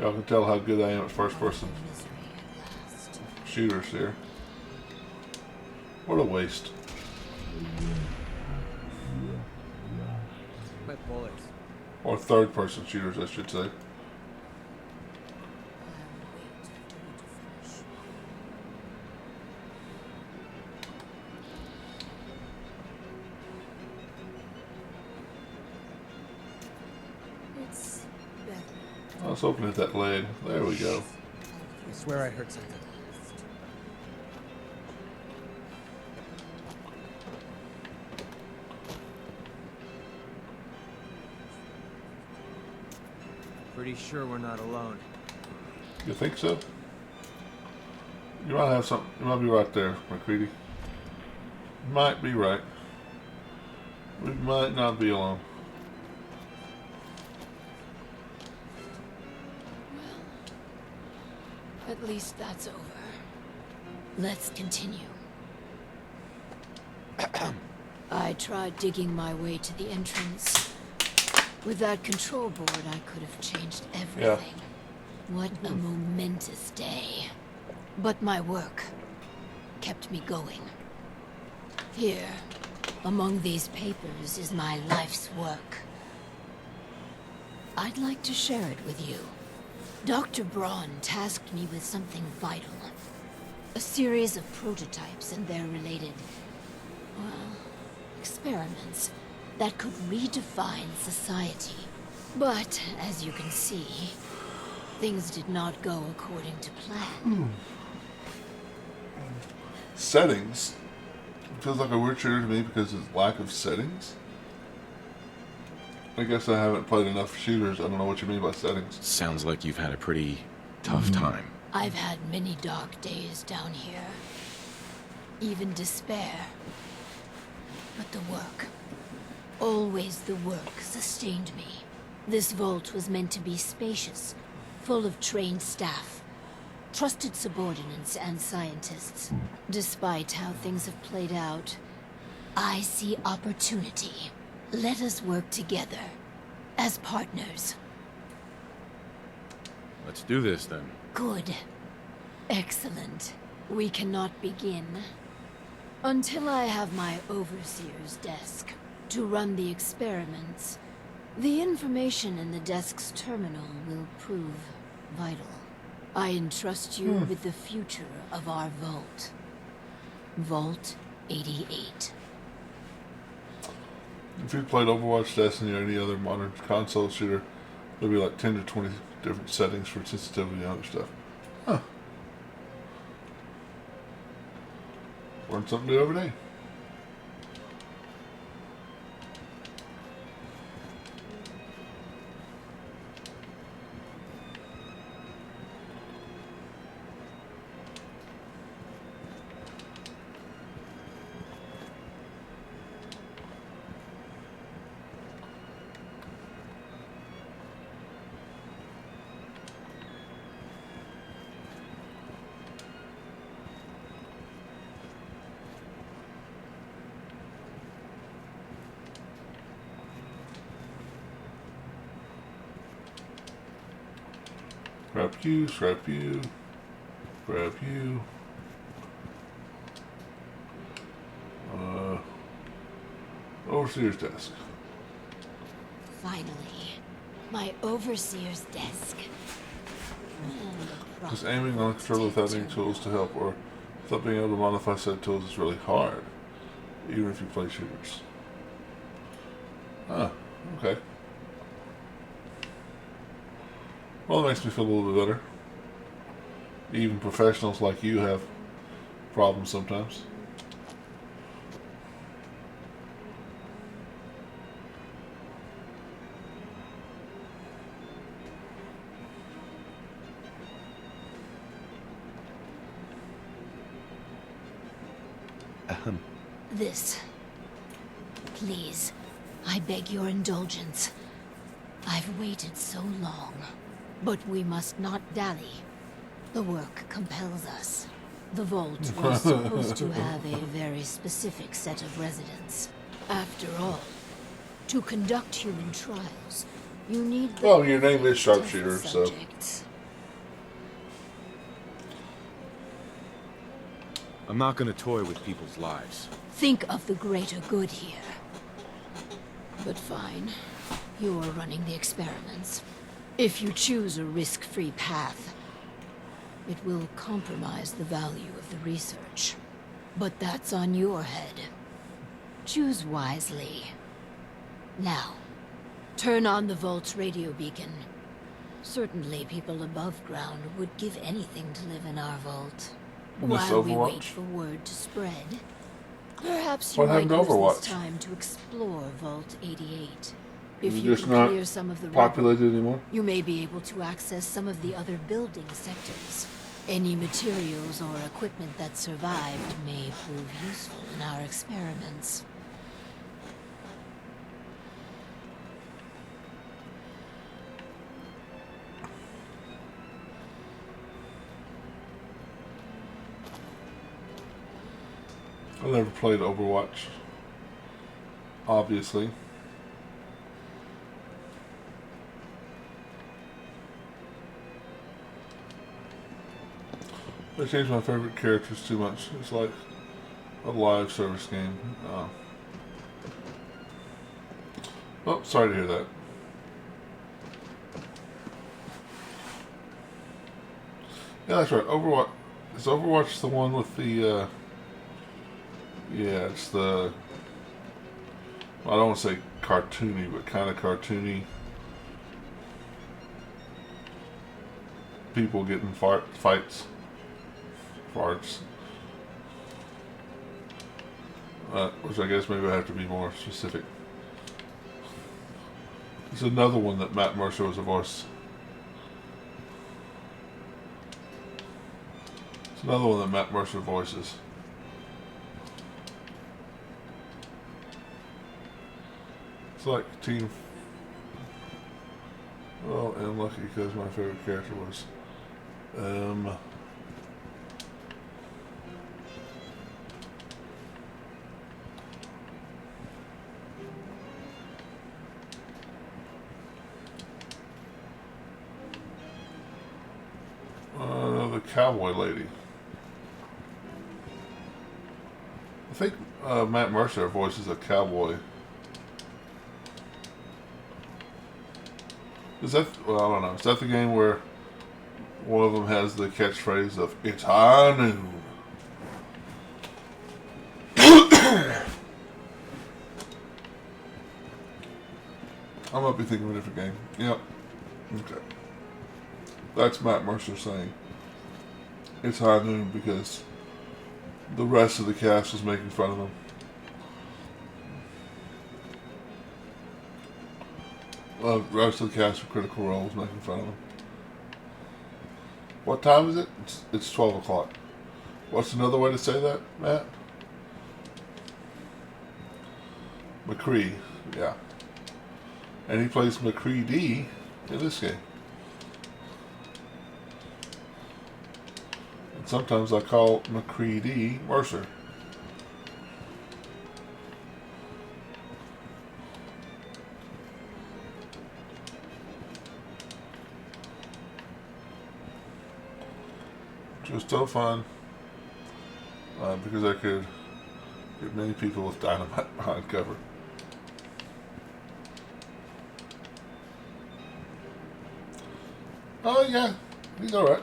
Y'all can tell how good I am at first person shooters here. What a waste. My bullets. Or third person shooters, I should say. It's better. Let's open at that leg. There we go. I swear I heard something. Pretty sure we're not alone. You think so? You might have something. You might be right there, McCready. You might be right. We might not be alone. At least that's over. Let's continue. I tried digging my way to the entrance. With that control board, I could have changed everything. What a momentous day. But my work kept me going. Here, among these papers, is my life's work. I'd like to share it with you. Dr. Braun tasked me with something vital. A series of prototypes and their related, well, experiments that could redefine society. But, as you can see, things did not go according to plan. Settings? It feels like a weird shooter to me because of its lack of settings. I guess I haven't played enough shooters. I don't know what you mean by settings. Sounds like you've had a pretty tough time. I've had many dark days down here. Even despair. But the work, always the work, sustained me. This vault was meant to be spacious, full of trained staff, trusted subordinates and scientists. Despite how things have played out, I see opportunity. Let us work together, as partners. Let's do this then. Good. Excellent. We cannot begin until I have my overseer's desk to run the experiments. The information in the desk's terminal will prove vital. I entrust you with the future of our vault. Vault 88. If you played Overwatch, Destiny, or any other modern console shooter, there'll be like 10 to 20 different settings for sensitivity and other stuff. Huh. Learn something new every day. Scrap you, scrap you, grab you. Overseer's desk. Finally, my overseer's desk. Because aiming on a controller without any tools to help or without being able to modify said tools is really hard, even if you play shooters. Ah, okay. Well, it makes me feel a little bit better. Even professionals like you have problems sometimes. This. Please, I beg your indulgence. I've waited so long, but we must not dally. The work compels us. The vault was supposed to have a very specific set of residents. After all, to conduct human trials, you need the Well, your name is Sharpshooter, so. subjects. I'm not gonna toy with people's lives. Think of the greater good here. But fine, you're running the experiments. If you choose a risk-free path, it will compromise the value of the research. But that's on your head. Choose wisely. Now, turn on the vault's radio beacon. Certainly people above ground would give anything to live in our vault. While we wait for word to spread, perhaps you might use this time to explore Vault 88. If you can clear some of the populated anymore? You may be able to access some of the other building sectors. Any materials or equipment that survived may prove useful in our experiments. I never played Overwatch, obviously. They changed my favorite characters too much. It's like a live service game. Oh, sorry to hear that. Yeah, that's right. Overwatch. Is Overwatch the one with the, yeah, it's the, well, I don't want to say cartoony, but kind of cartoony. People getting fights. Farts. Which I guess maybe I have to be more specific. There's another one that Matt Mercer was a voice. It's another one that Matt Mercer voices. It's like Team... Well, and lucky because my favorite character was... the cowboy lady. I think Matt Mercer voices a cowboy. Is that, well, I don't know. Is that the game where one of them has the catchphrase of, "It's high noon"? I might be thinking of a different game. Yep. Okay. That's Matt Mercer saying, "It's high noon," because the rest of the cast was making fun of him. The rest of the cast of Critical Role was making fun of him. What time is it? It's 12 o'clock. What's another way to say that, Matt? McCree, yeah. And he plays McCree-D in this game. And sometimes I call McCree-D Mercer. Which was so fun. Because I could get many people with dynamite behind cover. Oh yeah, he's alright.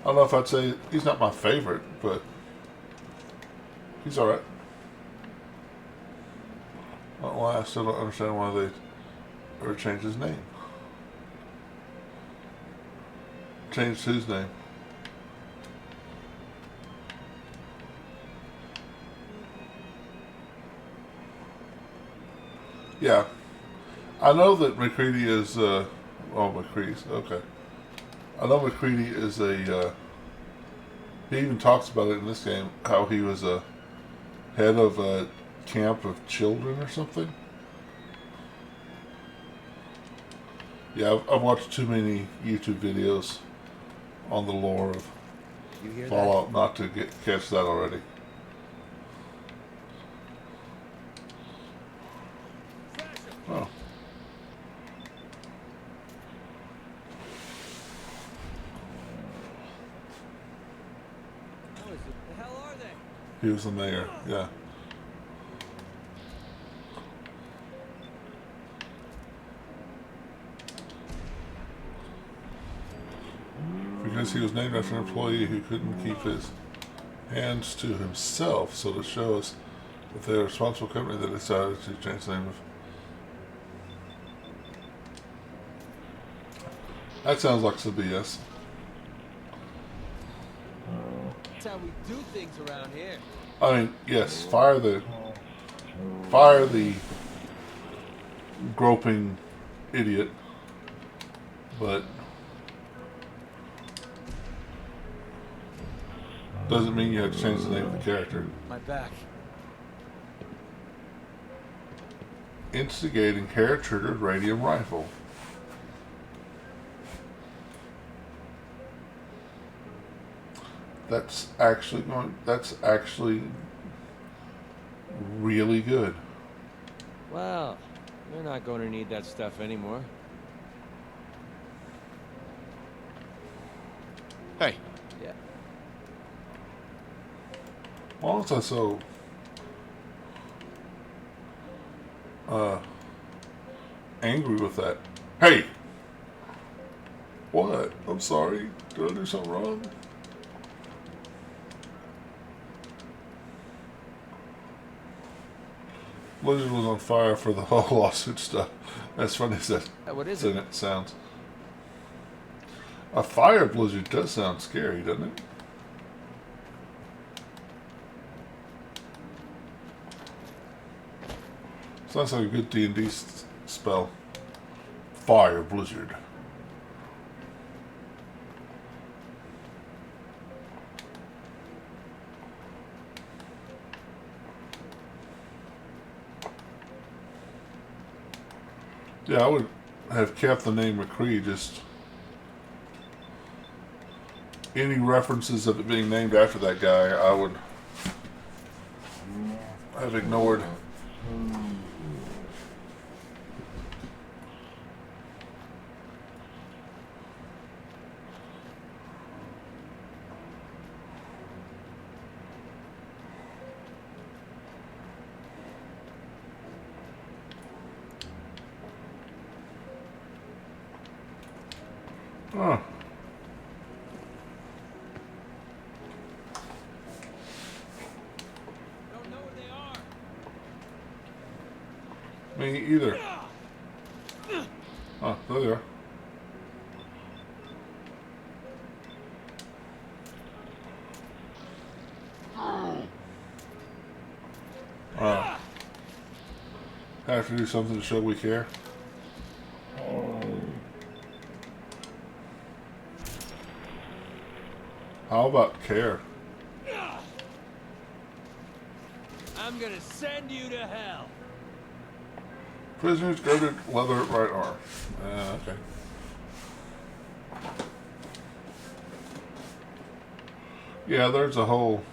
I don't know if I'd say he's not my favorite, but he's alright. I don't know why, I still don't understand why they ever changed his name. Changed whose name? Yeah. I know that McCready is, McCready's, okay. I know McCready is a, he even talks about it in this game, how he was a head of a camp of children or something. Yeah, I've watched too many YouTube videos on the lore of You hear Fallout not to catch that already. Oh. The hell are they? He was the mayor, yeah. Because he was named after an employee who couldn't keep his hands to himself, so to show us that they're a responsible company that decided to change the name of. That sounds like some BS. That's how we do things around here. I mean, yes, fire the groping idiot, but doesn't mean you have to change the name of the character. My back. Instigating hair-triggered radium rifle. That's actually really good. Well, you're not going to need that stuff anymore. Hey. Yeah. Why was I so angry with that? Hey! What? I'm sorry. Did I do something wrong? Blizzard was on fire for the whole lawsuit stuff. As funny as that What is it? sounds. A fire blizzard does sound scary, doesn't it? Sounds like a good D&D spell. Fire blizzard. Yeah, I would have kept the name McCree, just any references of it being named after that guy, I would have ignored. Huh. Don't know where they are. Me either. Oh, there they are. Have to do something to show we care. How about care? I'm gonna send you to hell. Prisoners guarded leather right arm. Okay. Yeah, there's a whole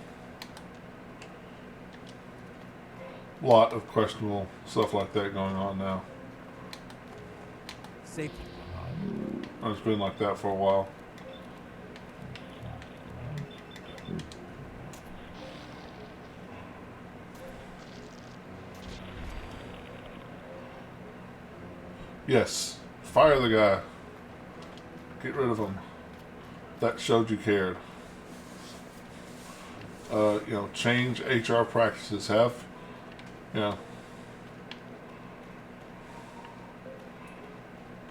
lot of questionable stuff like that going on now. Safety. It's been like that for a while. Yes, fire the guy. Get rid of him. That showed you cared. Change HR practices. Have,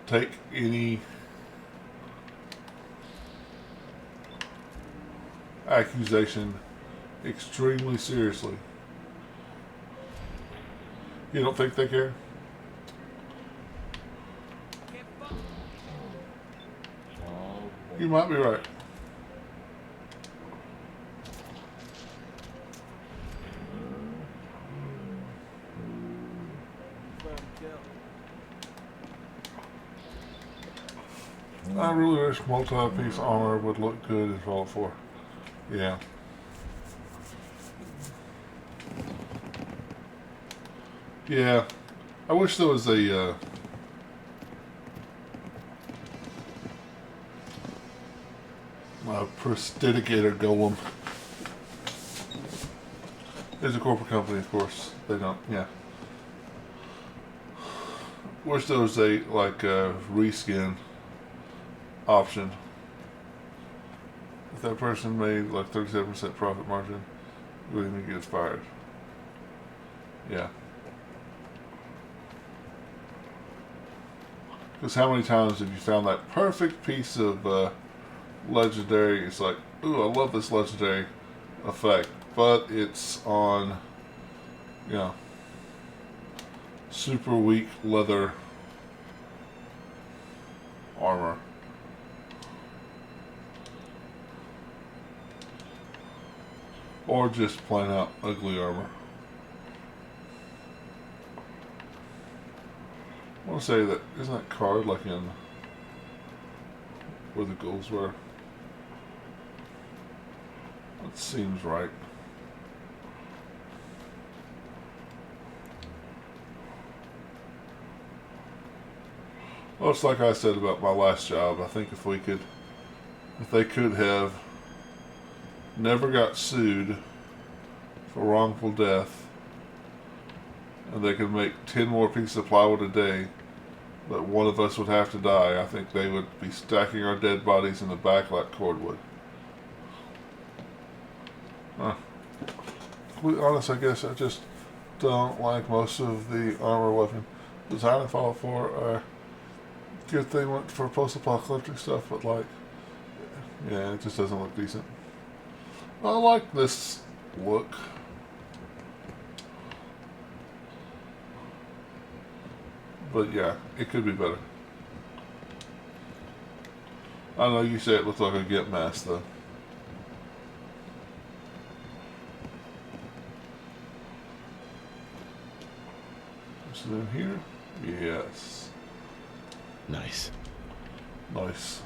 take any accusation extremely seriously. You don't think they care? You might be right. I really wish multi-piece armor would look good in Fallout 4. Yeah. Yeah. I wish there was a prestidicator golem. It's a corporate company, of course. They don't, yeah. Wish there was a, like, reskin option. If that person made, like, 37% profit margin, really gets fired. Yeah. Because how many times have you found that perfect piece of legendary? It's like, ooh, I love this legendary effect, but it's on, you know, super weak leather armor. Or just plain out ugly armor. I want to say that, isn't that card like in where the ghouls were? That seems right. Well, it's like I said about my last job. I think if they could have never got sued for wrongful death, and they could make 10 more pieces of plywood a day, but one of us would have to die, I think they would be stacking our dead bodies in the back like cordwood. To be honest, I guess I just don't like most of the armor weapon design in Fallout 4. Good thing went for post-apocalyptic stuff, but like, yeah, it just doesn't look decent. I like this look. But yeah, it could be better. I know you say it looks like a Git mask though. Is it in here? Yes. Nice. Nice.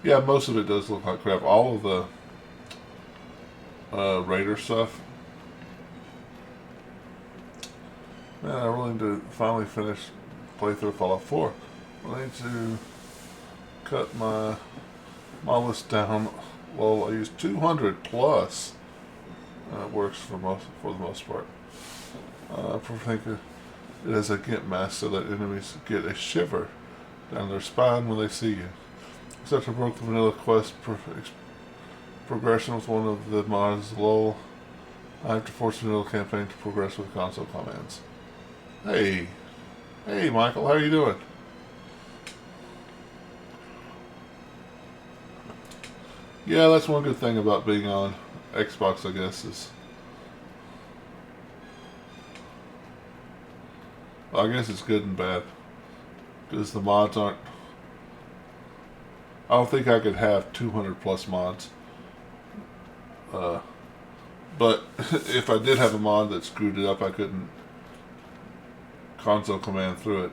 Yeah, most of it does look like crap. All of the Raider stuff. Man, I really need to finally finish playthrough of Fallout 4. I need to cut my list down. Well, I use 200 plus. It works for the most part. I think it has a Git mask so that enemies get a shiver down their spine when they see you. Except I broke the vanilla quest progression with one of the mods, lol. I have to force the vanilla campaign to progress with console commands. Hey. Hey, Michael, how are you doing? Yeah, that's one good thing about being on Xbox, I guess, is... Well, I guess it's good and bad. Because the mods aren't... I don't think I could have 200 plus mods. But if I did have a mod that screwed it up, I couldn't console command through it.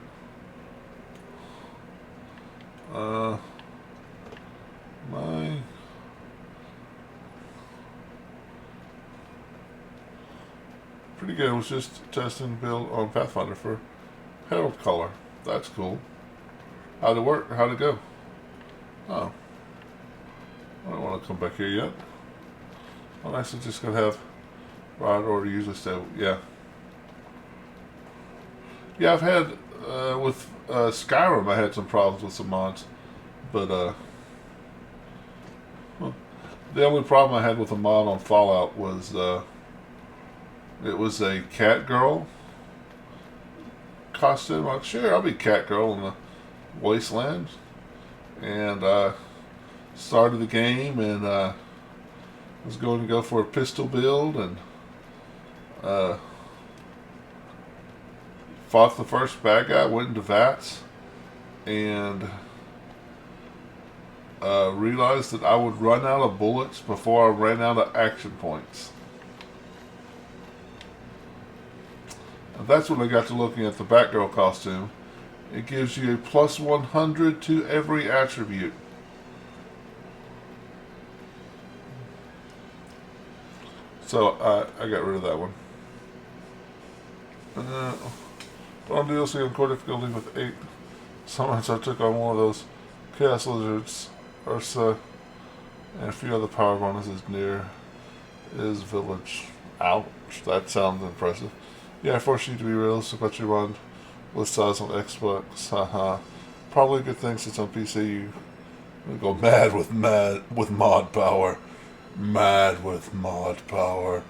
Pretty good. I was just testing build on Pathfinder for Herald Color. That's cool. How'd it work? How'd it go? Oh. I don't want to come back here yet. I'm actually just going to have right order usually stay. Yeah. Yeah, I've had, with Skyrim, I had some problems with some mods. But, the only problem I had with a mod on Fallout was, it was a cat girl costume. I'm like, sure, I'll be cat girl in the wasteland. And I started the game and was going to go for a pistol build and fought the first bad guy, went into VATS, and realized that I would run out of bullets before I ran out of action points. And that's when I got to looking at the Batgirl costume. It gives you a plus 100 to every attribute. So I got rid of that one. On DLC on core difficulty with 8 summons, I took on one of those Chaos Lizards, Ursa, and a few other power bonuses near his village. Ouch, that sounds impressive. Yeah, I force you to be realistic about your run with size on Xbox. Haha. Probably a good thing since on PC you go mad with mod power. Mad with mod power.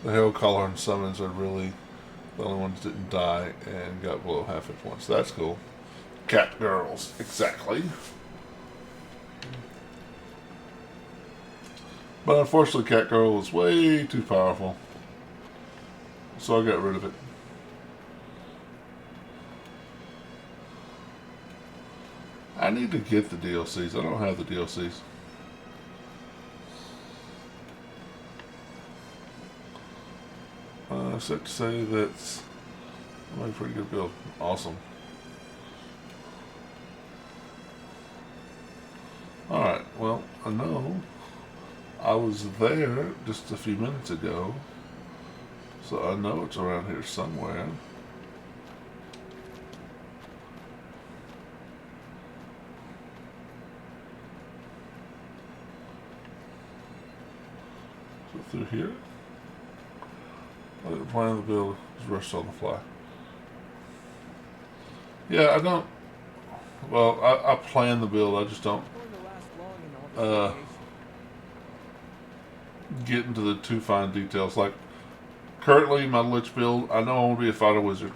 The Hero Collar and summons are really the only ones that didn't die and got below half hit points. That's cool. Cat girls, exactly. But unfortunately, Cat Girl was way too powerful, so I got rid of it. I need to get the DLCs. I don't have the DLCs. Safe to say that's a pretty good build. Awesome. Alright, well, I know I was there just a few minutes ago, so I know it's around here somewhere. So through here? The plan of the build is rushed on the fly. Yeah, I don't. Well, I plan the build. I just don't get into the too fine details. Like currently, my Lich build. I know I want to be a fighter wizard,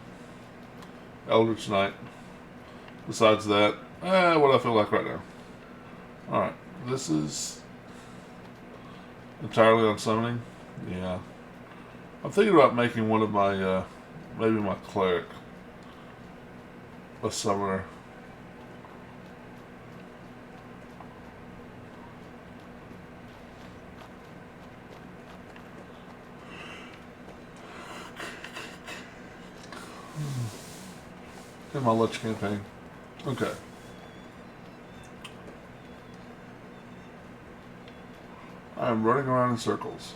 Eldritch Knight. Besides that, what I feel like right now. All right, this is entirely on summoning. Yeah. I'm thinking about making one of my, maybe my cleric a summoner. In my Lich campaign. Okay. I'm running around in circles.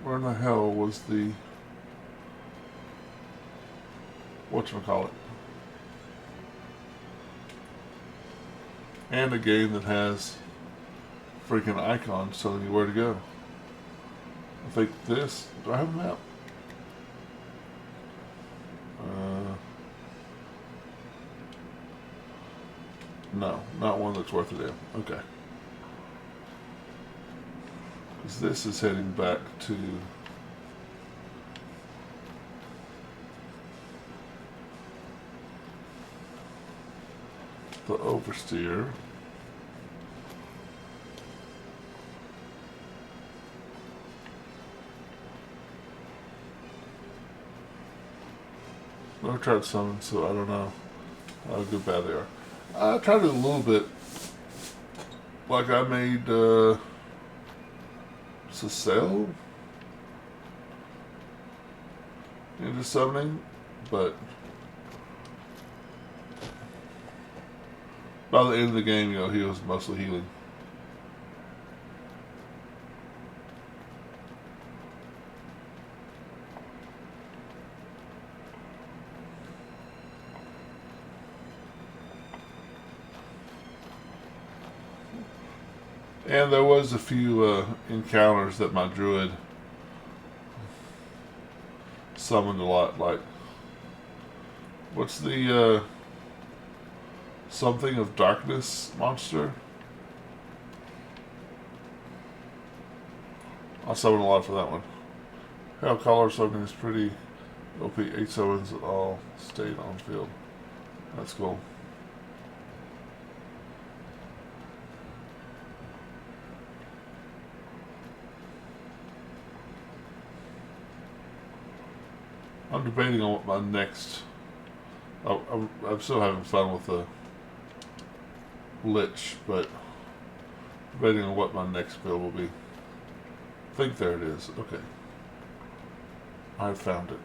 Where in the hell was the whatchamacallit? And a game that has freaking icons telling you where to go. I think this. Do I have a map? No, not one that's worth a damn. Okay. Because this is heading back to the Overseer. Never tried summon, so I don't know how good bad they are. I tried it a little bit. Like I made Cecile into summoning, but by the end of the game, you know, he was mostly healing. And there was a few encounters that my druid summoned a lot, like what's the something of darkness monster? I summoned a lot for that one. Hell Collar summoning is pretty OP. 8 summons that all stayed on field. That's cool. I'm debating on what my next. I'm still having fun with the Lich, but Debating on what my next build will be. I think there it is. Okay. I found it.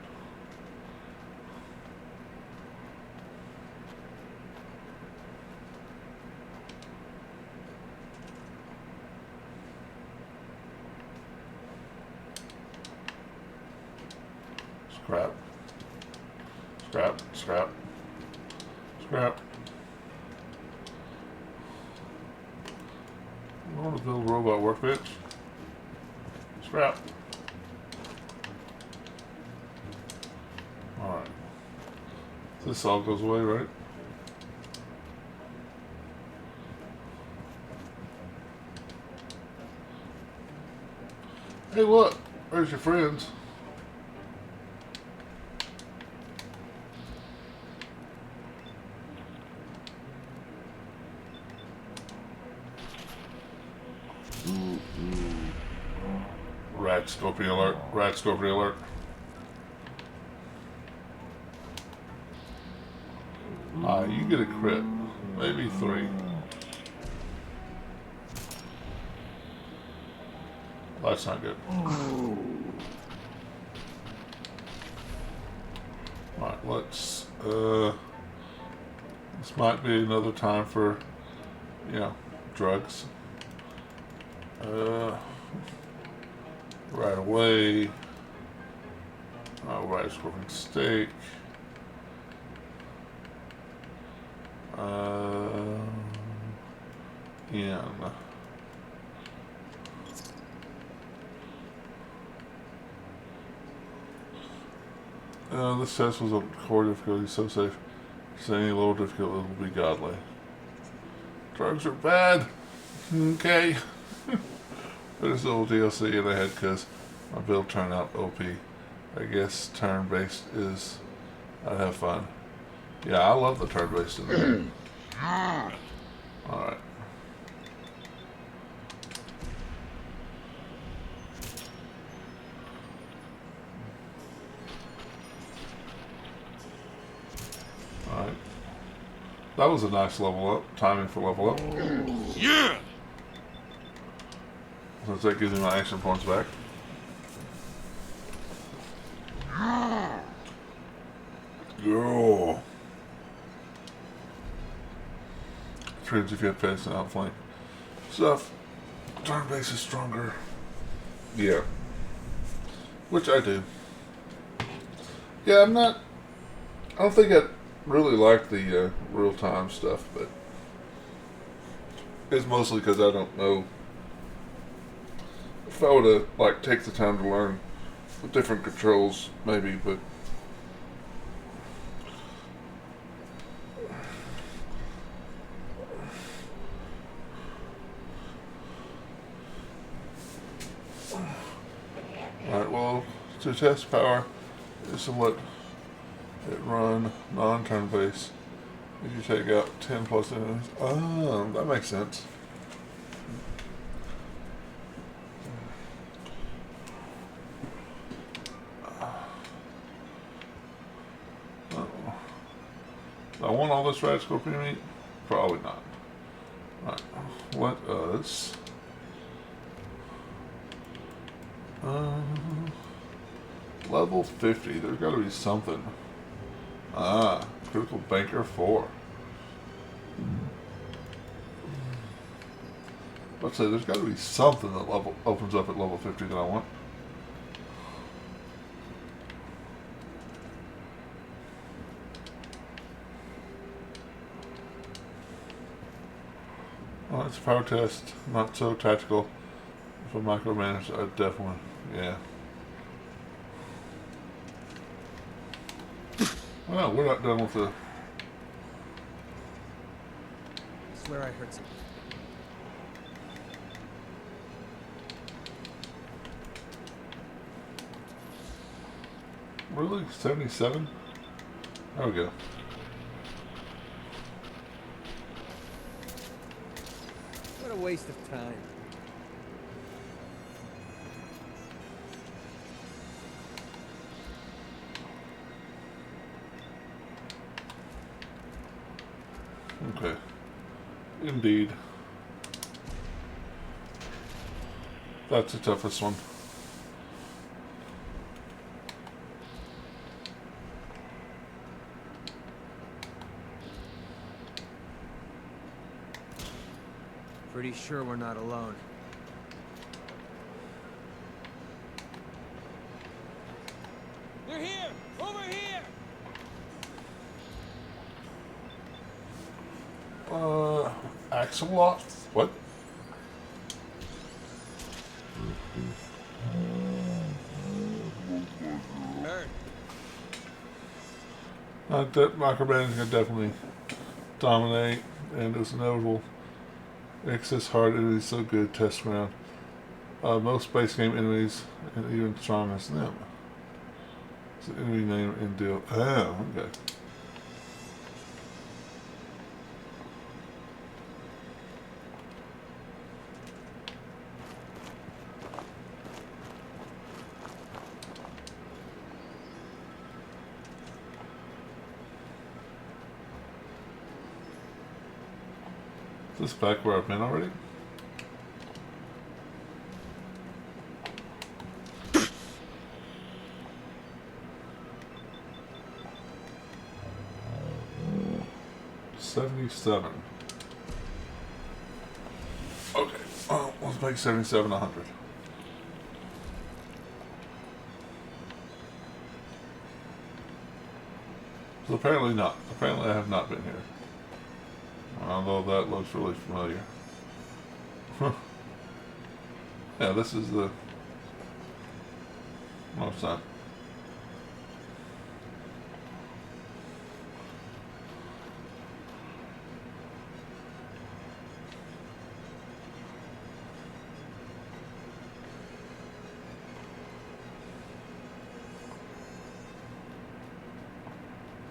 Scrap. Scrap. Scrap. Scrap. I want to build a robot workbench. Scrap. Alright. This all goes away, right? Hey, look! There's your friends. Rat scorpion alert. Rat scorpion alert. You get a crit. Maybe 3. That's not good. Alright, let's this might be another time for, you know, drugs. Right away. Right, scorpion steak. Yeah. This test was on core difficulty, so safe. So any lower difficulty will be godly. Drugs are bad. Okay. There's a little DLC in ahead because my build turned out OP. I guess turn-based is... I'd have fun. Yeah, I love the turn-based in the game. Alright. Alright. That was a nice level up. Timing for level up. Yeah! Since that gives me my action points back. Yo. Trades if you have pace and outflank. Stuff. Turn base is stronger. Yeah. Which I do. Yeah, I'm not... I don't think I really like the real-time stuff, but... It's mostly because I don't know... If I were to, like, take the time to learn the different controls, maybe, but... Alright, well, to test power, is to let it run non-turn base. If you take out 10 plus enemies. Oh, that makes sense. Do I want all this rat scorpion meat? Probably not. Right. Let us... level 50. There's got to be something. Ah, critical banker 4. Let's say there's got to be something that opens up at level 50 that I want. Well, it's a power test, not so tactical. If I micromanage, I definitely, yeah. Well, we're not done with the... I swear I heard something. Really? 77? There we go. What a waste of time. Okay. Indeed. That's the toughest one. Pretty sure we're not alone. They're here! Over here! Axolot? What? Micromanaging can definitely dominate, and it's inevitable. Access hard enemies so good test ground. Most base game enemies, and even strong as them. It's an enemy name and deal. Oh, okay. Is this back where I've been already? $77. Okay, let's make 77 100. So apparently not. Apparently I have not been here. Although that looks really familiar. Yeah, this is the... No, it's not.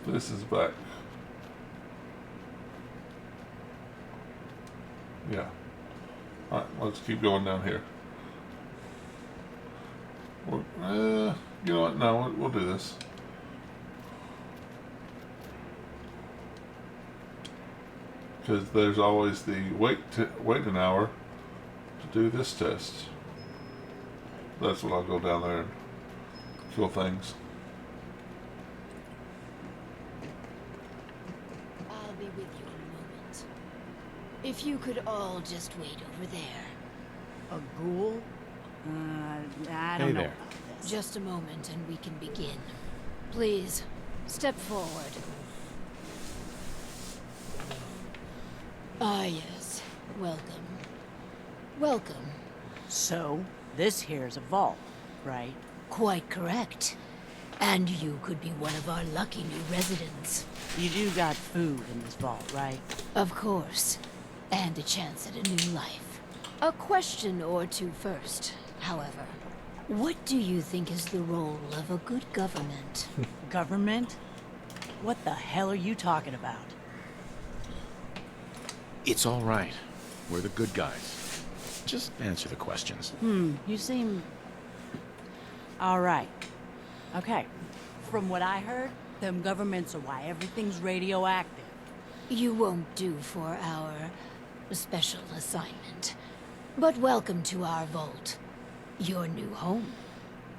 This is back. Yeah. Alright, let's keep going down here. You know what? No, we'll do this. Because there's always the wait an hour to do this test. That's when I'll go down there and kill things. I'll be with you in a moment. If you could all just wait over there. A ghoul? I don't know there. about this. Just a moment and we can begin. Please, step forward. Ah, yes. Welcome. Welcome. So, this here's a vault, right? Quite correct. And you could be one of our lucky new residents. You do got food in this vault, right? Of course. And a chance at a new life. A question or two first, however. What do you think is the role of a good government? Government? What the hell are you talking about? It's all right. We're the good guys. Just answer the questions. You seem... All right. Okay. From what I heard, them governments are why everything's radioactive. You won't do for our special assignment. But welcome to our vault. Your new home.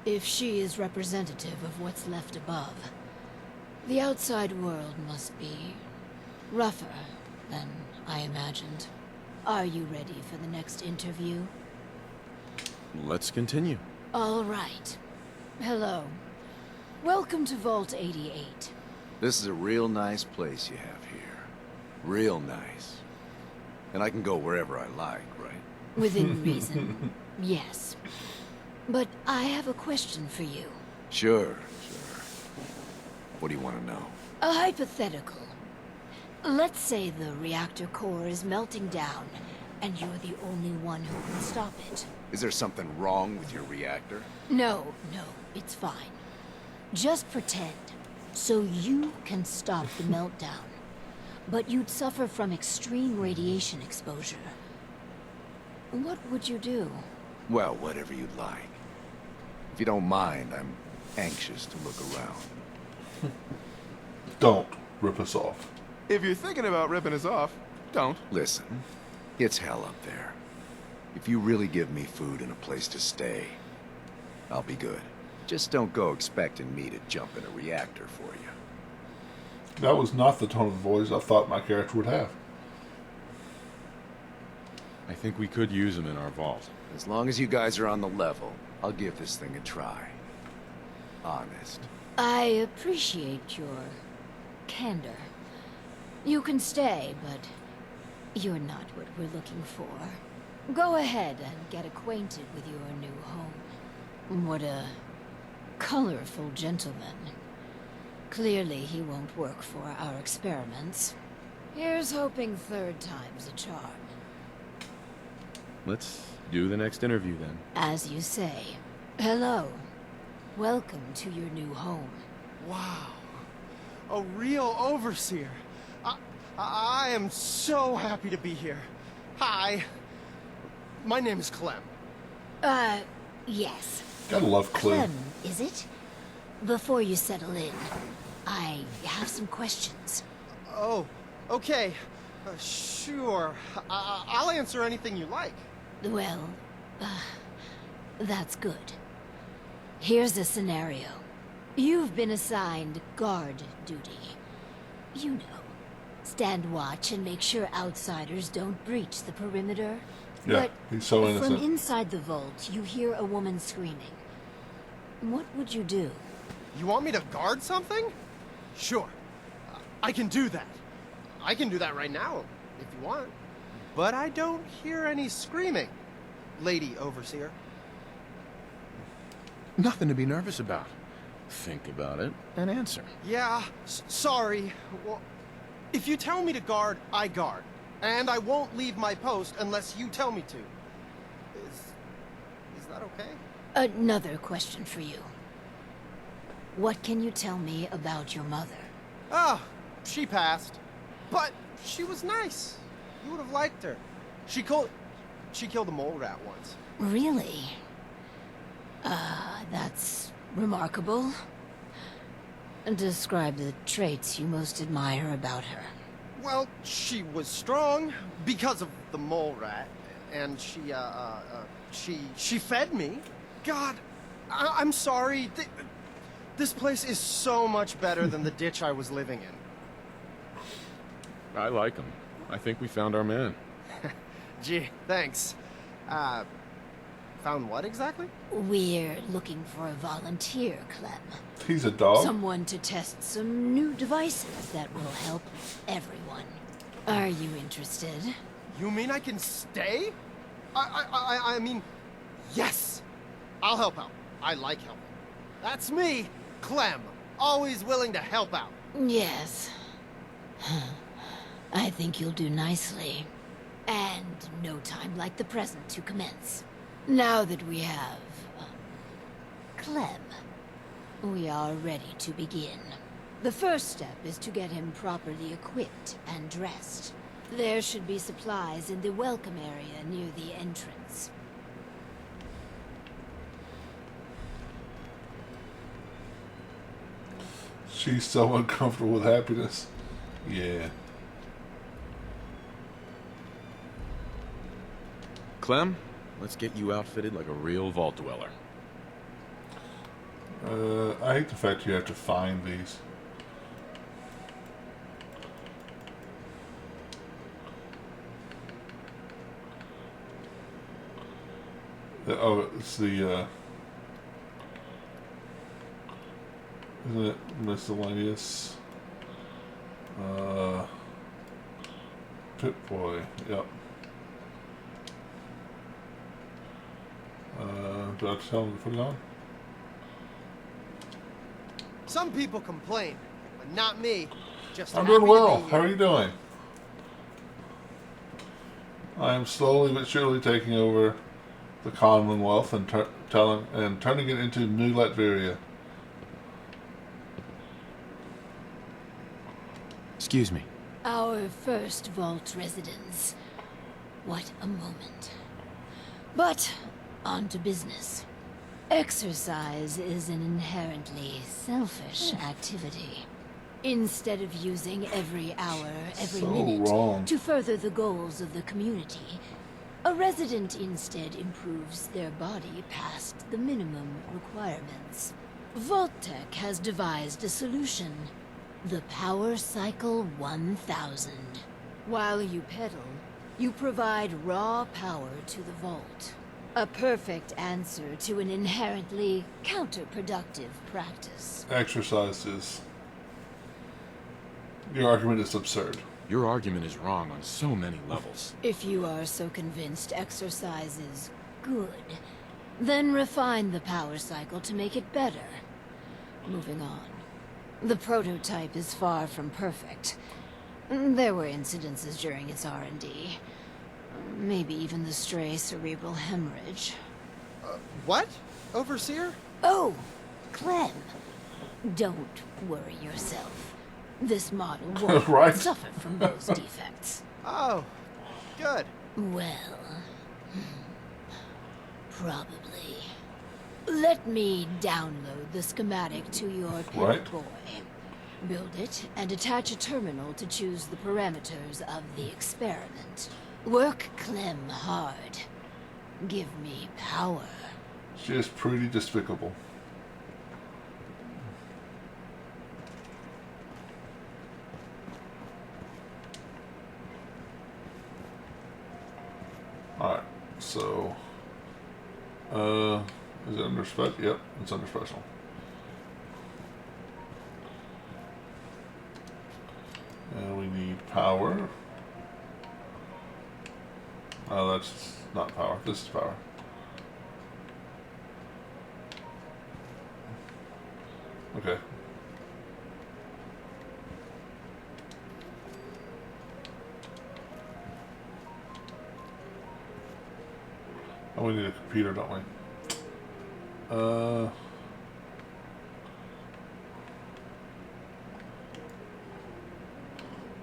If she is representative of what's left above, the outside world must be rougher than I imagined. Are you ready for the next interview? Let's continue. All right. Hello. Welcome to Vault 88. This is a real nice place you have here. Real nice. And I can go wherever I like, right? Within reason, yes. But I have a question for you. Sure. What do you want to know? A hypothetical. Let's say the reactor core is melting down, and you're the only one who can stop it. Is there something wrong with your reactor? No, it's fine. Just pretend, so you can stop the meltdown. But you'd suffer from extreme radiation exposure. What would you do? Well, whatever you'd like. If you don't mind, I'm anxious to look around. Don't rip us off. If you're thinking about ripping us off, don't. Listen, it's hell up there. If you really give me food and a place to stay, I'll be good. Just don't go expecting me to jump in a reactor for you. That was not the tone of voice I thought my character would have. I think we could use him in our vault. As long as you guys are on the level, I'll give this thing a try. Honest. I appreciate your candor. You can stay, but you're not what we're looking for. Go ahead and get acquainted with your new home. What a colorful gentleman. Clearly he won't work for our experiments. Here's hoping third time's a charm. Let's do the next interview then. As you say. Hello. Welcome to your new home. Wow. A real overseer. I am so happy to be here. Hi. My name is Clem. Yes. Gotta love Clem. Clem, is it? Before you settle in, I have some questions. Oh, okay. Sure. I'll answer anything you like. Well, that's good. Here's a scenario. You've been assigned guard duty. You know, stand watch and make sure outsiders don't breach the perimeter. Yeah, but he's so innocent. from inside the vault, you hear a woman screaming. What would you do? You want me to guard something? Sure. I can do that. I can do that right now, if you want. But I don't hear any screaming, Lady Overseer. Nothing to be nervous about. Think about it and answer. Yeah, sorry. Well, if you tell me to guard, I guard. And I won't leave my post unless you tell me to. Is that okay? Another question for you. What can you tell me about your mother? Ah, she passed. But she was nice. You would have liked her. She killed a mole rat once. Really? That's remarkable. Describe the traits you most admire about her. Well, she was strong because of the mole rat, and she fed me. God, I'm sorry. This place is so much better than the ditch I was living in. I like him. I think we found our man. Gee, thanks. Found what exactly? We're looking for a volunteer, Clem. He's a dog? Someone to test some new devices that will help everyone. Are you interested? You mean I can stay? I mean, yes. I'll help out. I like helping. That's me, Clem. Always willing to help out. Yes. I think you'll do nicely. And no time like the present to commence. Now that we have, Clem, we are ready to begin. The first step is to get him properly equipped and dressed. There should be supplies in the welcome area near the entrance. She's so uncomfortable with happiness. Yeah. Clem, let's get you outfitted like a real vault dweller. I hate the fact you have to find these. Oh, it's the, isn't it miscellaneous? Pip-Boy, yep. Do I have to tell him to put it on? Some people complain, but not me. Just I'm happy doing to well. be here. How are you doing? I am slowly but surely taking over the Commonwealth and turning it into New Latveria. Excuse me. Our first vault residence. What a moment. But, on to business. Exercise is an inherently selfish activity. Instead of using every hour, every So minute wrong. to further the goals of the community, A resident instead improves their body past the minimum requirements. Vault-Tec has devised a solution. The Power Cycle 1000. While you pedal, you provide raw power to the vault. A perfect answer to an inherently counterproductive practice. Exercise is... Your argument is absurd. Your argument is wrong on so many levels. If you are so convinced exercise is good, then refine the power cycle to make it better. Moving on. The prototype is far from perfect. There were incidences during its R&D. Maybe even the stray cerebral hemorrhage. What? Overseer? Oh, Clem. Don't worry yourself. This model won't Right. suffer from those defects. Oh, good. Well, probably. Let me download the schematic to your Right. Boy. Build it and attach a terminal to choose the parameters of the experiment. Work Clem hard. Give me power. She is pretty despicable. Alright, so... is it under special? Yep, it's under special. And we need power. Oh, that's not power. This is power. Okay. Oh, we need a computer, don't we?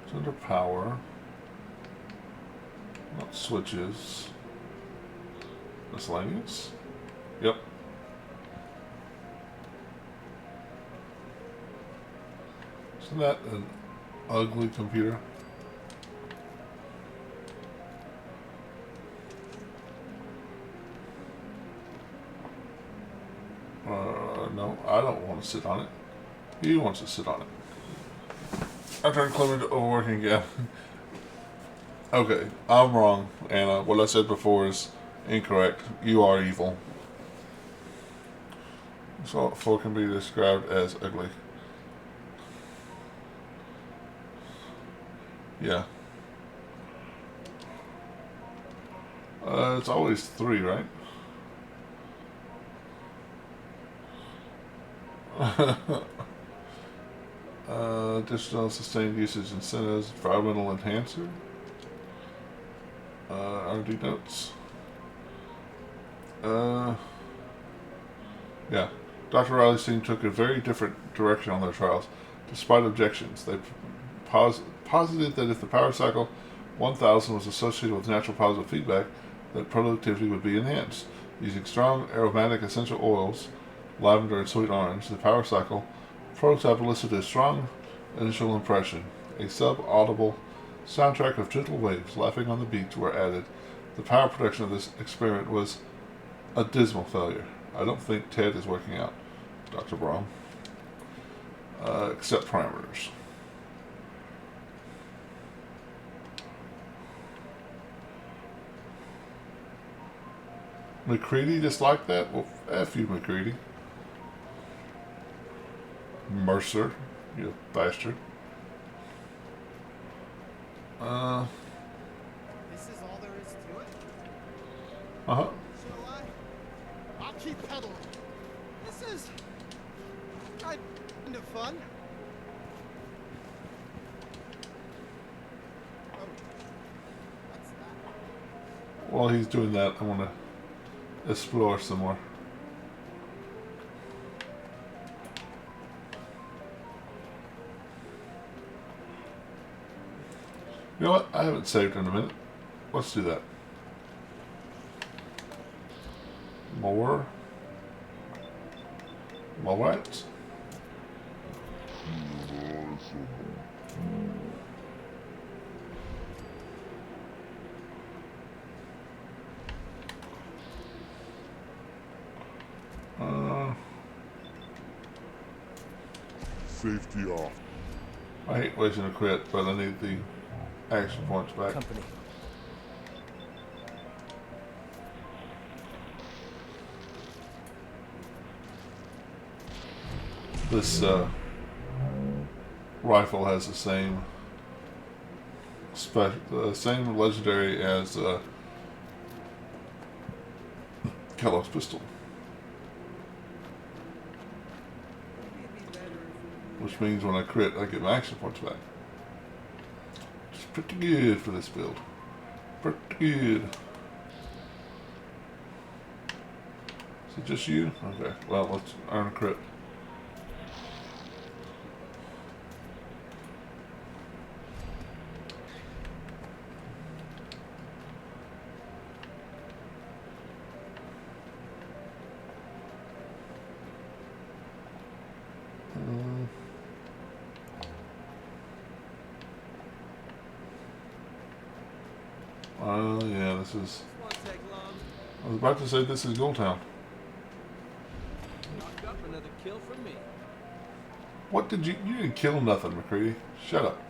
It's under power. Not switches. Miscellaneous? Yep. Isn't that an ugly computer? No, I don't want to sit on it. He wants to sit on it. I turned Clement overworking again. Okay, I'm wrong, Anna. What I said before is incorrect. You are evil. So, four can be described as ugly. Yeah. It's always 3, right? Additional sustained usage incentives, environmental enhancer. R&D notes. Yeah. Dr. Riley's team took a very different direction on their trials. Despite objections, they posited that if the power cycle 1000 was associated with natural positive feedback, that productivity would be enhanced. Using strong aromatic essential oils, lavender and sweet orange, the power cycle prototype elicited a strong initial impression. A sub-audible soundtrack of gentle waves laughing on the beach were added. The power production of this experiment was a dismal failure. I don't think Ted is working out, Dr. Braun. Accept parameters. McCready just like that? Well, F you, McCready. Mercer, you bastard. This is all there is to it? Uh-huh. So I'll keep pedaling. This is kind of fun. Oh, what's that? While he's doing that, I want to explore some more. You know what? I haven't saved in a minute. Let's do that. More. Right. safety off. I hate wasting a crit, but I need the action points back. Company. This rifle has the same same legendary as Kellogg's pistol, which means when I crit, I get my action points back. It's pretty good for this build. Pretty good. Is it just you? Okay. Well, let's earn a crit. Yeah, this is... I was about to say this is Goldtown. Knocked up another kill from me. What did you... You didn't kill nothing, McCready. Shut up.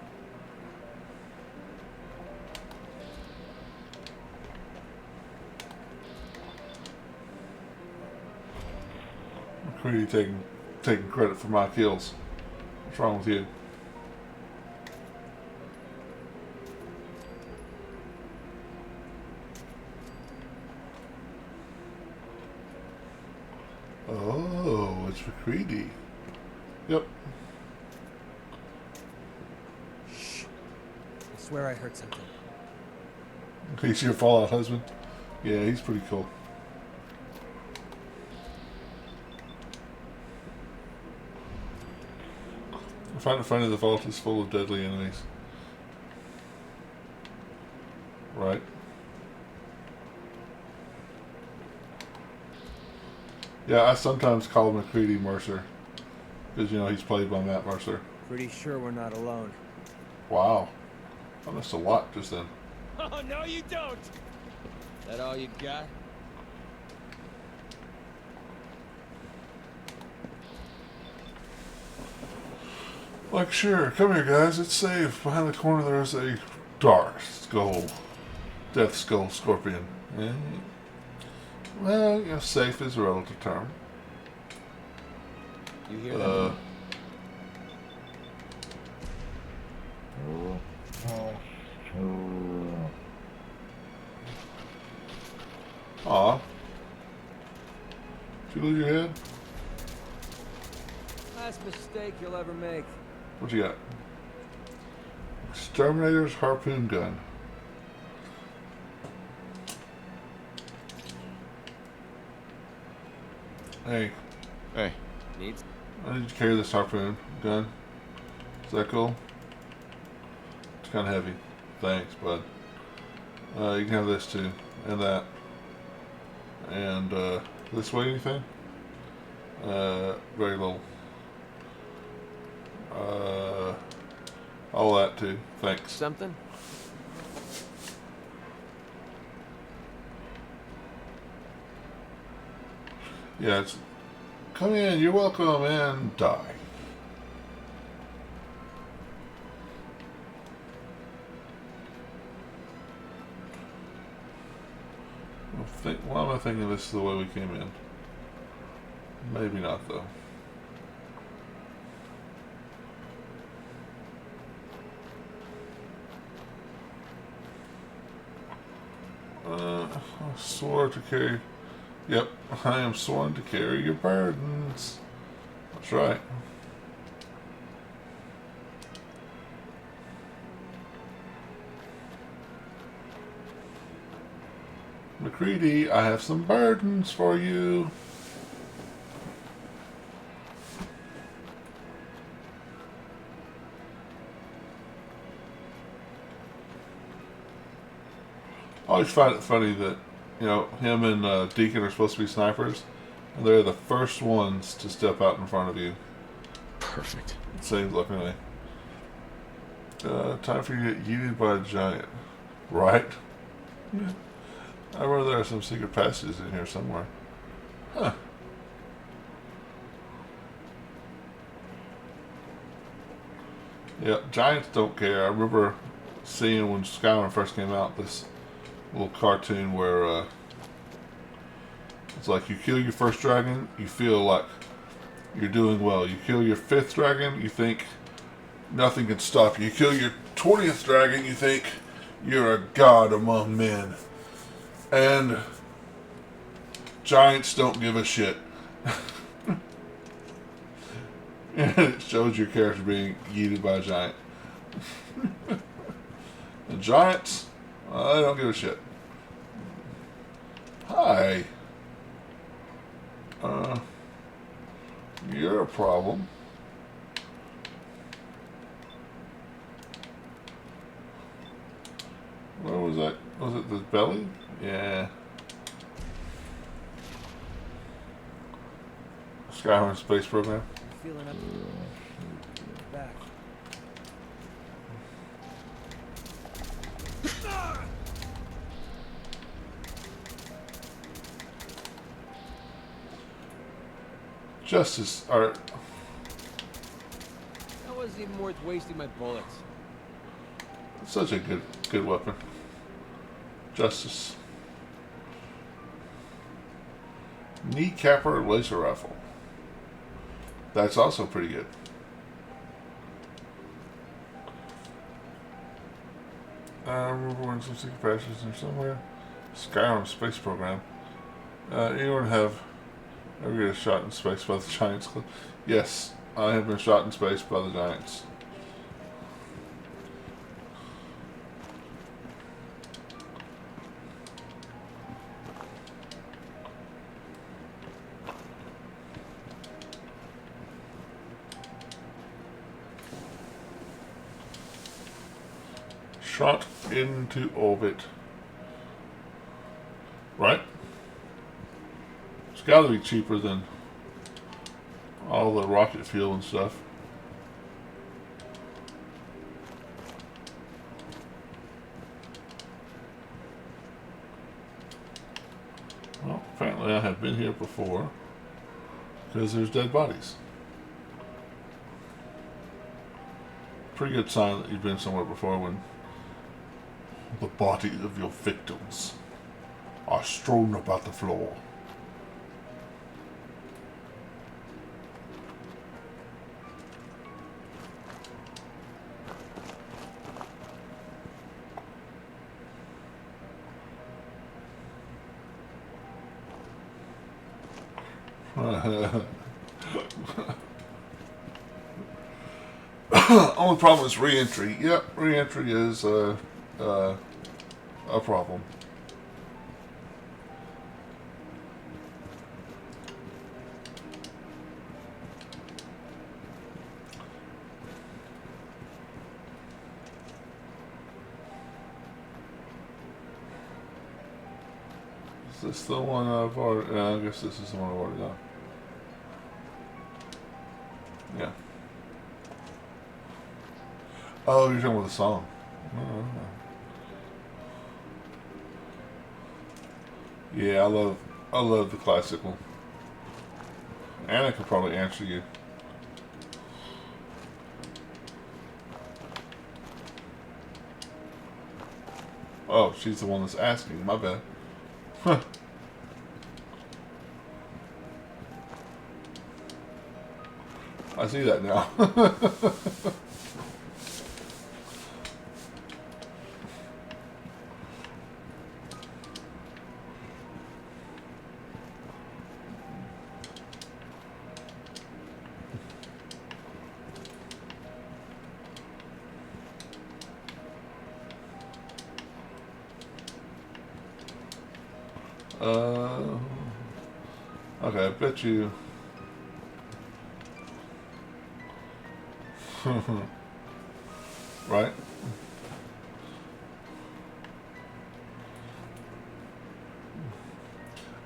McCready taking credit for my kills. What's wrong with you? Oh, it's McCready. Yep. Shh. I swear I heard something. He's your Fallout husband? Yeah, he's pretty cool. I find it funny the vault is full of deadly enemies. Right. Yeah, I sometimes call McCready Mercer. Because, you know, he's played by Matt Mercer. Pretty sure we're not alone. Wow. I missed a lot just then. Oh, no you don't! That all you got? Like, sure. Come here, guys. It's safe. Behind the corner there's a dark skull. Death skull scorpion. And, well, you know, safe is a relative term. You hear that? Aw. Did you lose your head? Last mistake you'll ever make. What you got? Exterminator's harpoon gun. Hey. Hey. Needs? I need you to carry this harpoon gun. Is that cool? It's kind of heavy. Thanks, bud. You can have this too. And that. And, this weigh anything? Very little. All that too. Thanks. Something? Yeah, it's... Come in, you're welcome, and die. Why am I thinking this is the way we came in? Maybe not, though. Swore to carry... Yep, I am sworn to carry your burdens. That's right. McCready, I have some burdens for you. I always find it funny that, you know, him and Deacon are supposed to be snipers, and they're the first ones to step out in front of you. Perfect. It seems like anyway. Time for you to get yeeted by a giant. Right? Yeah. I remember there are some secret passages in here somewhere. Huh. Yeah, giants don't care. I remember seeing when Skyrim first came out this little cartoon where it's like you kill your first dragon, you feel like you're doing well. You kill your 5th dragon, you think nothing can stop you. You kill your 20th dragon, you think you're a god among men. And giants don't give a shit. And it shows your character being yeeted by a giant. The giants, they don't give a shit. Hi. You're a problem. Where was that? Was it the belly? Yeah. Skyrim Space Program. Feeling up back. Justice art. That wasn't even worth wasting my bullets. Such a good weapon. Justice. Kneecapper laser rifle. That's also pretty good. I remember when some secret passages in somewhere. Skyrim Space Program. Anyone have ever get shot in space by the giants? Yes, I have been shot in space by the giants. Shot into orbit. Right? It's got to be cheaper than all the rocket fuel and stuff. Well, apparently I have been here before because there's dead bodies. Pretty good sign that you've been somewhere before when the bodies of your victims are strewn about the floor. Only problem is re-entry. Yep, re-entry is a problem. Is this the one I've already... I guess this is the one I've already done. Yeah. Oh, you're talking about the song. Oh. Yeah, I love the classical. Anna could probably answer you. Oh, she's the one that's asking. My bad. Huh. I see that now. Okay, I bet you. Right?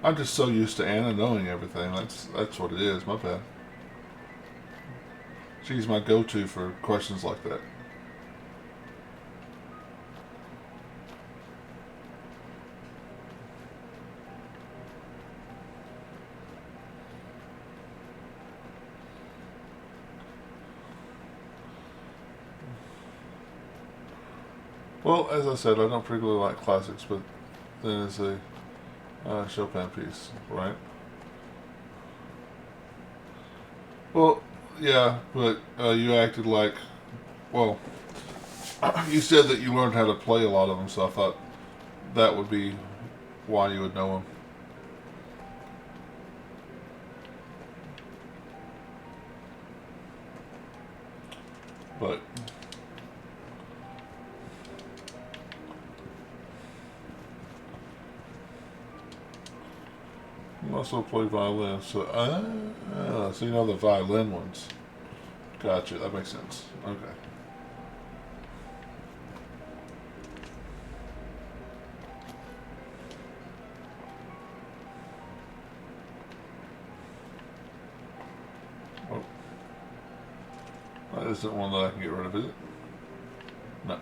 I'm just so used to Anna knowing everything. That's what it is. My bad. She's my go-to for questions like that. Well, as I said, I don't particularly like classics, but then it's a Chopin piece, right? Well, yeah, but you acted like, well, you said that you learned how to play a lot of them, so I thought that would be why you would know them. But you also play violin, so so you know the violin ones. Gotcha, that makes sense. Okay. Oh. That isn't one that I can get rid of, is it? No.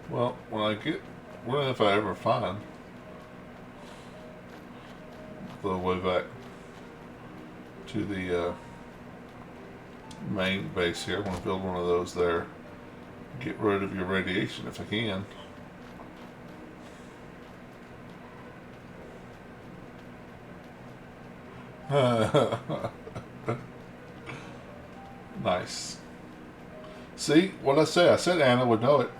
Well, when I get, well, if I ever find the way back to the main base here, I'm going to build one of those there. Get rid of your radiation if I can. Nice. See what I said? I said Anna would know it.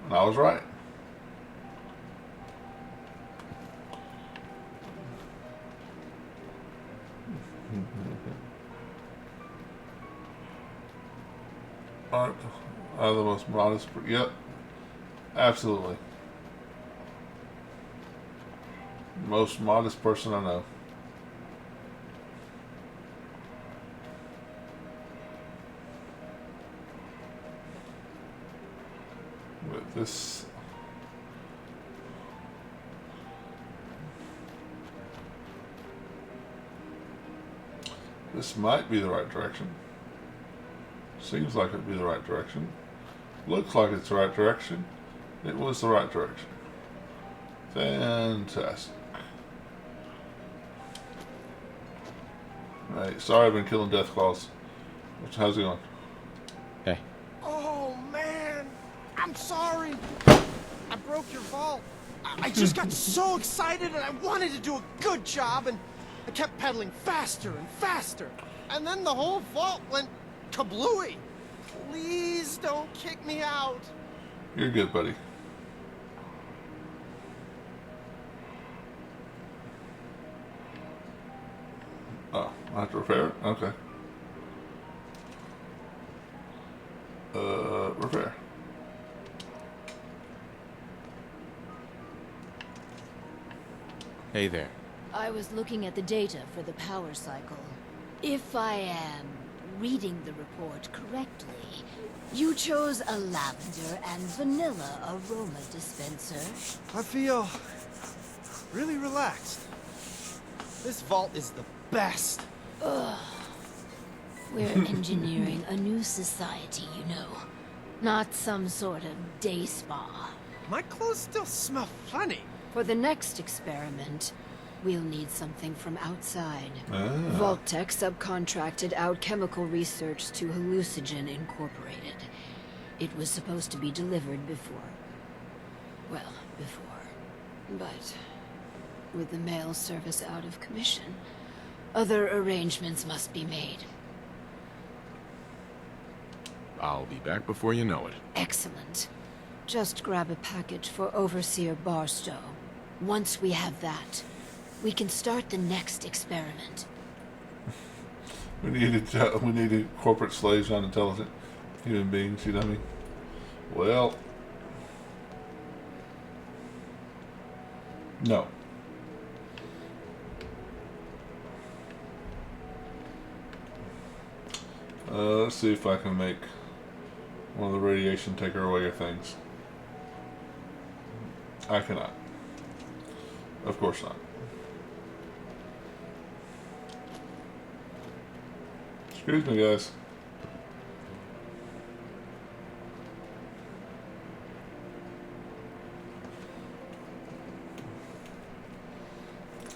And I was right. Aren't I the most modest? Yep. Absolutely. Most modest person I know. With this, this might be the right direction. Seems like it'd be the right direction. Looks like it's the right direction. It was the right direction. Fantastic. Right, sorry I've been killing death claws. How's it going? Hey. Oh, man. I'm sorry. I broke your vault. I just got so excited and I wanted to do a good job and I kept pedaling faster and faster. And then the whole vault went kablooey. Please don't kick me out. You're good, buddy. Oh, I have to repair it? Okay. Repair. Hey there. I was looking at the data for the power cycle. If I am reading the report correctly, you chose a lavender and vanilla aroma dispenser. I feel really relaxed. This vault is the best. Ugh. We're engineering a new society, you know. Not some sort of day spa. My clothes still smell funny. For the next experiment, we'll need something from outside. Vault-Tec subcontracted out chemical research to Hallucigen Incorporated. It was supposed to be delivered before. Well, before. But with the mail service out of commission, other arrangements must be made. I'll be back before you know it. Excellent. Just grab a package for Overseer Barstow. Once we have that, we can start the next experiment. We needed corporate slaves, not intelligent human beings, you know what I mean? Well, no. Let's see if I can make one of the radiation taker away things. I cannot. Of course not. Excuse me, guys.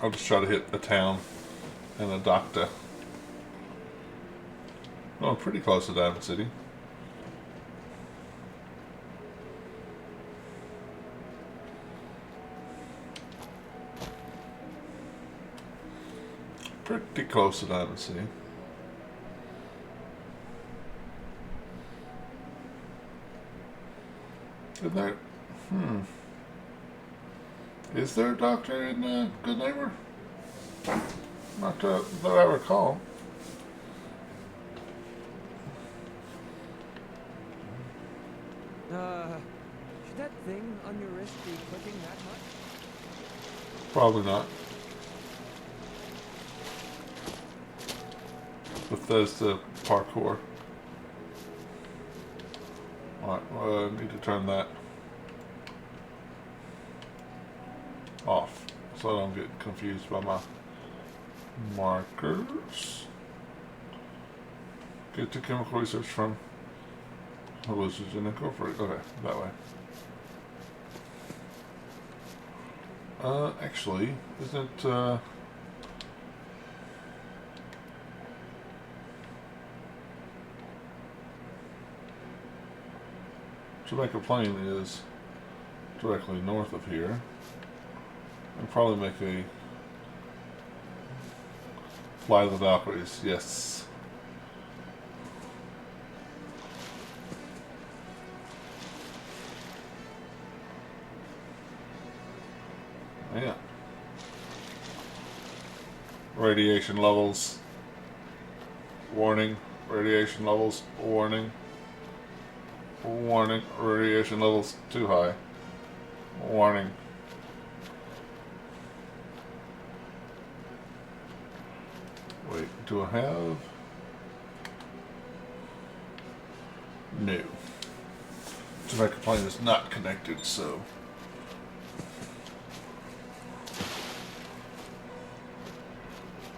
I'll just try to hit a town and a doctor. Oh, I'm pretty close to Diamond City. Pretty close to Diamond City. Is there? Is there a doctor in Good Neighbor? Not that I recall. Should that thing on your wrist be clicking that much? Probably not. Bethesda parkour. Alright, I need to turn that off so I don't get confused by my markers. Get to chemical research from Hallucinogen Incorporated. Okay, that way. Actually, isn't to make a plane is directly north of here. And probably make a fly to the Valkyries, yes. Yeah. Radiation levels. Warning. Radiation levels. Warning. Warning. Radiation levels too high. Warning. Wait, do I have? No. Jamaica plane is not connected, so.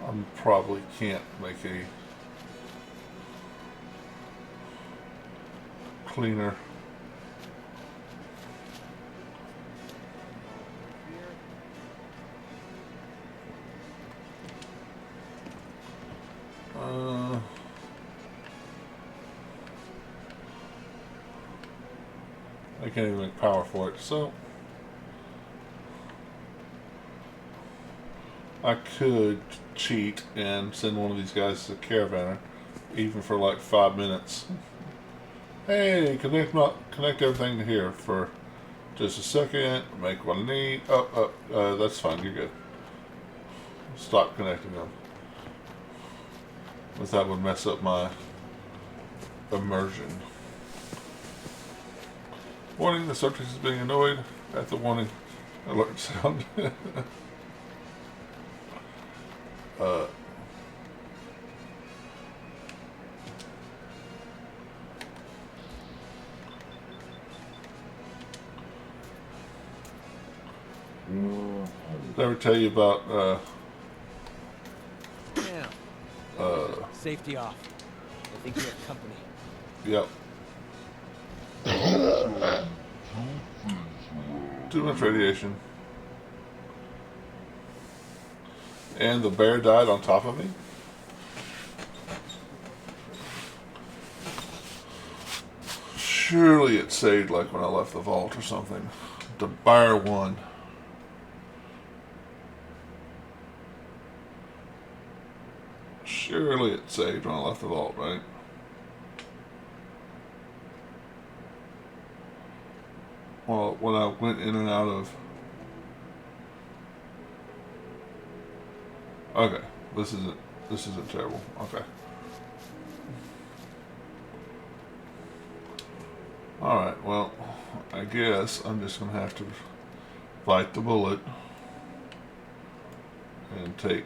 I probably can't make a cleaner. I can't even make power for it, so I could cheat and send one of these guys to the caravaner, even for like 5 minutes. Hey, connect everything to here for just a second. Make what I need. That's fine. You're good. Stop connecting them. Because that would mess up my immersion. Warning, the subject is being annoyed at the warning alert sound. Did I ever tell you about safety off. I think we have company. Yep. Too much radiation. And the bear died on top of me? Surely it saved like when I left the vault or something. The bear won. Surely it saved when I left the vault, right? Well, when I went in and out of... Okay, this isn't terrible. Okay. Alright, well, I guess I'm just going to have to bite the bullet and take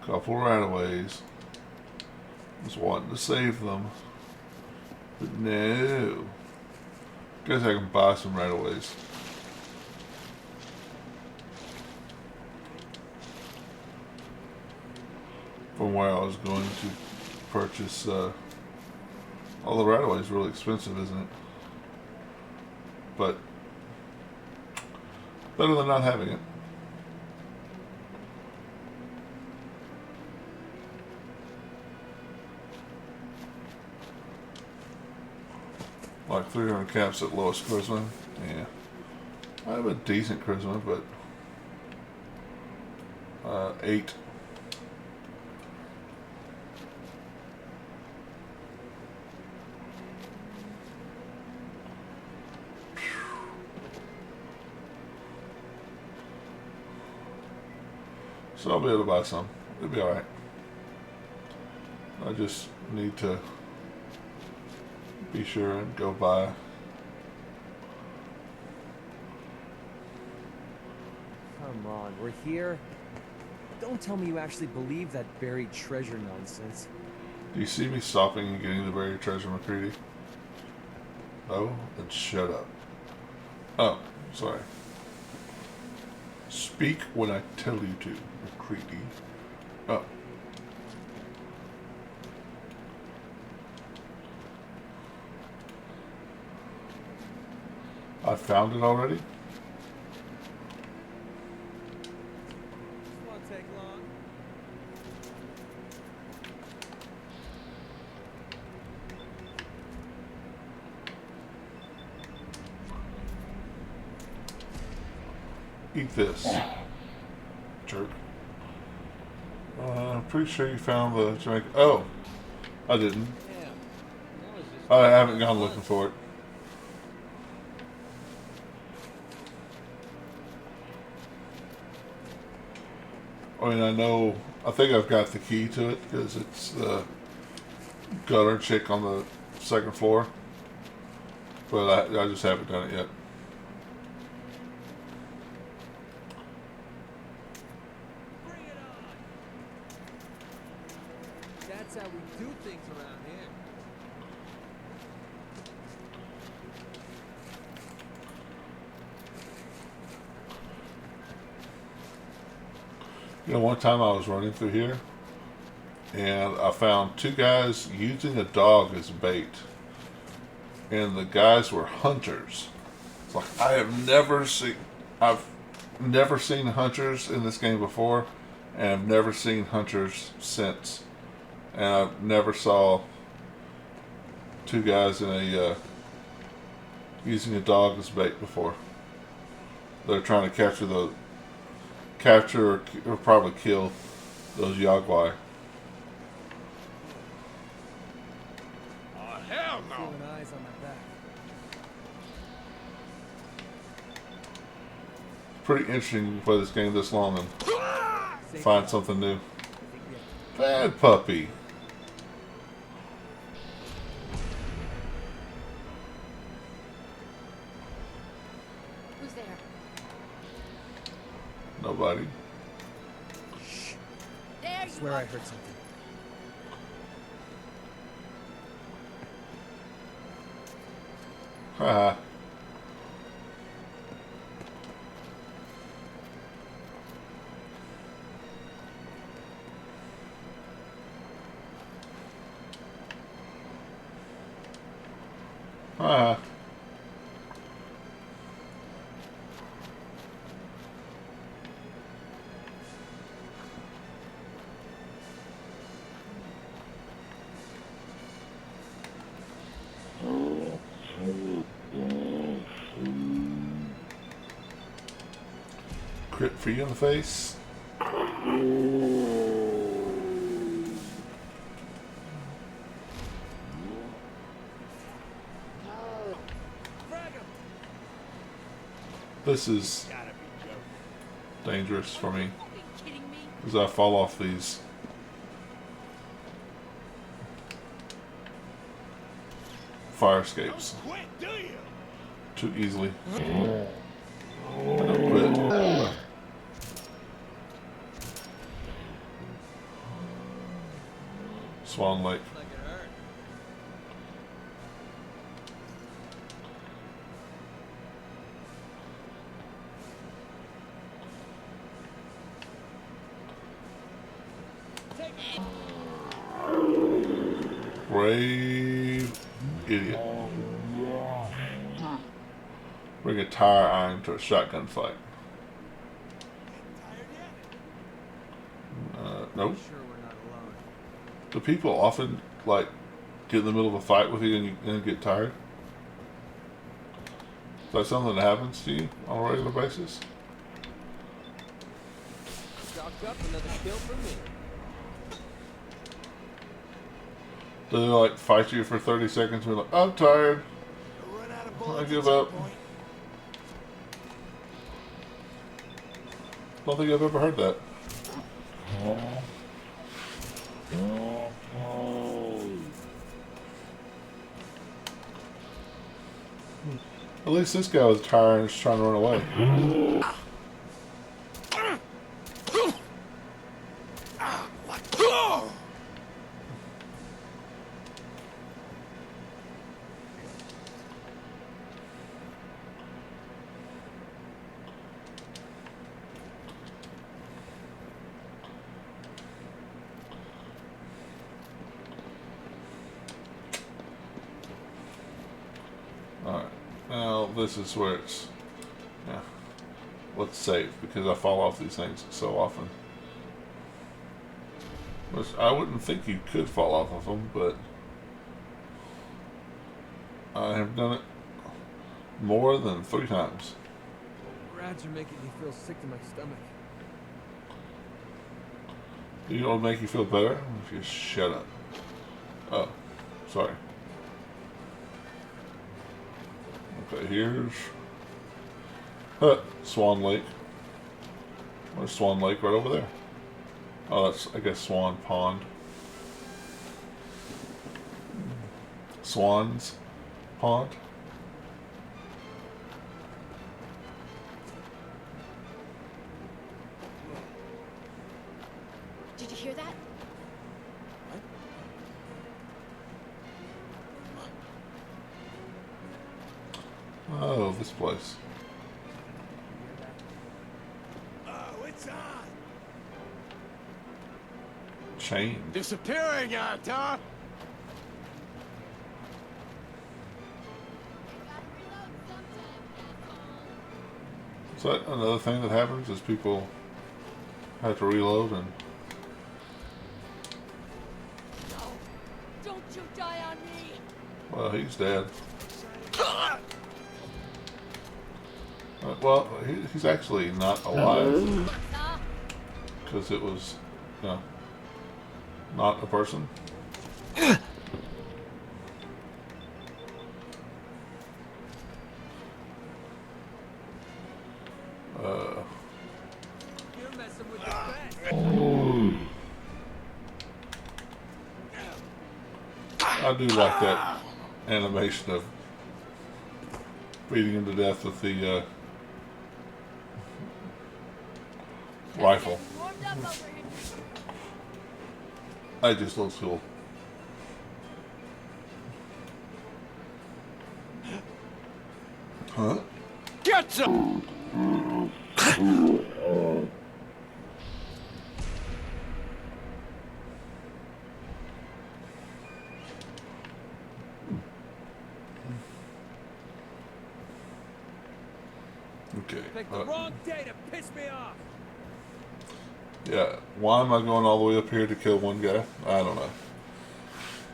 a couple right-of-ways. Just wanting to save them. But no. Guess I can buy some right-of-ways. From where I was going to purchase, all the right-of-way is really expensive, isn't it? But Better than not having it. Like 300 caps at lowest charisma. Yeah. I have a decent charisma, but 8. So I'll be able to buy some. It'll be alright. I just need to be sure and go buy. Come on, we're here. Don't tell me you actually believe that buried treasure nonsense. Do you see me stopping and getting the buried treasure, McCready? No? Then shut up. Oh, sorry. Speak when I tell you to, McCready. Oh. I found it already? Won't take long. Eat this. Jerk. I'm pretty sure you found the Jamaica. Oh! I didn't. I haven't gone looking for it. I mean, I think I've got the key to it because it's the gutter chick on the second floor. But I just haven't done it yet. Bring it on! That's how we do things around here. You know, one time I was running through here and I found 2 guys using a dog as bait. And the guys were hunters. It's like I've never seen hunters in this game before, and I've never seen hunters since. And I've never saw 2 guys in a using a dog as bait before. They're trying to capture or probably kill those Yagwai. Oh, hell no! Feeling eyes on my back. Pretty interesting to play this game this long and find something new. Bad puppy. Who's there? Nobody. I swear I heard something. Haha. Haha. Crit for you in the face. This is dangerous for me because I fall off these fire escapes too easily. Don't quit. Swan Lake. Brave idiot. Bring a tire iron to a shotgun fight. Nope. Sure we're not alone. Do people often, like, get in the middle of a fight with you and get tired? Is that something that happens to you on a regular basis? Chalked up another kill for me. Do they, like, fight you for 30 seconds and be like, I'm tired. I give up. Don't think I've ever heard that. At least this guy was tired and just trying to run away. Alright, now this is where it's, yeah, let's save, because I fall off these things so often. Which I wouldn't think you could fall off of them, but I have done it more than 3 times. Rats are making me feel sick to my stomach. You know what would make you feel better? If you shut up. Oh, sorry. Okay, here's Swan Lake. Where's Swan Lake? Right over there. Oh, that's, I guess, Swan Pond. Swans Pond. Did you hear that? Oh, this place. Oh, it's on. Chain. Disappearing out, huh? Is that another thing that happens? Is people have to reload and... Don't you die on me! Well, he's dead. Well, he's actually not alive. Because it was, you know, not a person. You're messing with the best. I do like that animation of beating him to death with the rifle. That just looks cool. Huh? Get some! Okay. Picked the wrong day to piss me off. Yeah, why am I going all the way up here to kill one guy? I don't know.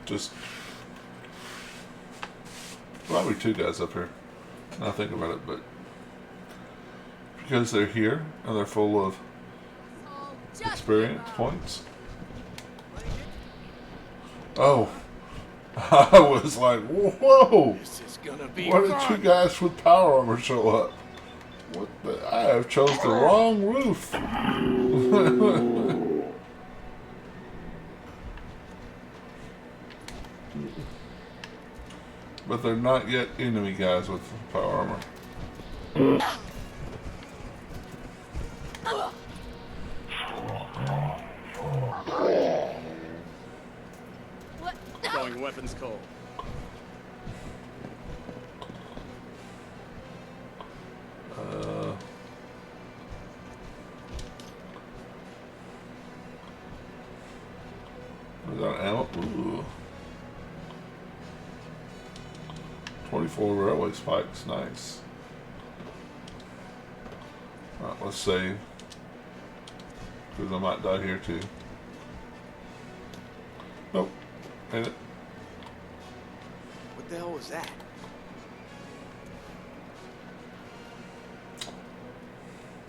Just probably 2 guys up here. Now I think about it, but because they're here and they're full of experience points. Oh, I was like, whoa! This is gonna be Why did fun. 2 guys with power armor show up? What the? I have chose the wrong roof. But they're not yet enemy guys with power armor. Going weapons cold. We got ammo. Ooh. 24 railway spikes. Nice. Alright, let's save. Because I might die here too. Nope. Ain't it? What the hell was that?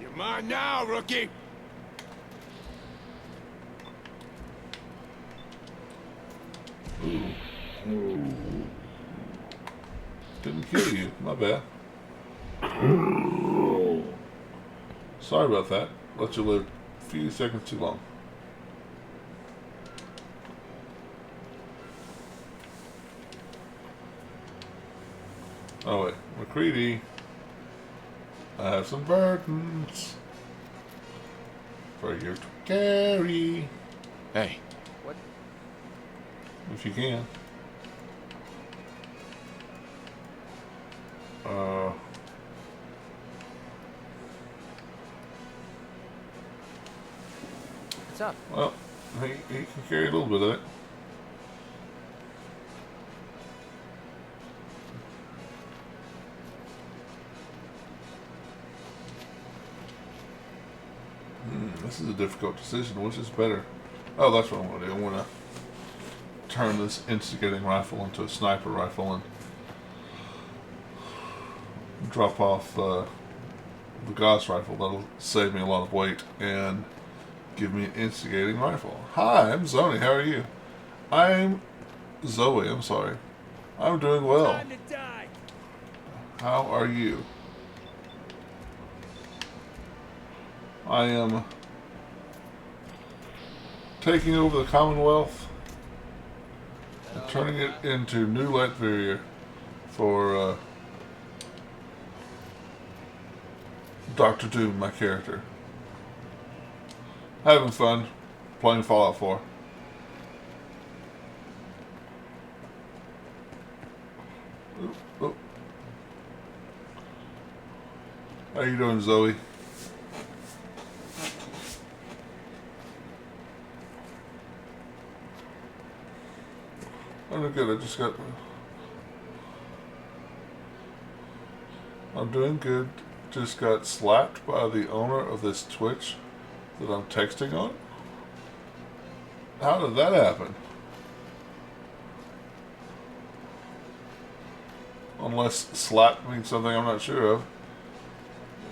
You're mine now, rookie! Didn't kill you. My bad. Sorry about that. Let you live a few seconds too long. Oh wait, McCready. I have some burdens for you to carry. Hey. What? If you can. What's up? Well, he can carry a little bit of it. This is a difficult decision. Which is better? Oh, that's what I want to do. I want to turn this instigating rifle into a sniper rifle and drop off the Gauss rifle. That'll save me a lot of weight and give me an instigating rifle. Hi, I'm Zoe. How are you? I'm Zoe. I'm sorry. I'm doing well. Time to die. How are you? I am taking over the Commonwealth and turning it into New Latvia for Dr. Doom, my character. Having fun playing Fallout 4. Oop, oop. How you doing, Zoe? I'm doing good. I'm doing good. Just got slapped by the owner of this Twitch that I'm texting on. How did that happen? Unless slap means something I'm not sure of.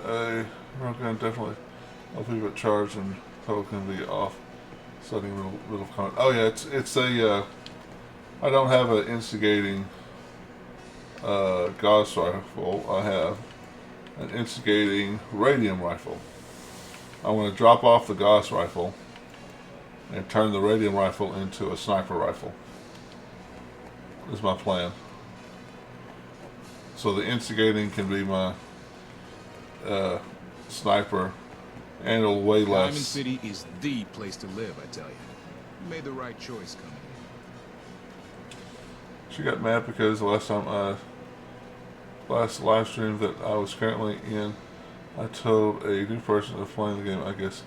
I'm going to definitely I'll leave it charged and hope can be off. Setting middle comment. Oh yeah, it's a I don't have an instigating Gauss rifle. I have an instigating radium rifle. I want to drop off the Gauss rifle and turn the radium rifle into a sniper rifle. Is my plan. So the instigating can be my sniper, and it'll weigh less. Diamond City is the place to live, I tell you. You made the right choice coming here. She got mad because the last live stream that I was currently in, I told a new person that was playing the game, I guess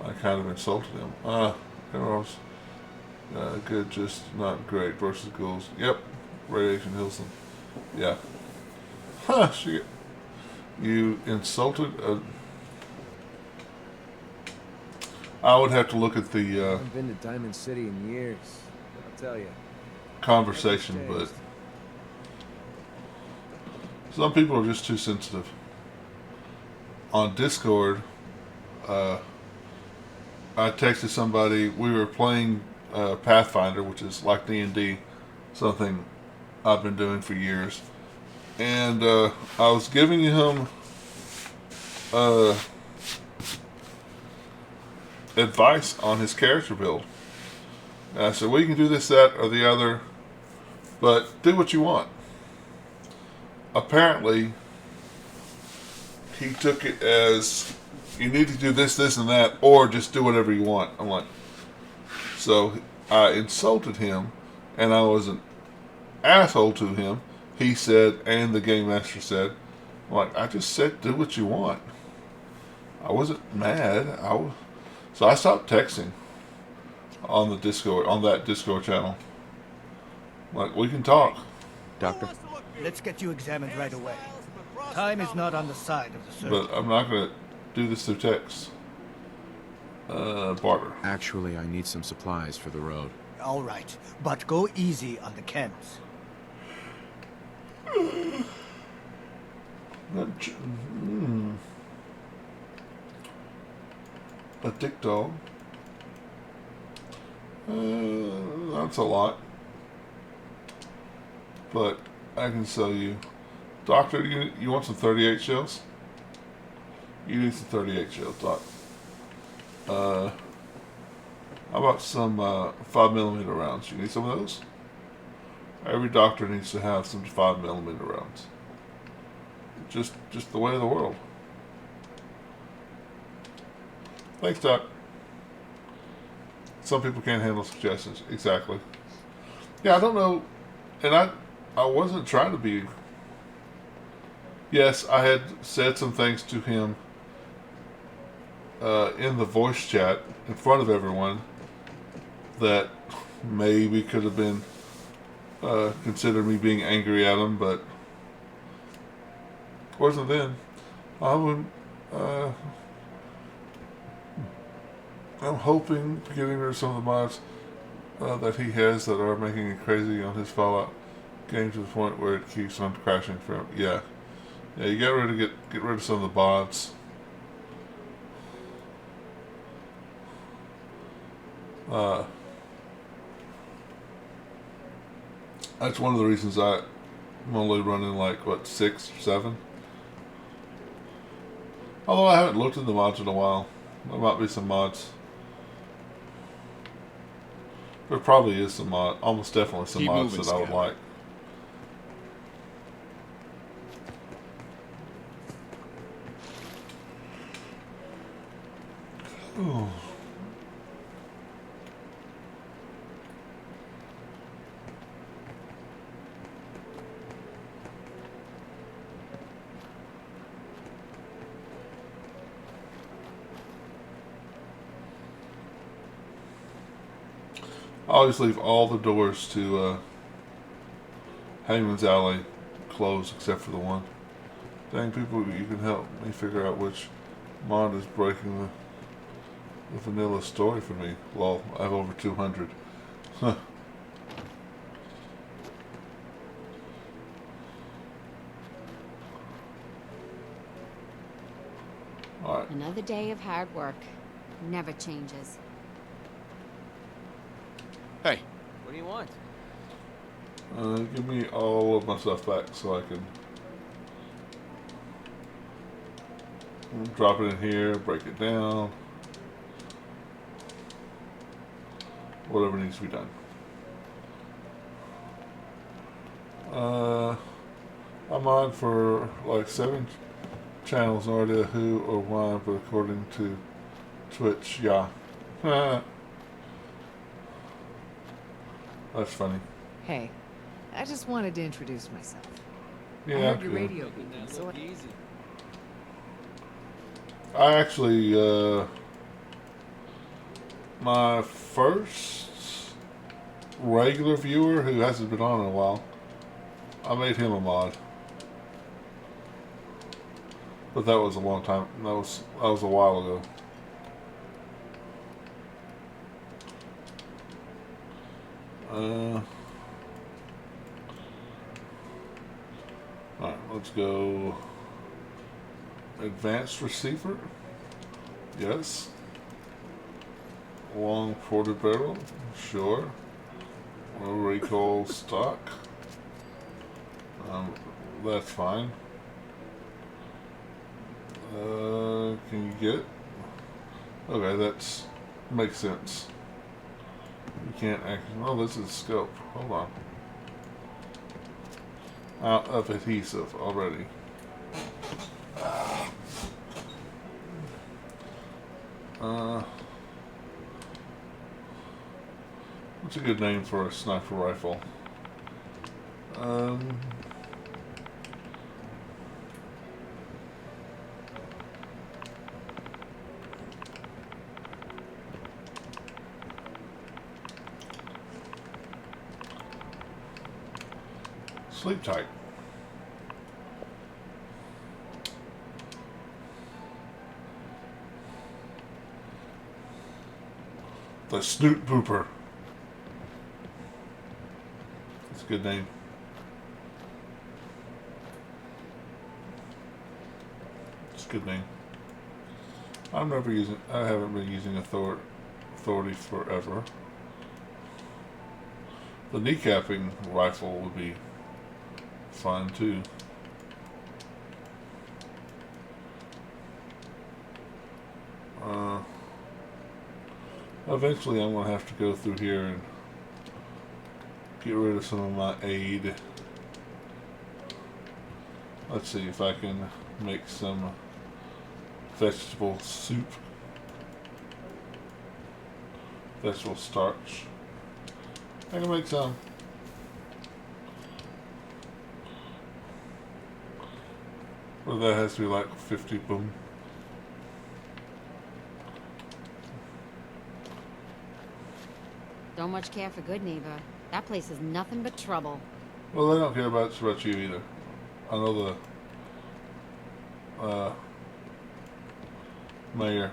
I kind of insulted him. Generals, good, just not great versus ghouls. Yep, Radiation Hilson. Yeah. Huh, you insulted a... I would have to look at the I haven't been to Diamond City in years, I'll tell you. Conversation, but some people are just too sensitive. On Discord, I texted somebody. We were playing Pathfinder, which is like D&D, something I've been doing for years, and I was giving him advice on his character build. And I said, well, you can do this, that, or the other, but do what you want. Apparently, he took it as, you need to do this, this, and that, or just do whatever you want. I'm like, so I insulted him, and I was an asshole to him. He said, and the game master said, I'm like, I just said do what you want. I wasn't mad. So I stopped texting on the Discord, on that Discord channel. Like, we can talk. Doctor? Let's get you examined right away. Time is not on the side of the surgeon. But I'm not going to do this through text. Barter. Actually, I need some supplies for the road. all right. But go easy on the chems. A dick dog. That's a lot. But I can sell you. Doctor, you want some 38 shells? You need some 38 shells, Doc. How about some 5mm rounds? You need some of those? Every doctor needs to have some 5mm rounds. Just the way of the world. Thanks, Doc. Some people can't handle suggestions. Exactly. Yeah, I don't know. And I wasn't trying to be. Yes, I had said some things to him in the voice chat in front of everyone that maybe could have been considered me being angry at him, but wasn't then. I'm hoping getting rid of some of the mods that he has that are making it crazy on his Fallout game to the point where it keeps on crashing for him. Yeah, you get rid of some of the bots. That's one of the reasons I'm only running like 6 or 7. Although I haven't looked at the mods in a while. There might be some mods. There probably is some mod, almost definitely some mods that I would like. Ooh. I always leave all the doors to Hangman's Alley closed except for the one. Dang, people, you can help me figure out which mod is breaking the vanilla story for me. Lol, I have over 200. Huh. Alright. Another day of hard work. Never changes. Hey. What do you want? Give me all of my stuff back so I can drop it in here, break it down. Whatever needs to be done. I'm on for like 7 channels, no idea who or why, but according to Twitch, yeah. That's funny. Hey, I just wanted to introduce myself. Yeah, I heard your cool. radio beacon, so I actually, my first regular viewer who hasn't been on in a while, I made him a mod. But that was a long time. That was a while ago. Alright, let's go. Advanced receiver. Yes. Long ported barrel. Sure. No recoil stock. That's fine. Can you get it? Okay, that's makes sense. You can't actually. Oh, this is scope. Hold on. Out of adhesive already. What's a good name for a sniper rifle? Sleep tight. The snoot pooper. a good name. It's a good name. I haven't been using authority forever. The kneecapping rifle would be fun too. Eventually I'm going to have to go through here and get rid of some of my aid. Let's see if I can make some vegetable soup. Vegetable starch. I can make some. Well, that has to be like 50 boom. Don't much care for good neighbor. That place is nothing but trouble. Well, they don't care about you either. I know the mayor.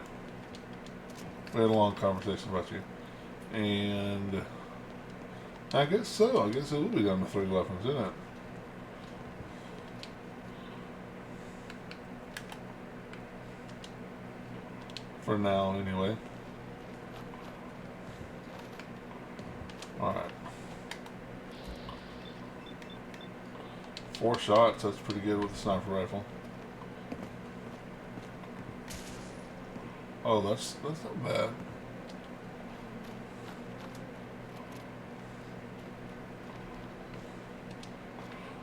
We had a long conversation about you. And I guess so. I guess it will be down to 3 weapons, isn't it? For now, anyway. Alright. 4 shots, that's pretty good with the sniper rifle. Oh, that's not bad.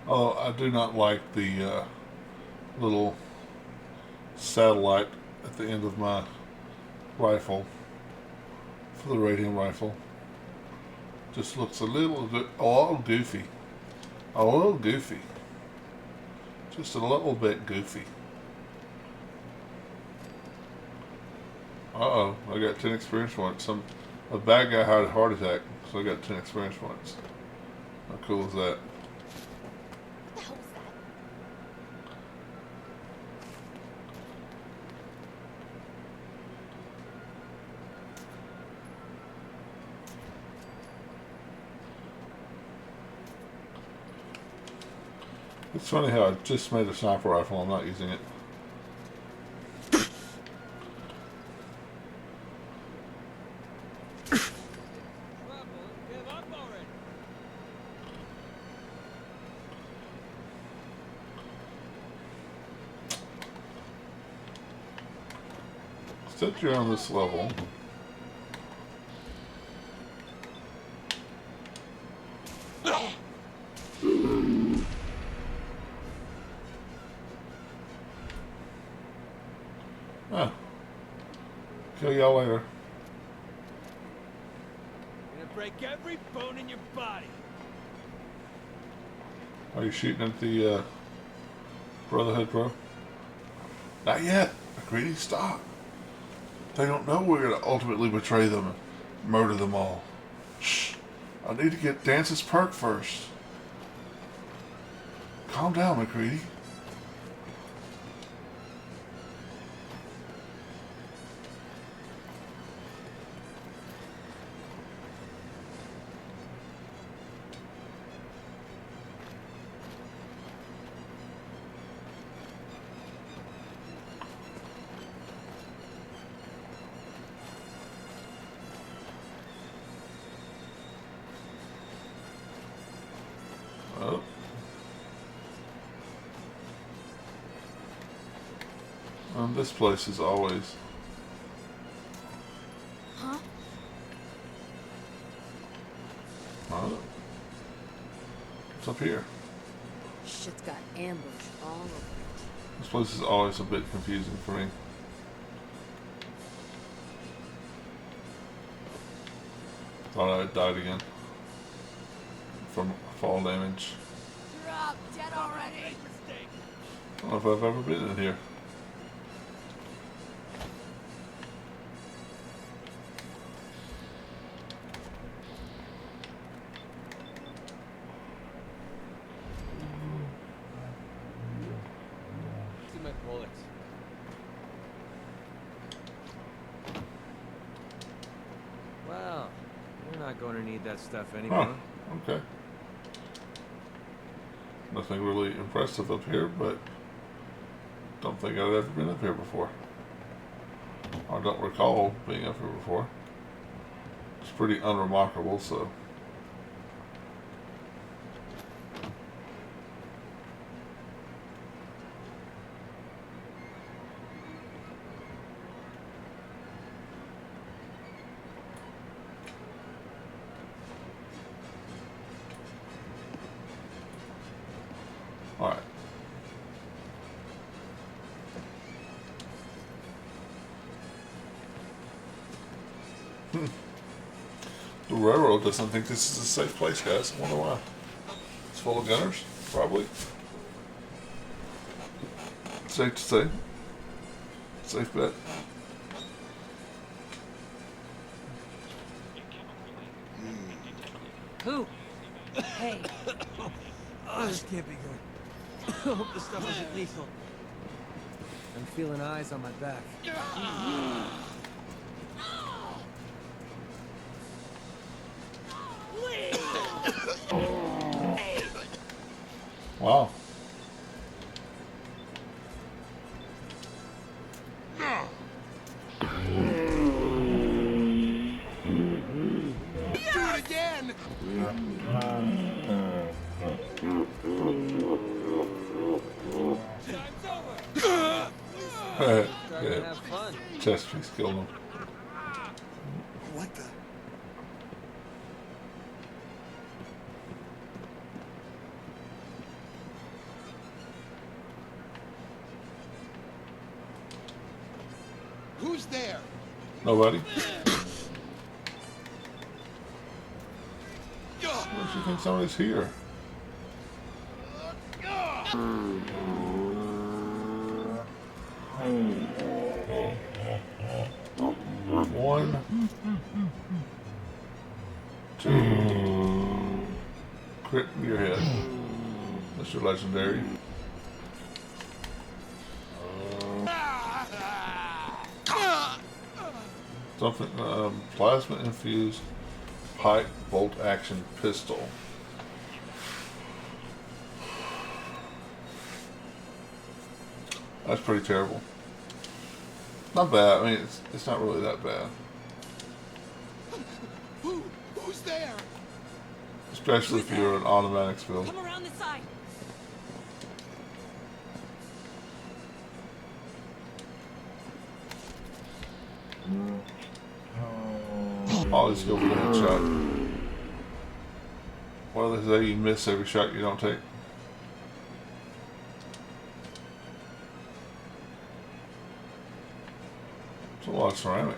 Oh, I do not like the little satellite at the end of my rifle for the radium rifle. Just looks a little goofy. A little goofy. Just a little bit goofy. Uh-oh, I got 10 experience points. A bad guy had a heart attack, so I got 10 experience points. How cool is that? What the hell was that? It's funny how I just made a sniper rifle, I'm not using it. Since you're on this level, kill y'all later. Gonna break every bone in your body. Are you shooting at the Brotherhood, bro? Not yet. McCready, stop. They don't know we're going to ultimately betray them and murder them all. Shh. I need to get Dance's perk first. Calm down, McCready. Oh. This place is always... Huh? Oh. What's up here? Shit's got ambush all over it. This place is always a bit confusing for me. Thought I had died again. From fall damage. You're up, dead already. I don't know if I've ever been in here. See my bullets. Well, you're not going to need that stuff anymore. Oh, okay. Nothing really impressive up here, but don't think I'd ever been up here before. I don't recall being up here before. It's pretty unremarkable, so. All right. The railroad doesn't think this is a safe place, guys. I wonder why. It's full of gunners, probably. Safe to say. Safe bet. Who? Hey. Oh, this can't be good. I hope this stuff isn't lethal. I'm feeling eyes on my back. Wow. Do it again! Yeah. Chest piece killed him. What the? Who's there? Nobody? What do you think somebody's here? One, two, crit in your head, Mr. Legendary. Something, plasma infused pipe bolt action pistol. That's pretty terrible. Not bad. I mean, it's not really that bad. Who's there? Especially if you're an automatics build. Come around the side. Always go for the headshot. Well, they say you miss every shot you don't take. It's a lot of ceramic.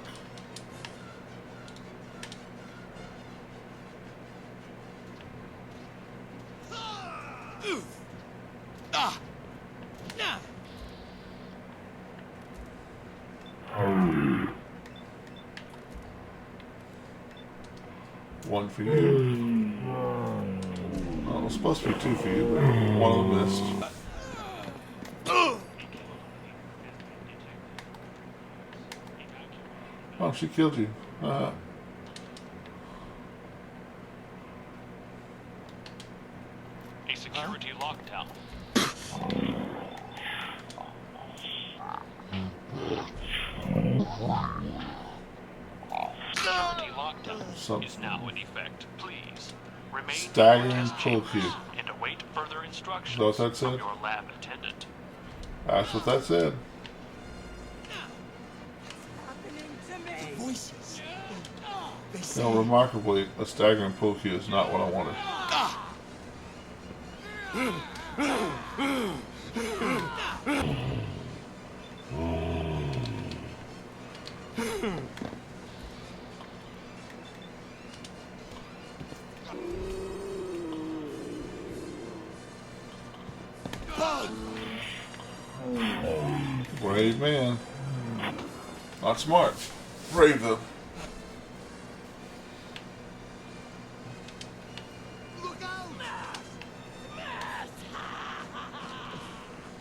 One for you. Oh, it was supposed to be two for you, but one of them missed. Oh, she killed you. A security lockdown. Security lockdown is now in effect. Please remain Staggering pull cue. and await further instructions Is that what that from said? your lab attendant. That's what that said. The voices. They You say know, remarkably, a staggering pull cue is not what I wanted. Brave man. Not smart. Brave though.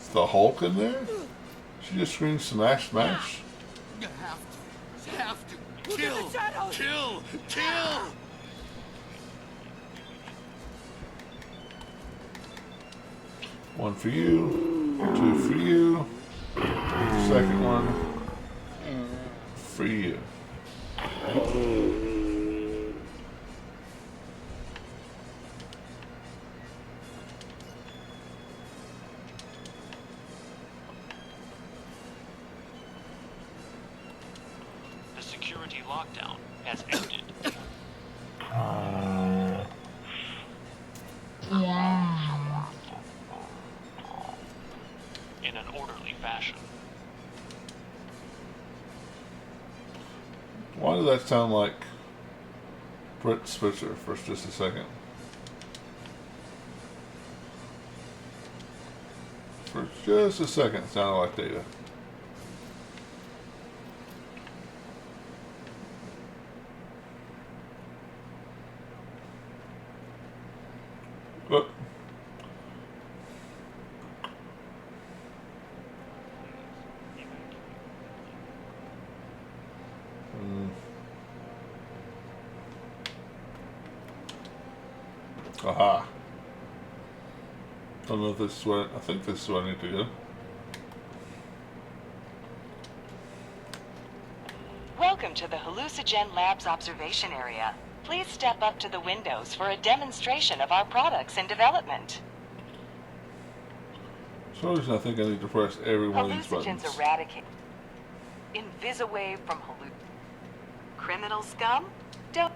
Is the Hulk in there? She just screamed smash smash. you have to kill, kill, kill. One for you, two for you, second one for you. The security lockdown has ended. In an orderly fashion. Why does that sound like Brett Spitzer for just a second? For just a second, it sounded like Data. But aha. Don't know if this is where, I think this is where I need to go. Welcome to the Hallucigen Labs observation area. Please step up to the windows for a demonstration of our products in development. For some reason I think I need to press every one of these buttons. Hallucigens eradicate. Invis-away from criminal scum? Don't.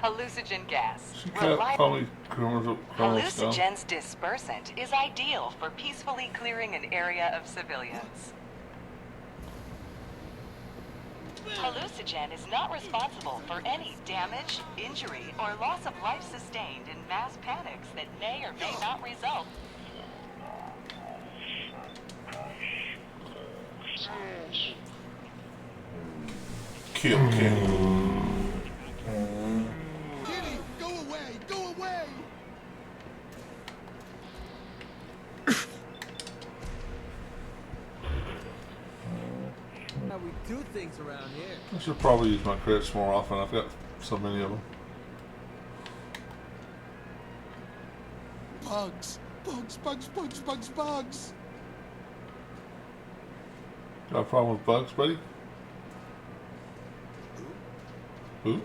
Hallucigen gas. She can't call me criminal scum. Hallucigen's dispersant is ideal for peacefully clearing an area of civilians. Hallucigen is not responsible for any damage, injury, or loss of life sustained in mass panics that may or may not result. Kill. Kitty, go away! Go away! How we do things around here. I should probably use my credits more often. I've got so many of them. Bugs! Bugs! Got a problem with bugs, buddy? Who?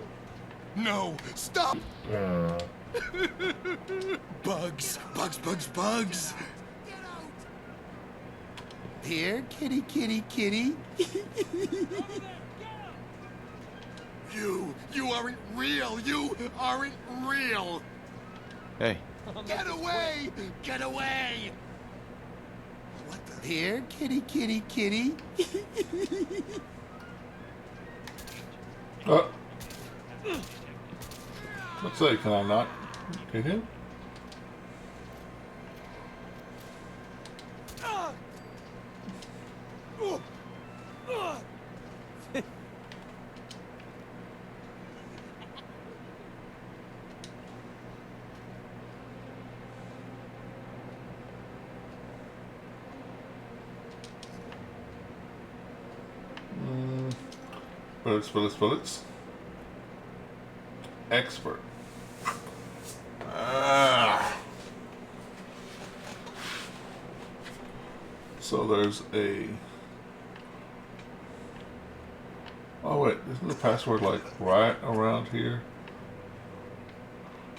No! Stop! Bugs! Here, kitty. You aren't real! You aren't real! Hey. Get away! Get away! What the? Here, kitty. Let's say, can I not get him? Bullets. Expert. So there's a... Oh wait, isn't the password like right around here?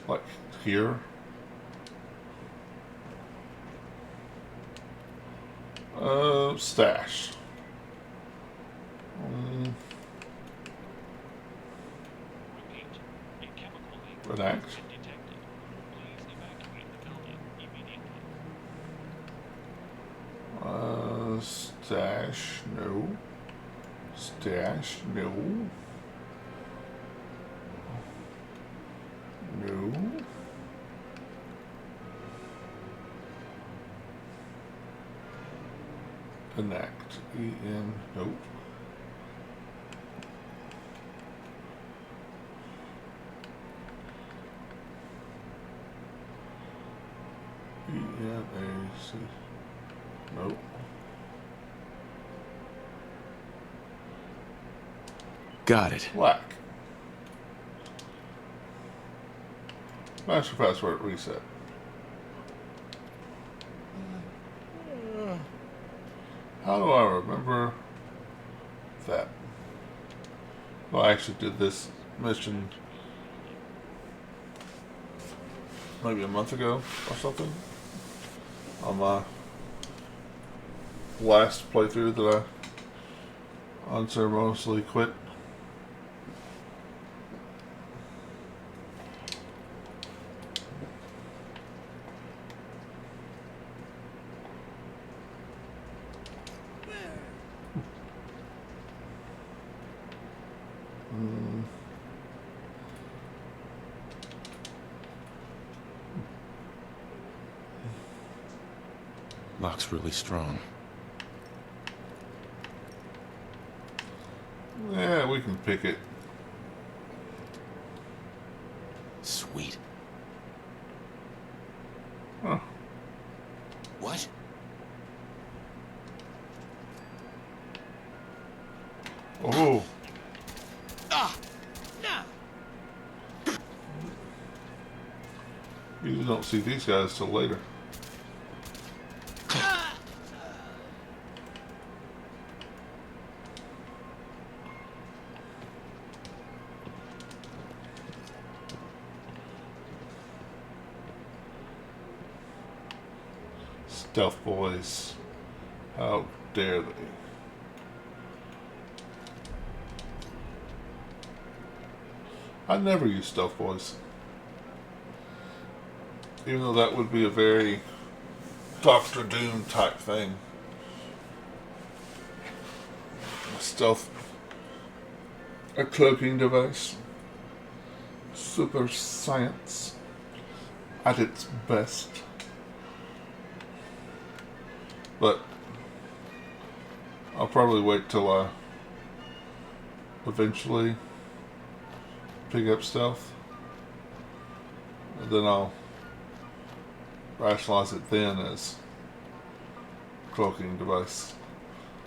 Like here? Stash. Relax. Stash, no. Stash, no. No. Connect. EN, nope. ENAC. Nope. Got it. Whack. Master password reset. How do I remember that? Well, I actually did this mission maybe a month ago or something on my last playthrough that I unceremoniously quit. Lock's really strong. Yeah, we can pick it. Sweet. Huh. What? Oh. Ah! No! You don't see these guys till later. Stealth boys. How dare they? I never use stealth boys. Even though that would be a very Doctor Doom type thing. Stealth. A cloaking device. Super science. At its best. But I'll probably wait till I eventually pick up stealth, and then I'll rationalize it then as cloaking device.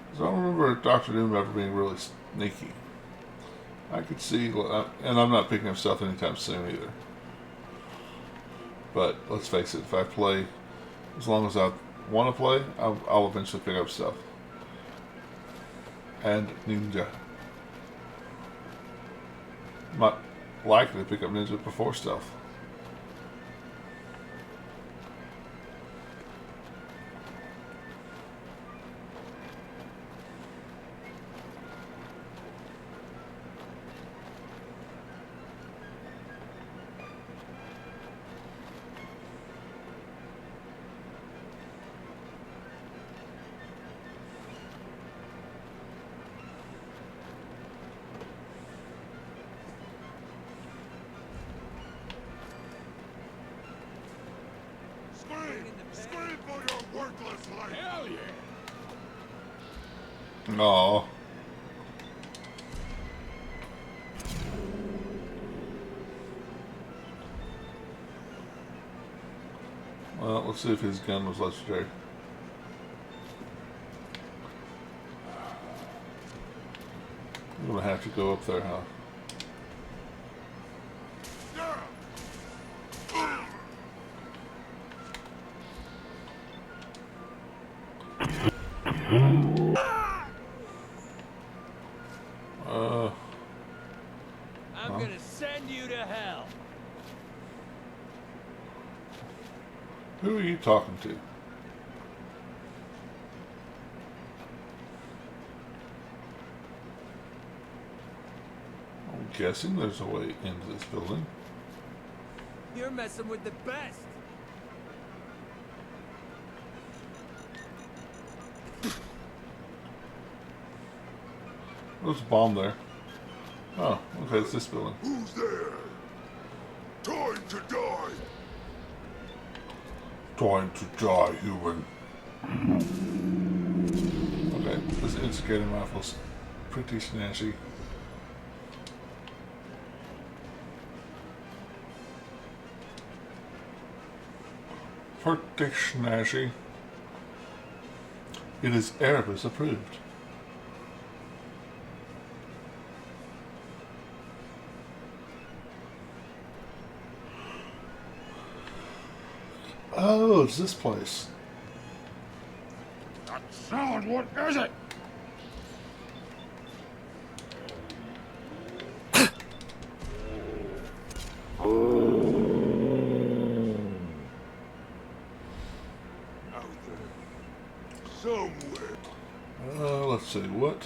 Because I don't remember Doctor Doom ever being really sneaky. I could see, and I'm not picking up stealth anytime soon either. But let's face it, if I play as long as I want to play, I'll eventually pick up stuff. And ninja. Might likely to pick up ninja before stealth. Scream for your worthless life! Hell yeah! Aww. Well, let's see if his gun was legendary. I'm gonna have to go up there, huh? I'm gonna send you to hell. Who are you talking to? I'm guessing there's a way into this building. You're messing with the best. There's a bomb there. Oh, okay, it's this building. Who's there? Time to die! Time to die, human. Okay, this instigating rifle's pretty snazzy. Pretty snazzy. It is Erebus approved. Oh, it's this place. That's sound. What is it? Out there. Somewhere. Let's see, what?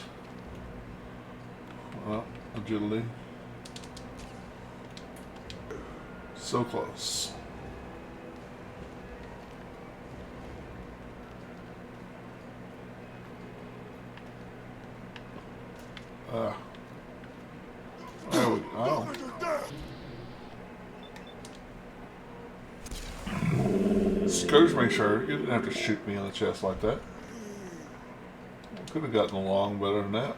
Well, agility. So close. There we go. Scourge me, sure. You didn't have to shoot me in the chest like that. I could have gotten along better than that.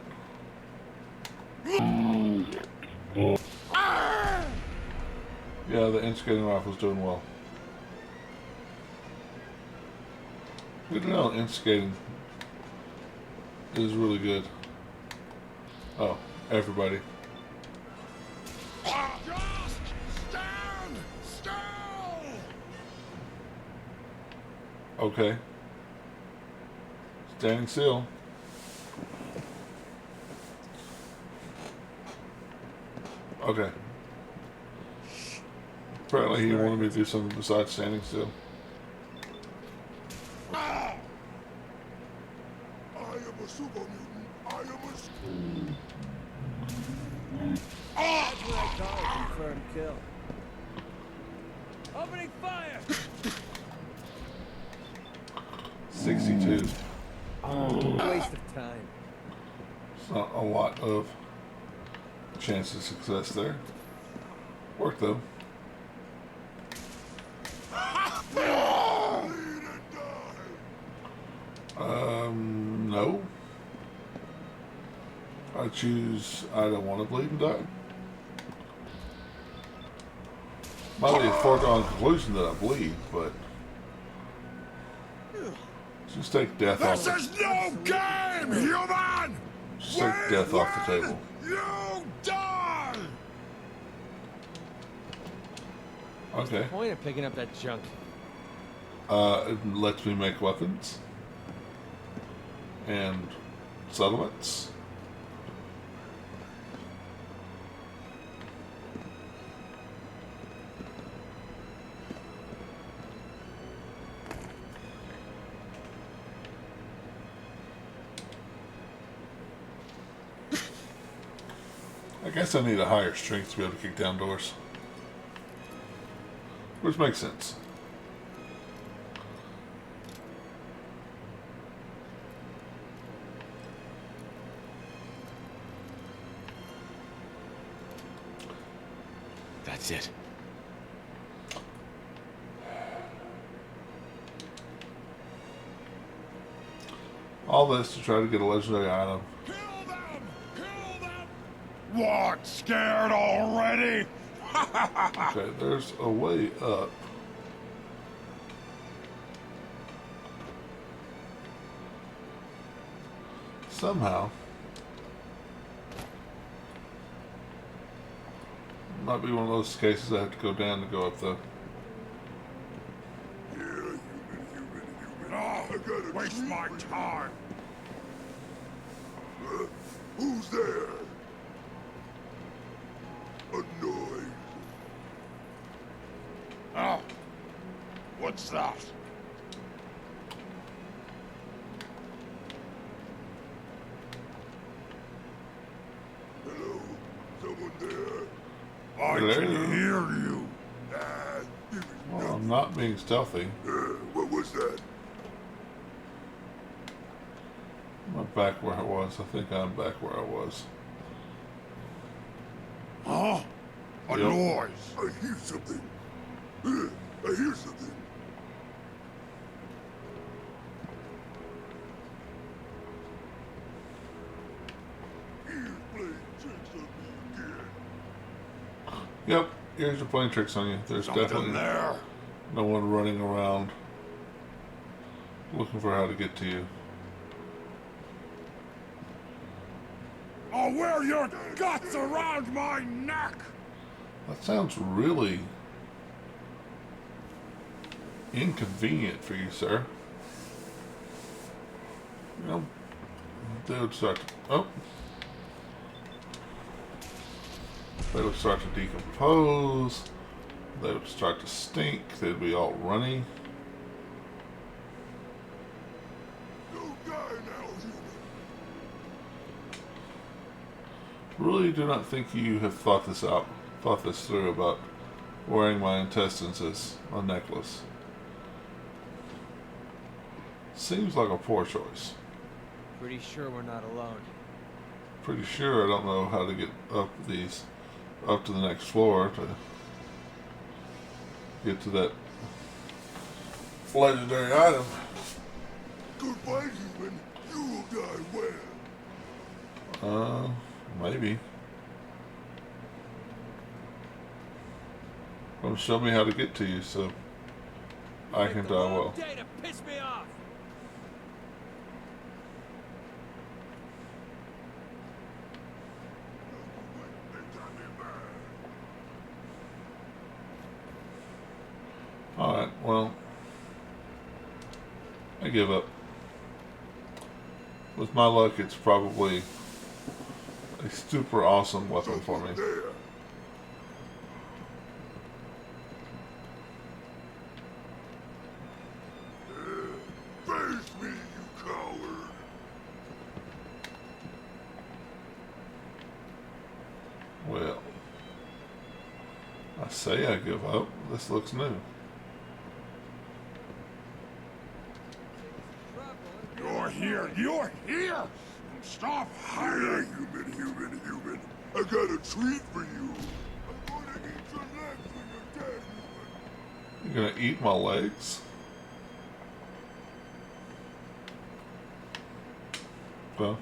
Yeah, the instigating rifle's doing well. Good to know instigating is really good. Oh, everybody. Just stand still! Okay. Standing still. Okay. Apparently he wanted me to do something besides standing still. I am a super mutant. I am a... That's what I call a confirmed kill. Opening fire! 62. Waste of time. It's not a lot of chance of success there. Work though. No. I choose I don't want to bleed and die. Might be a foregone conclusion that I bleed, but just take death off. This is no game, human! Just take death off the table. You die! Okay. What's the point of picking up that junk? It lets me make weapons and settlements. I guess I need a higher strength to be able to kick down doors. Which makes sense. That's it. All this to try to get a legendary item. What, scared already? Okay, there's a way up. Somehow. Might be one of those cases I have to go down to go up though. Human. Waste my time. Who's there? Annoyed. Oh, what's that? Hello? Someone there? I Hello? can hear you. Well, I'm not being stealthy. What was that? I'm back where I was. I think I'm back where I was. Huh? A Yep. noise. I hear something. I hear something. Here's playing tricks on me again. Yep, here's the playing tricks on you. There's Something definitely there. no one running around looking for how to get to you. I'll wear your guts around my neck! That sounds really inconvenient for you, sir. You know, they would start to, they would start to decompose. They would start to stink. They'd be all runny. Really do not think you have thought this through about wearing my intestines as a necklace. Seems like a poor choice. Pretty sure we're not alone. Pretty sure I don't know how to get up to the next floor to get to that legendary item. Goodbye, human. You will die where? Maybe. Well, show me how to get to you so I can die well. Day to piss me off. Alright, well, I give up. With my luck, it's probably a super awesome weapon for me. Face me, you coward! Well, I say I give up. This looks new. You're here! You're here! Stop hiding! Human! I got a treat for you! I'm gonna eat your legs when you're dead, human! You're gonna eat my legs? Well.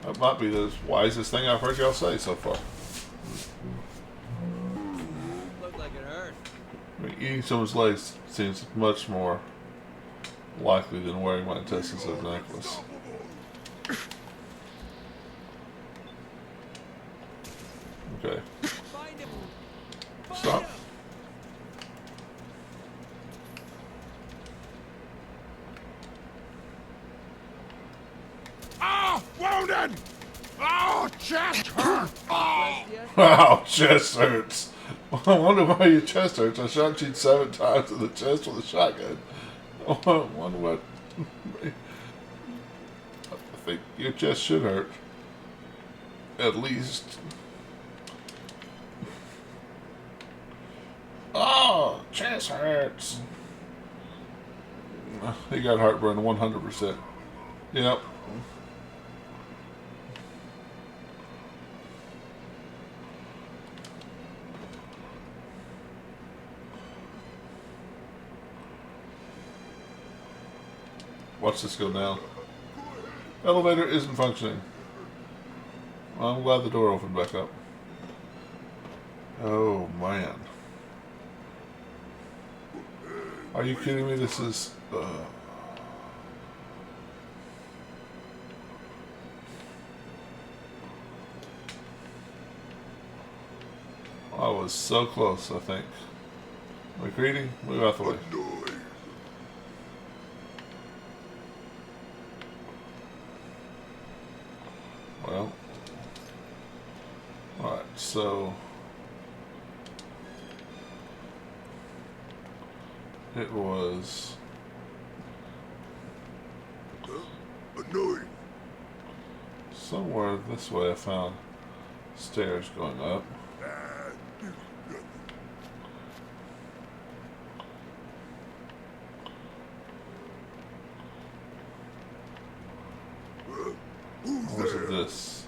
That might be the wisest thing I've heard y'all say so far. Looked like it hurt. I mean, eating someone's legs seems much more likely than wearing my intestines as a necklace. Okay. Stop. Ah! Wounded! Oh, chest hurt! Oh! Wow, chest hurts. I wonder why your chest hurts. I shot you 7 times in the chest with a shotgun. I wonder what. I think your chest should hurt. At least. Oh, chest hurts. He got heartburn 100%. Yep. Watch this go down. Elevator isn't functioning. I'm glad the door opened back up. Oh, man. Are you kidding me? This is... I was so close, I think. McCready, move out the way. Well, alright, so it was annoying. Somewhere this way I found stairs going up. Or was it this?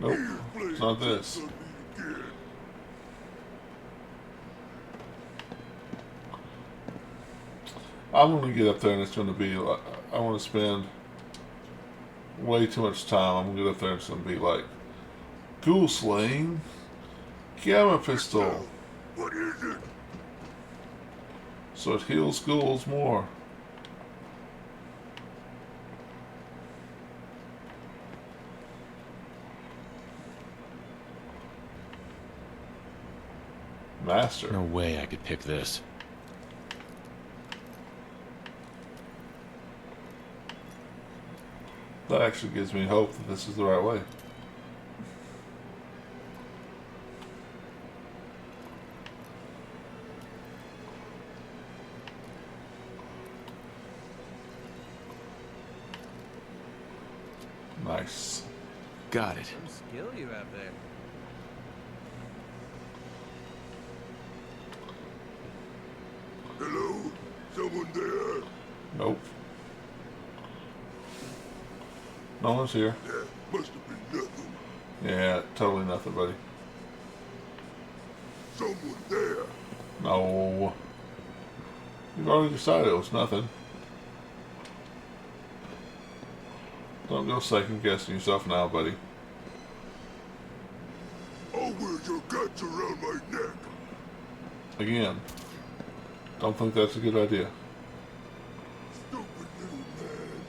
Nope, it's not this. I'm going to get up there and it's going to be like, I want to spend way too much time. I'm going to get up there and it's going to be like, ghoul slaying, gamma pistol. What is it? So it heals ghouls more. master. No way I could pick this. That actually gives me hope that this is the right way. Nice. Got it. Some skill you have there. Hello? Someone there? Nope. No one's here. That must have been nothing. Yeah, totally nothing, buddy. Someone there. No. You've already decided it was nothing. Don't go second guessing yourself now, buddy. I'll wear your guts around my neck. Again, don't think that's a good idea. Stupid little man.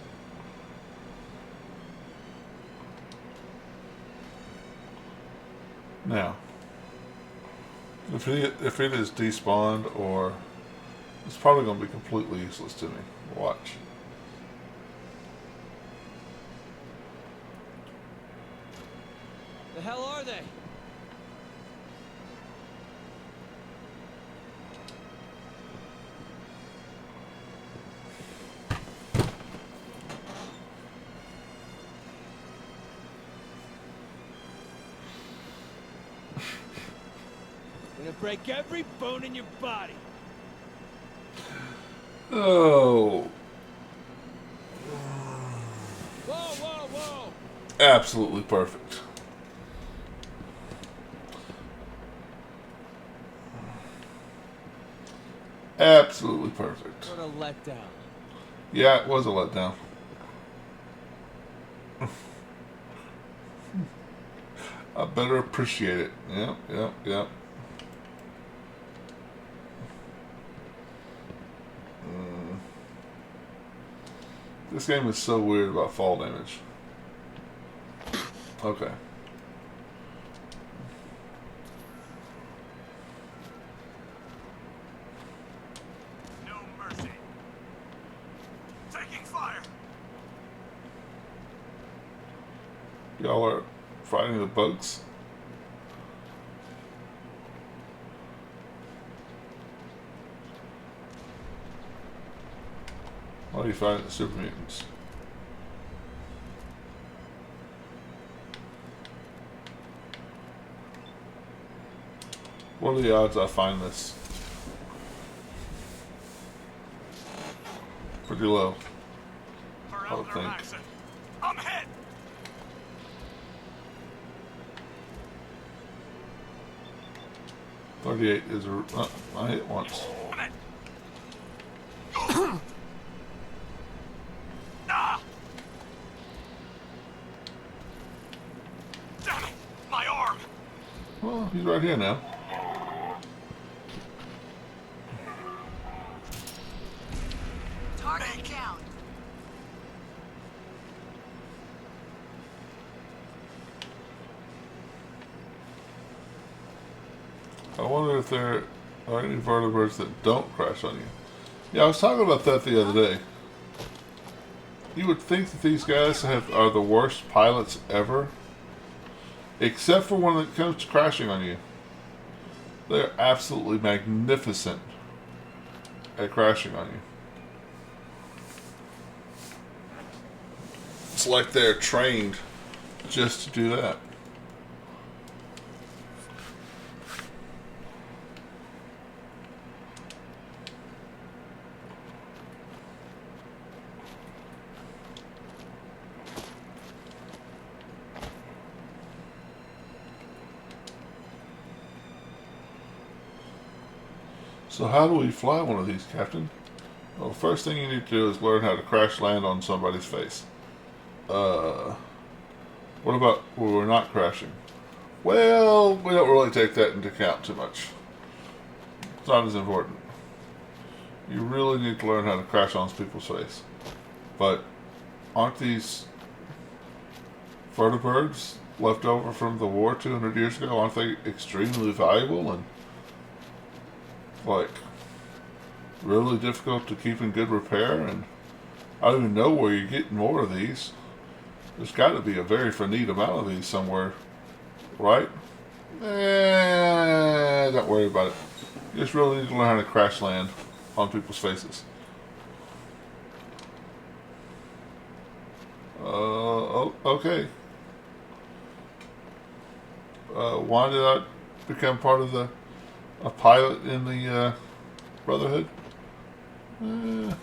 Now, if it is despawned, or it's probably going to be completely useless to me. Watch. The hell are they? Gonna break every bone in your body. Oh. Whoa, whoa, whoa! Absolutely perfect. Absolutely perfect. What a letdown. Yeah, it was a letdown. I better appreciate it. Yep, yep, yep. This game is so weird about fall damage. Okay. No mercy. Taking fire. Y'all are fighting the bugs? Why are you fighting the super mutants? What are the odds I find this? Pretty low, I would think. I'm hit. 38 is a... I hit once. Damn it! My arm. Well, he's right here now. Target down. I wonder if there are any vertebrates that don't crash on you. Yeah, I was talking about that the other day. You would think that these guys are the worst pilots ever, except for when it comes to crashing on you. They're absolutely magnificent at crashing on you. It's like they're trained just to do that. So how do we fly one of these, Captain? Well, the first thing you need to do is learn how to crash land on somebody's face. What about when we're not crashing? Well, we don't really take that into account too much. It's not as important. You really need to learn how to crash on people's face. But aren't these vertebrates left over from the war 200 years ago? Aren't they extremely valuable? And like really difficult to keep in good repair, and I don't even know where you're getting more of these. There's got to be a very finite amount of these somewhere, right? Don't worry about it. You just really need to learn how to crash land on people's faces. Okay. Why did I become part of a pilot in the Brotherhood? When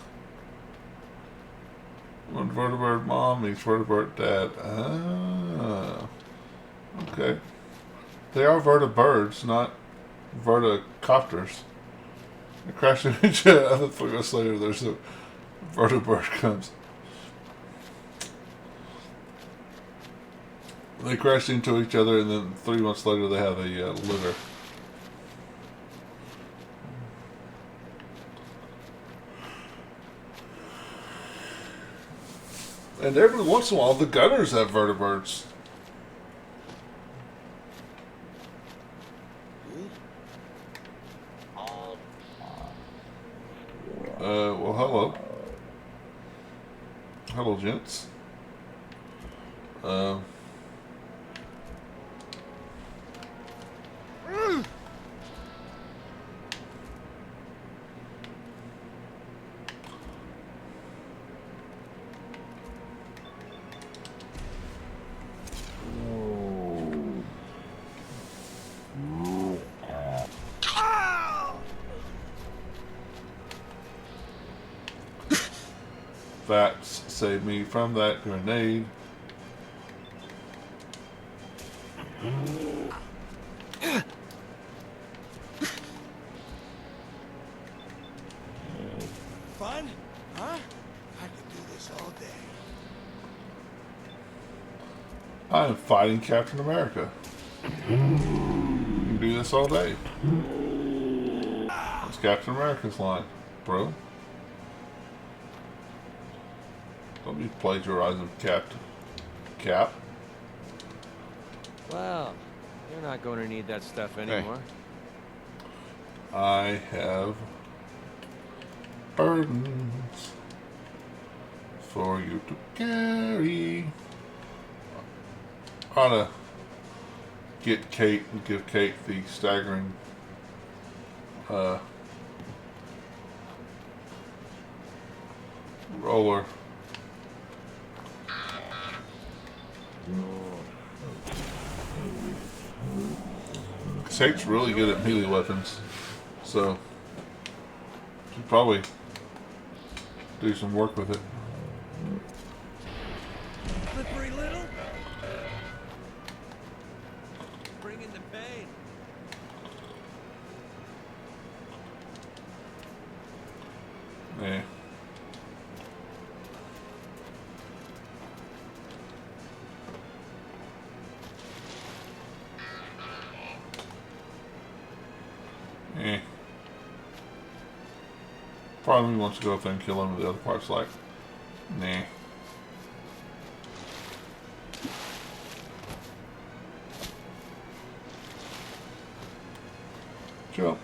vertebrate mom meets vertebrate dad. Ah, okay. They are vertibirds, not verticopters. They crash into each other. 3 months later, there's a vertibird comes. They crash into each other, and then 3 months later, they have a litter. And every once in a while, the gunners have vertibirds. Well, hello. Hello, gents. Vats saved me from that grenade. Fun? Huh? I could do this all day. I am fighting Captain America. You can do this all day. That's Captain America's line, bro. Don't be plagiarizing Cap. Well, you're not going to need that stuff anymore. Hey. I have burdens for you to carry. Ought to get Kate and give Kate the staggering roller. Kate's really good at melee weapons, so she'll probably do some work with it. Slippery little. Bring in the pain. Yeah. Eh. Part of me wants to go up there and kill him, and the other part's like, nah. Jump.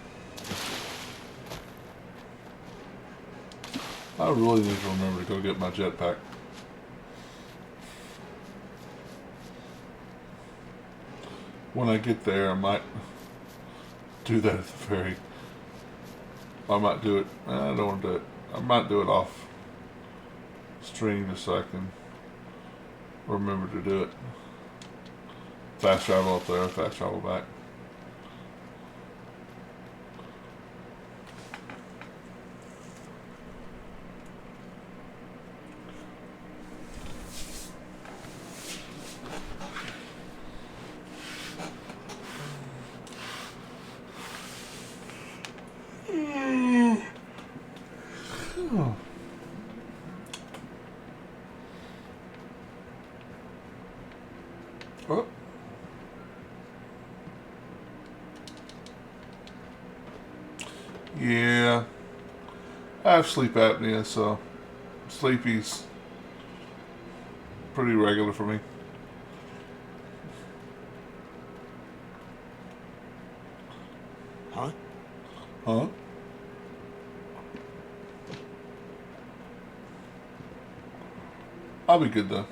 I really need to remember to go get my jetpack. When I get there, I might do that at the ferry. I might do it. I don't want to do it. I might do it off stream just so I can remember to do it. Fast travel up there, fast travel back. Oh. Yeah. I have sleep apnea, so sleepy's pretty regular for me. Huh? Huh? I'll be good though.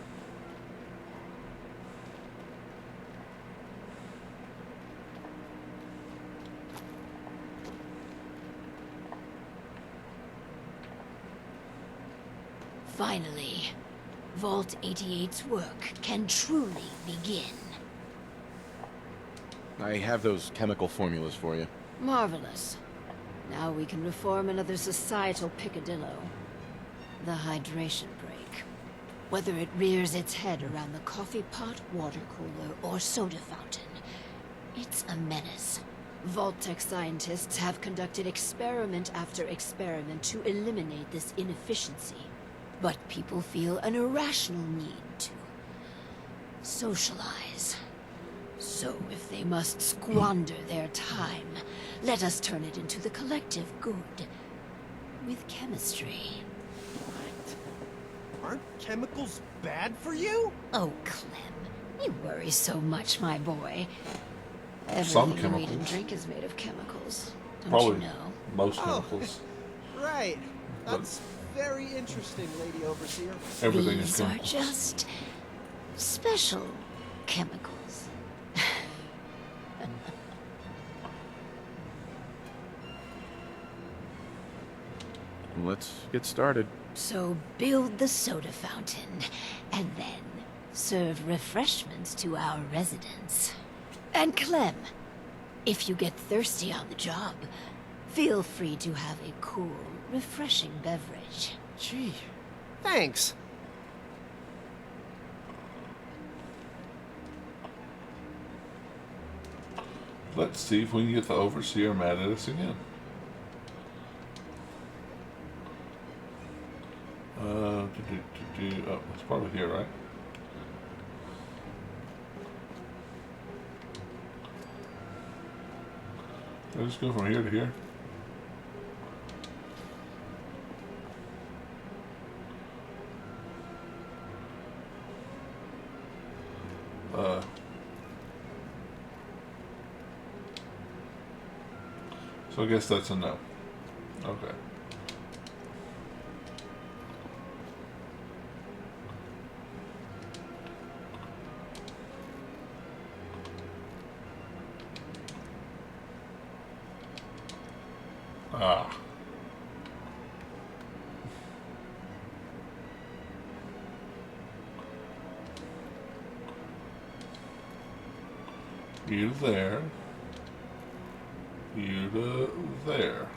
Finally, Vault 88's work can truly begin. I have those chemical formulas for you. Marvelous. Now we can reform another societal picadillo. The hydration break. Whether it rears its head around the coffee pot, water cooler, or soda fountain, it's a menace. Vault-Tec scientists have conducted experiment after experiment to eliminate this inefficiency. But people feel an irrational need to socialize. So if they must squander their time, let us turn it into the collective good. With chemistry. Aren't chemicals bad for you? Oh, Clem, you worry so much, my boy. Some Everything you eat and chemicals. drink is made of chemicals. Don't Probably you know? most chemicals. Right. That's very interesting, Lady Overseer. Everything is These are chemicals. just special chemicals. Let's get started. So build the soda fountain, and then serve refreshments to our residents. And Clem, if you get thirsty on the job, feel free to have a cool, refreshing beverage. Gee, thanks. Let's see if we can get the Overseer mad at us again. Oh, it's probably here, right? Did I just go from here to here? So I guess that's a no. Okay. Ah. You to there. You to there.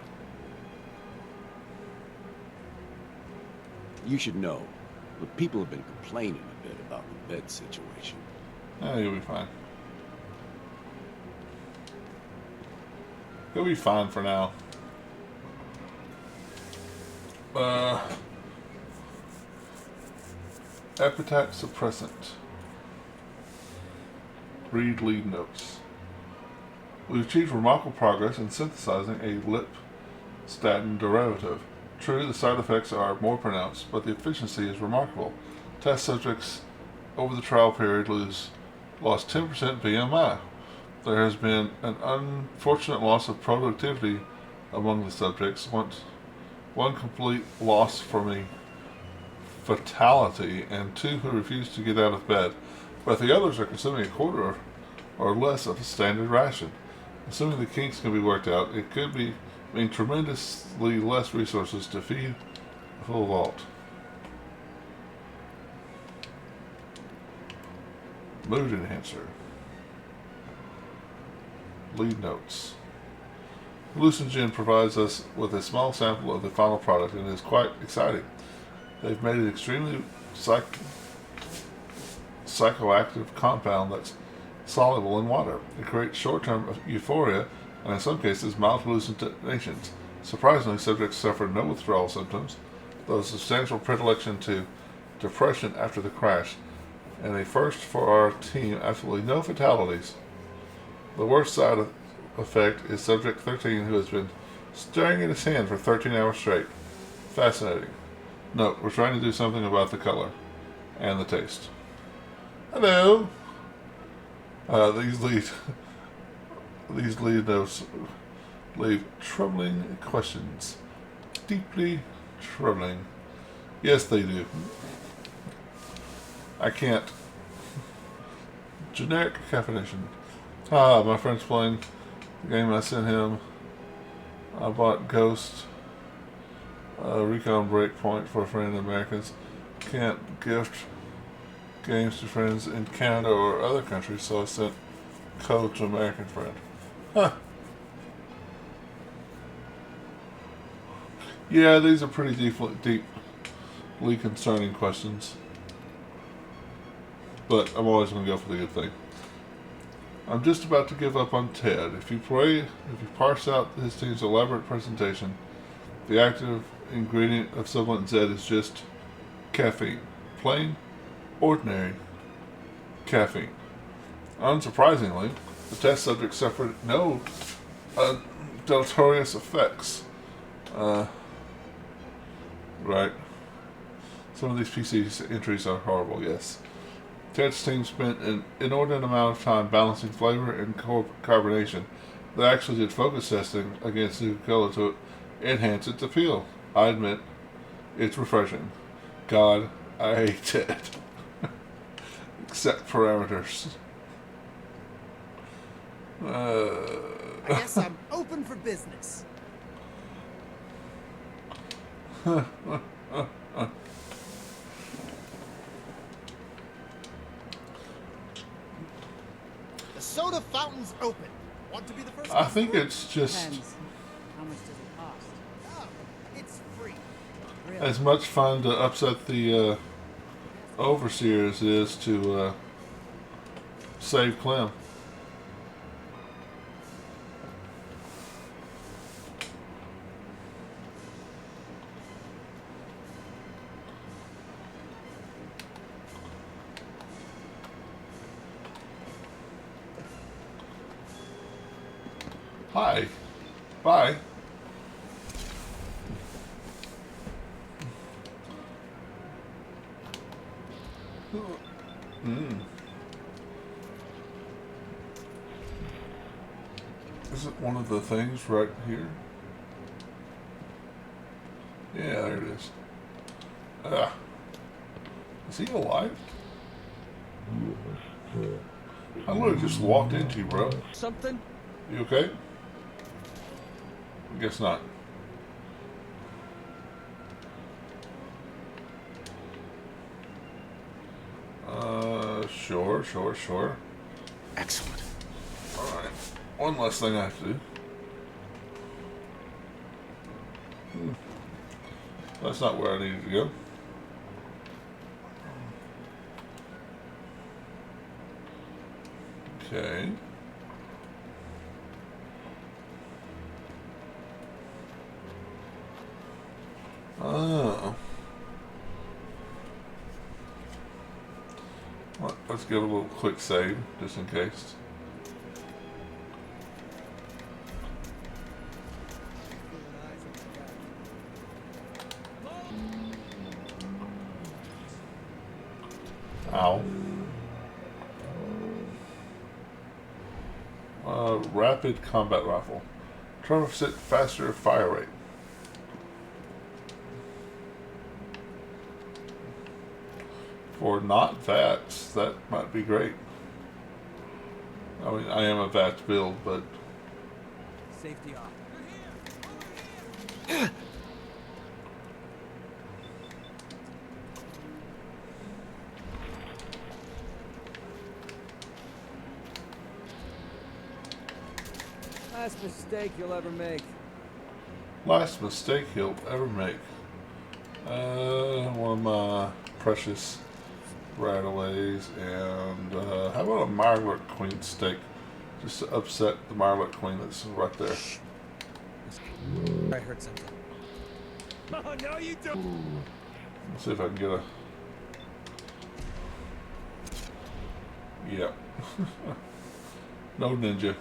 You should know, but people have been complaining a bit about the bed situation. You'll be fine. You'll be fine for now. Appetite suppressant. Read lead notes. We've achieved remarkable progress in synthesizing a lip statin derivative. True, the side effects are more pronounced, but the efficiency is remarkable. Test subjects over the trial period lost 10% BMI. There has been an unfortunate loss of productivity among the subjects. One complete loss from a fatality, and 2 who refused to get out of bed. But the others are consuming a quarter or less of a standard ration. Assuming the kinks can be worked out, it could mean tremendously less resources to feed a full vault. Mood enhancer. Lead notes. Hallucinogen provides us with a small sample of the final product and is quite exciting. They've made an extremely psychoactive compound that's soluble in water. It creates short-term euphoria and in some cases mild hallucinations. Surprisingly, subjects suffer no withdrawal symptoms, though a substantial predilection to depression after the crash, and a first for our team, absolutely no fatalities. The worst side effect is Subject 13, who has been staring at his hand for 13 hours straight. Fascinating. Note, we're trying to do something about the color and the taste. Hello! These lead notes leave troubling questions. Deeply troubling. Yes, they do. I can't. Generic caffeination. Ah, my friend's playing the game I sent him. I bought Ghost, Recon Breakpoint for a friend in Americans. Can't gift games to friends in Canada or other countries, so I sent code to American friend. Huh. Yeah, these are pretty deeply concerning questions. But I'm always going to go for the good thing. I'm just about to give up on Ted. If you parse out his team's elaborate presentation, the active ingredient of Supplement Z is just caffeine. Plain, ordinary caffeine. Unsurprisingly, the test subject suffered no deleterious effects. Right. Some of these PC entries are horrible, yes. Ted's team spent an inordinate amount of time balancing flavor and carbonation. They actually did focus testing against Nuka-Cola to enhance its appeal. I admit, it's refreshing. God, I hate Ted. Except parameters. I guess I'm open for business. The soda fountain's open. Want to be the first? I think it's just Depends. How much does it cost? Oh, it's free. as much fun to upset the overseer as it is to save Clem. Hi. Bye. Is it one of the things right here? Yeah, there it is. Is he alive? I literally just walked into you, bro. Something? You okay? I guess not. Sure. Excellent. Alright. One less thing I have to do. That's not where I needed to go. Okay. Oh. Let's give a little quick save, just in case. Ow. Rapid combat rifle. 12% faster fire rate. For not VATs, that might be great. I mean, I am a VAT build, but... Safety off. Last mistake you'll ever make. Last mistake he'll ever make. One of my precious Rataways, and how about a Mirelurk Queen steak? Just to upset the Mirelurk Queen that's right there. I heard something. Oh, no, you don't. Let's see if I can get a... Yep. No ninja.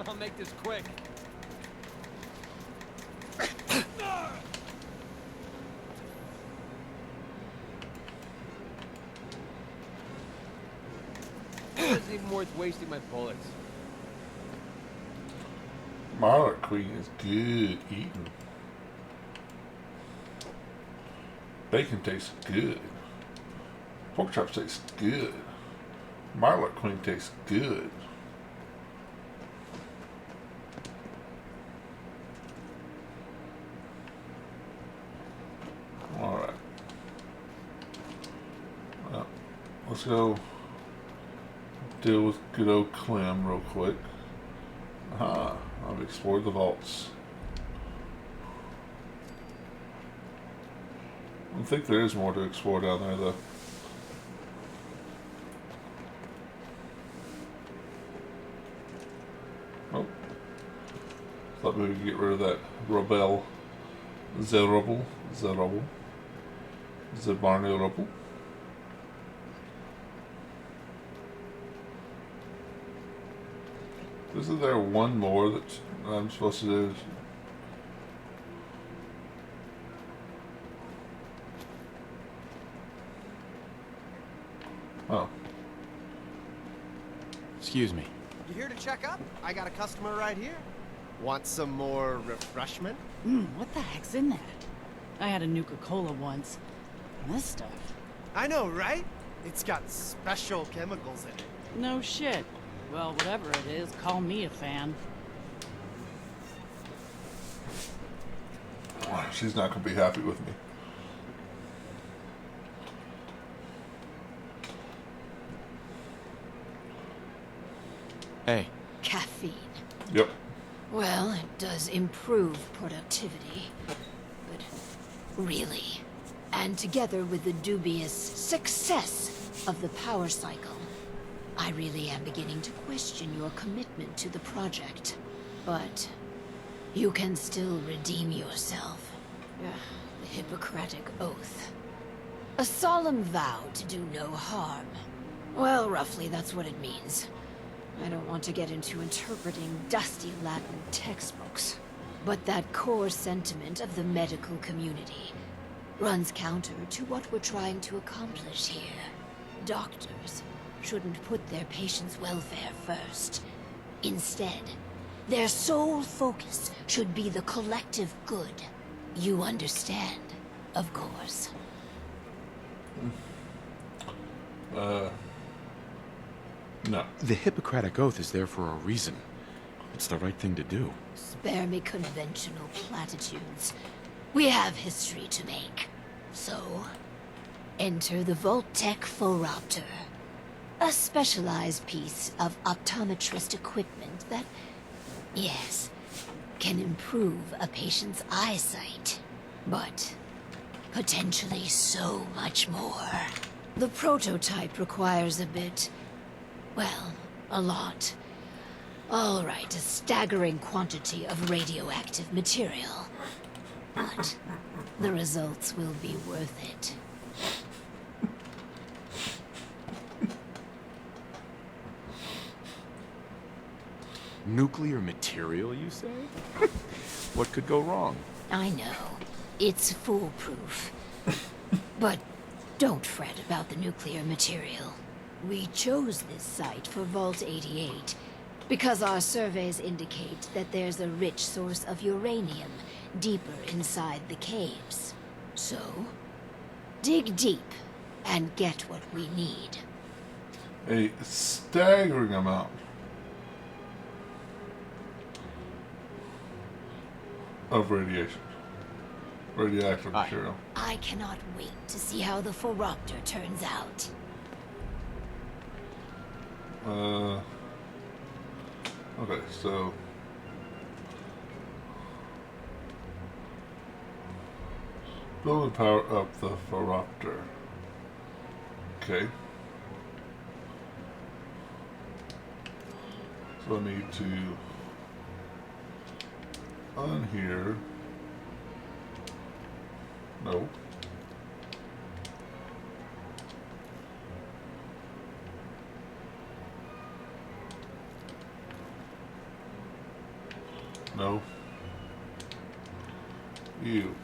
I'll make this quick. Isn't even worth wasting my bullets. Marlatt Queen is good eating. Bacon tastes good. Pork chops taste good. Marlatt Queen tastes good. Alright. Well, let's go deal with good old Clem real quick. Aha, I've explored the vaults. I don't think there is more to explore down there though. Oh. Thought maybe we could get rid of that rebel. Zerubble. Zebarnirubble. Isn't there one more that I'm supposed to do? Oh. Excuse me. You here to check up? I got a customer right here. Want some more refreshment? What the heck's in that? I had a Nuka-Cola once. This stuff. I know, right? It's got special chemicals in it. No shit. Well, whatever it is, call me a fan. She's not going to be happy with me. Hey. Caffeine. Yep. Well, it does improve productivity. But really? And together with the dubious success of the power cycle, I really am beginning to question your commitment to the project. But you can still redeem yourself. The Hippocratic Oath. A solemn vow to do no harm. Well, roughly that's what it means. I don't want to get into interpreting dusty Latin textbooks. But that core sentiment of the medical community runs counter to what we're trying to accomplish here. Doctors shouldn't put their patients' welfare first. Instead, their sole focus should be the collective good. You understand, of course. No. The Hippocratic Oath is there for a reason. It's the right thing to do. Spare me conventional platitudes. We have history to make. So, enter the Vault-Tec Phoropter. A specialized piece of optometrist equipment that, yes, can improve a patient's eyesight. But potentially so much more. The prototype requires a bit, well, a lot. All right, a staggering quantity of radioactive material. But the results will be worth it. Nuclear material, you say? What could go wrong? I know. It's foolproof. But don't fret about the nuclear material. We chose this site for Vault 88 because our surveys indicate that there's a rich source of uranium deeper inside the caves. So, dig deep and get what we need. A staggering amount of radiation. Radioactive material. I cannot wait to see how the Phoropter turns out. Okay, so build and power up the Phoropter. Okay. So I need to unhear. No. No. You.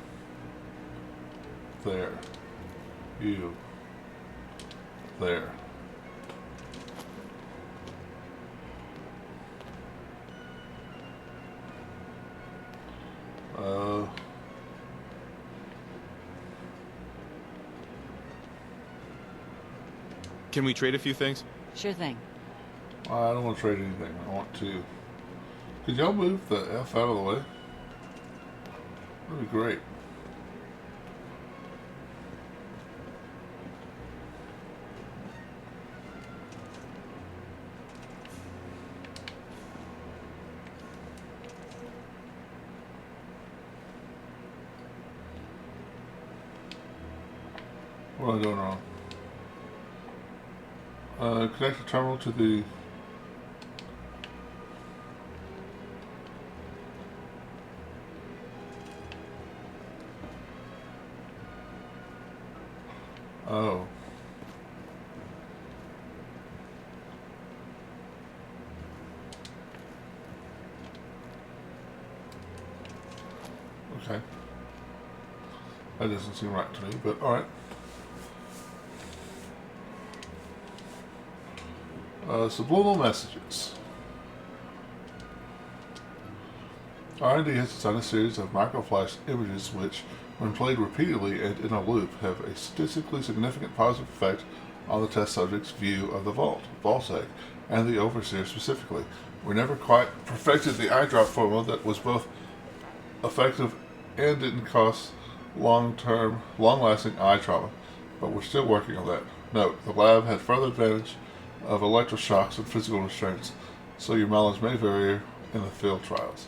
There. You. There. Can we trade a few things? Sure thing. I don't want to trade anything. I want to... Could y'all move the F out of the way? That'd be great. What am I doing wrong? Connect the terminal to the... Oh. Okay. That doesn't seem right to me, but alright. Subliminal messages. R&D has designed a series of microflash images which, when played repeatedly and in a loop, have a statistically significant positive effect on the test subject's view of the Vault-Tec, and the Overseer specifically. We never quite perfected the eye drop formula that was both effective and didn't cause long-lasting eye trauma, but we're still working on that. Note, the lab had further advantage of electroshocks and physical restraints, so your mileage may vary in the field trials.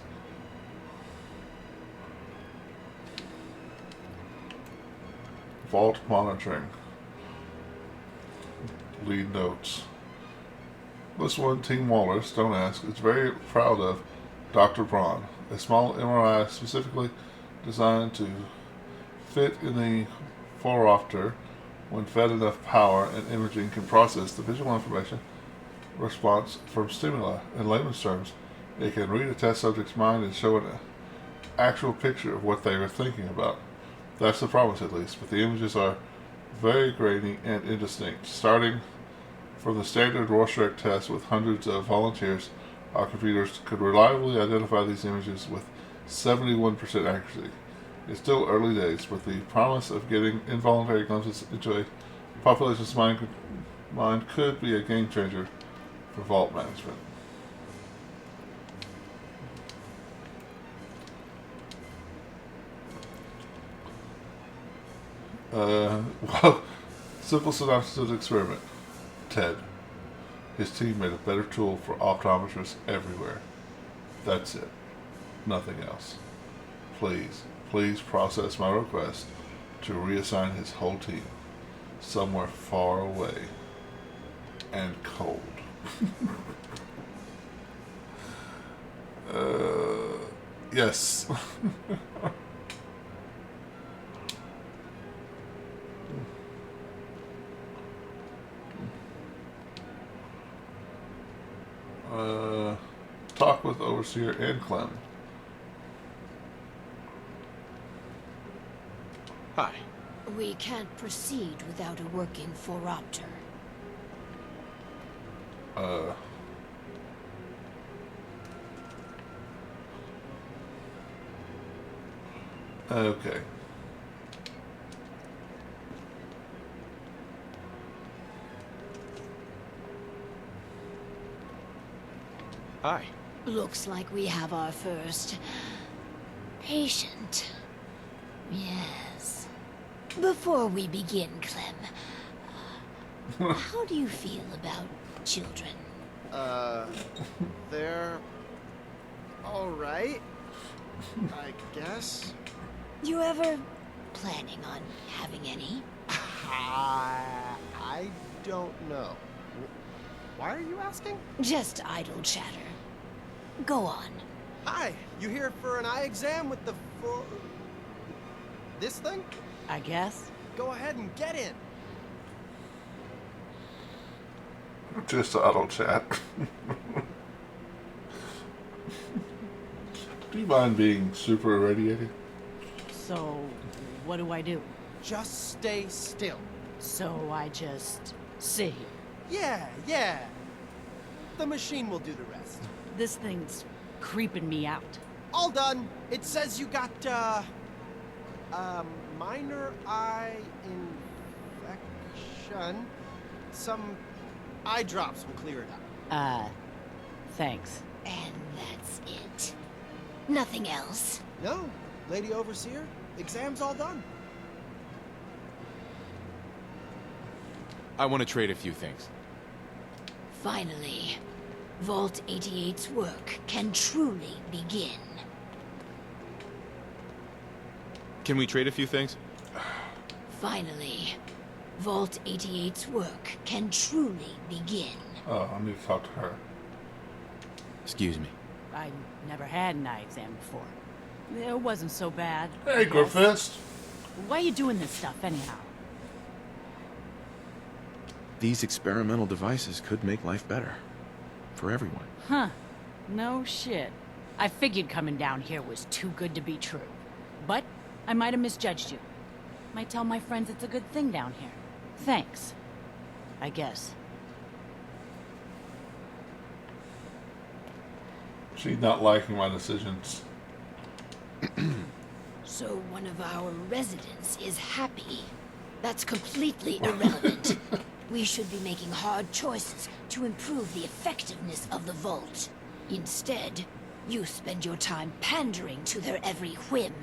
Vault monitoring. Lead notes. This one, Team Walrus, don't ask, is very proud of Dr. Braun, a small MRI specifically designed to fit in the phoropter. When fed enough power and imaging can process the visual information response from stimuli. In layman's terms, it can read a test subject's mind and show an actual picture of what they were thinking about. That's the promise, at least, but the images are very grainy and indistinct. Starting from the standard Rorschach test with hundreds of volunteers, our computers could reliably identify these images with 71% accuracy. It's still early days, but the promise of getting involuntary glimpses into a population's mind could be a game changer for vault management. Well, simple synopsis of the experiment. Ted. His team made a better tool for optometrists everywhere. That's it. Nothing else. Please process my request to reassign his whole team somewhere far away and cold. Yes. Talk with Overseer and Clem. Hi. We can't proceed without a working phoropter. Okay. Hi. Looks like we have our first patient. Yes. Before we begin, Clem, how do you feel about children? They're all right, I guess. You ever planning on having any? I don't know. Why are you asking? Just idle chatter. Go on. Hi, you here for an eye exam with the this thing? I guess. Go ahead and get in. Just idle chat. Do you mind being super irradiated? So, what do I do? Just stay still. So I just sit here. Yeah. The machine will do the rest. This thing's creeping me out. All done. It says you got, minor eye infection. some eye drops will clear it up. Thanks. And that's it. Nothing else. No, Lady Overseer, exam's all done. I want to trade a few things. Finally, Vault 88's work can truly begin. Can we trade a few things? Finally, Vault 88's work can truly begin. Oh, I need to talk to her. Excuse me. I never had an eye exam before. It wasn't so bad. Hey, Griffiths. Why are you doing this stuff anyhow? These experimental devices could make life better. For everyone. Huh. No shit. I figured coming down here was too good to be true. But I might have misjudged you. Might tell my friends it's a good thing down here. Thanks. I guess. She's not liking my decisions. So one of our residents is happy. That's completely irrelevant. We should be making hard choices to improve the effectiveness of the vault. Instead, you spend your time pandering to their every whim.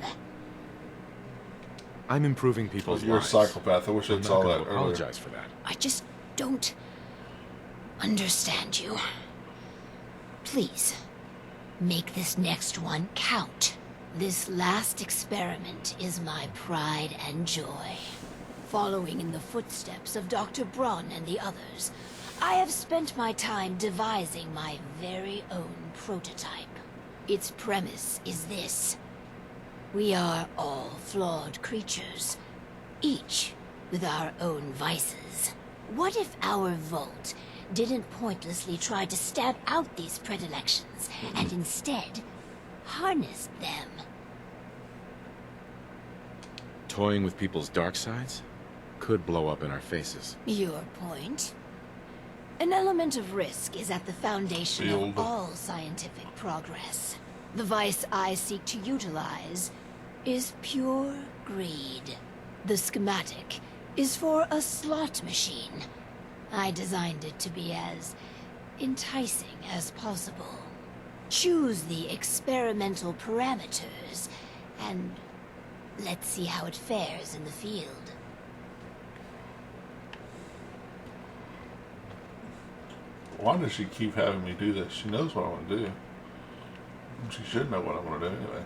I'm improving people's You're lives. a psychopath. I wish I I'm saw not that gonna earlier. apologize for that. I just don't understand you. Please, make this next one count. This last experiment is my pride and joy. Following in the footsteps of Dr. Braun and the others, I have spent my time devising my very own prototype. Its premise is this. We are all flawed creatures, each with our own vices. What if our vault didn't pointlessly try to stab out these predilections, and instead harnessed them? Toying with people's dark sides could blow up in our faces. Your point? An element of risk is at the foundation of all scientific progress. The vice I seek to utilize is pure greed. The schematic is for a slot machine. I designed it to be as enticing as possible. Choose the experimental parameters, and let's see how it fares in the field. Why does she keep having me do this? She knows what I want to do. She should know what I want to do anyway.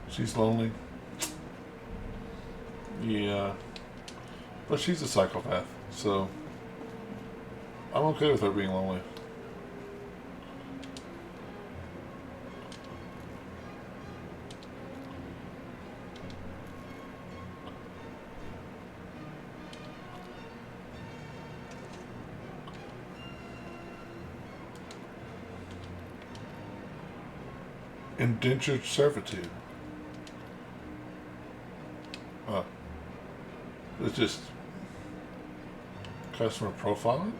She's lonely. Yeah. But she's a psychopath, so I'm okay with her being lonely. Indentured servitude. It's just customer profiling.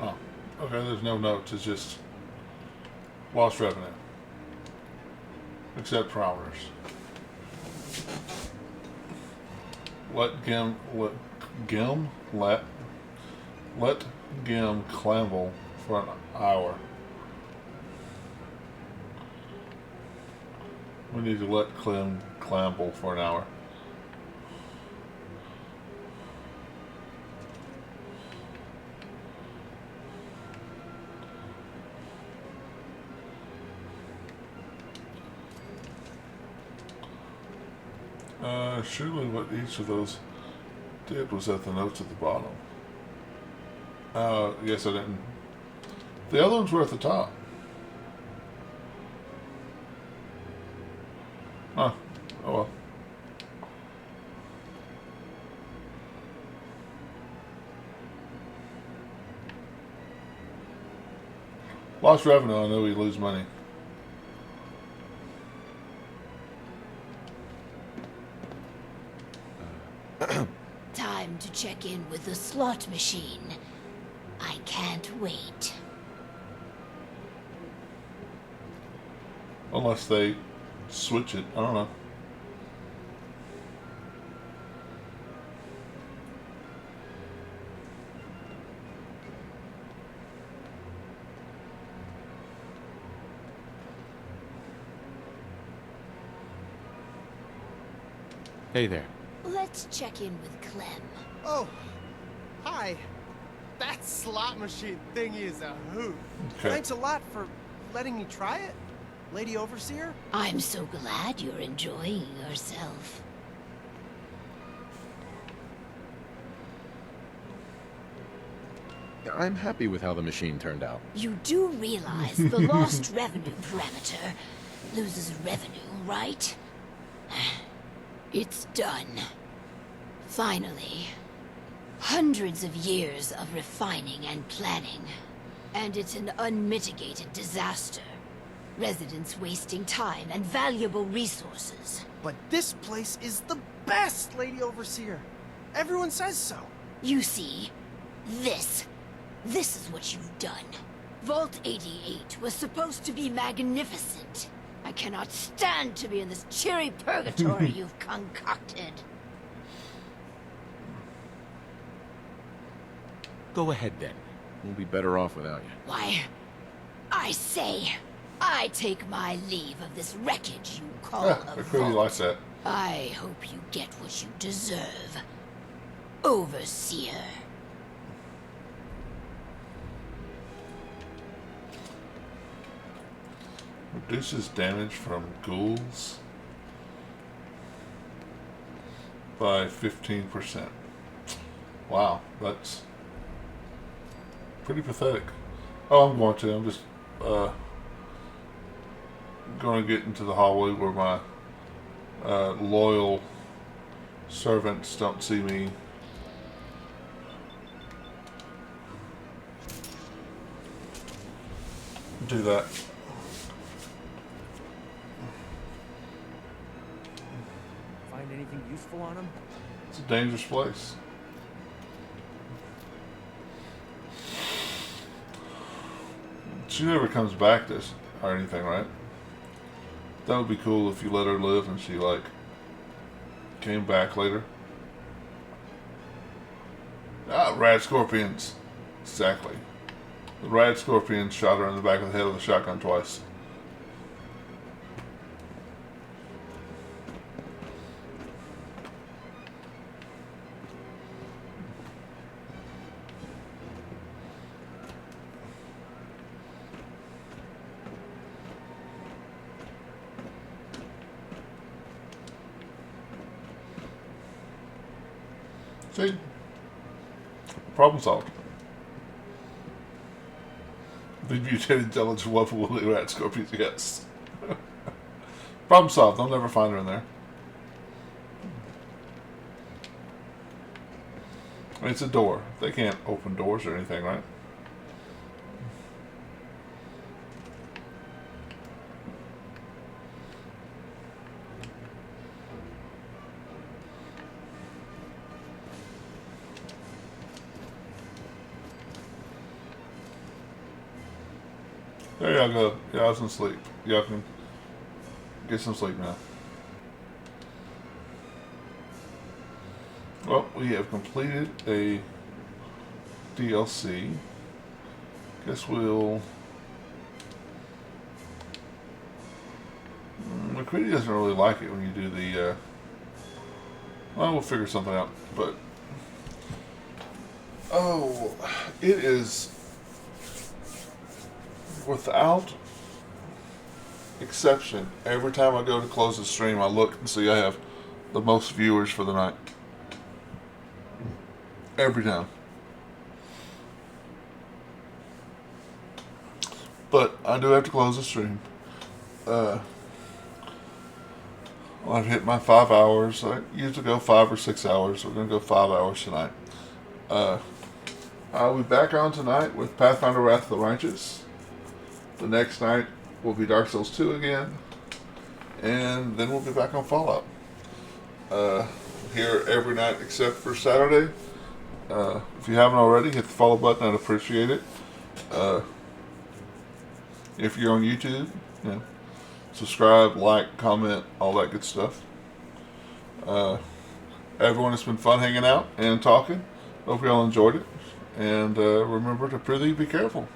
Oh, okay. There's no notes. It's just lost revenue. Accept parameters. Let Gim clamble for an hour. We need to let Clem clamble for an hour. Surely what each of those did was at the notes at the bottom. Yes, I didn't. The other ones were at the top. Huh. Oh well. Lost revenue, I know we lose money. Time time to check in with the slot machine. I can't wait. Unless they switch it. I don't know. Hey there. Let's check in with Clem. Oh, hi. That slot machine thingy is a hoot. Okay. Thanks a lot for letting me try it, Lady Overseer. I'm so glad you're enjoying yourself. I'm happy with how the machine turned out. You do realize the lost revenue parameter loses revenue, right? It's done. Finally. Hundreds of years of refining and planning. And it's an unmitigated disaster. Residents wasting time and valuable resources. But this place is the best, Lady Overseer. Everyone says so. You see, this is what you've done. Vault 88 was supposed to be magnificent. I cannot stand to be in this cheery purgatory you've concocted. Go ahead then. We'll be better off without you. Why, I say, I take my leave of this wreckage you call a I really like vault. that. I hope you get what you deserve, Overseer. Reduces damage from ghouls by 15%. Wow, that's pretty pathetic. Oh, I'm just going to get into the hallway where my loyal servants don't see me. Do that. Find anything useful on him? It's a dangerous place. She never comes back or anything, right? That would be cool if you let her live and she, like, came back later. Ah, rad scorpions. Exactly. The rad scorpions shot her in the back of the head with a shotgun twice. See? Problem solved. The mutated intelligent weapon will do rat scorpions, yes. Problem solved. They'll never find her in there. I mean, it's a door. They can't open doors or anything, right? There y'all go. Y'all some sleep. Y'all can get some sleep now. Well, we have completed a DLC. Guess we'll... McCready doesn't really like it when you do the... Well, we'll figure something out. But... Oh, it is... Without exception, every time I go to close the stream, I look and see I have the most viewers for the night. Every time. But I do have to close the stream. I've hit my 5 hours. I usually go 5 or 6 hours. We're going to go 5 hours tonight. I'll be back on tonight with Pathfinder Wrath of the Righteous. The next night will be Dark Souls 2 again. And then we'll be back on Fallout. here every night except for Saturday. If you haven't already, hit the follow button. I'd appreciate it. If you're on YouTube, subscribe, like, comment, all that good stuff. Everyone, it's been fun hanging out and talking. Hope y'all enjoyed it. And remember to prithee be careful.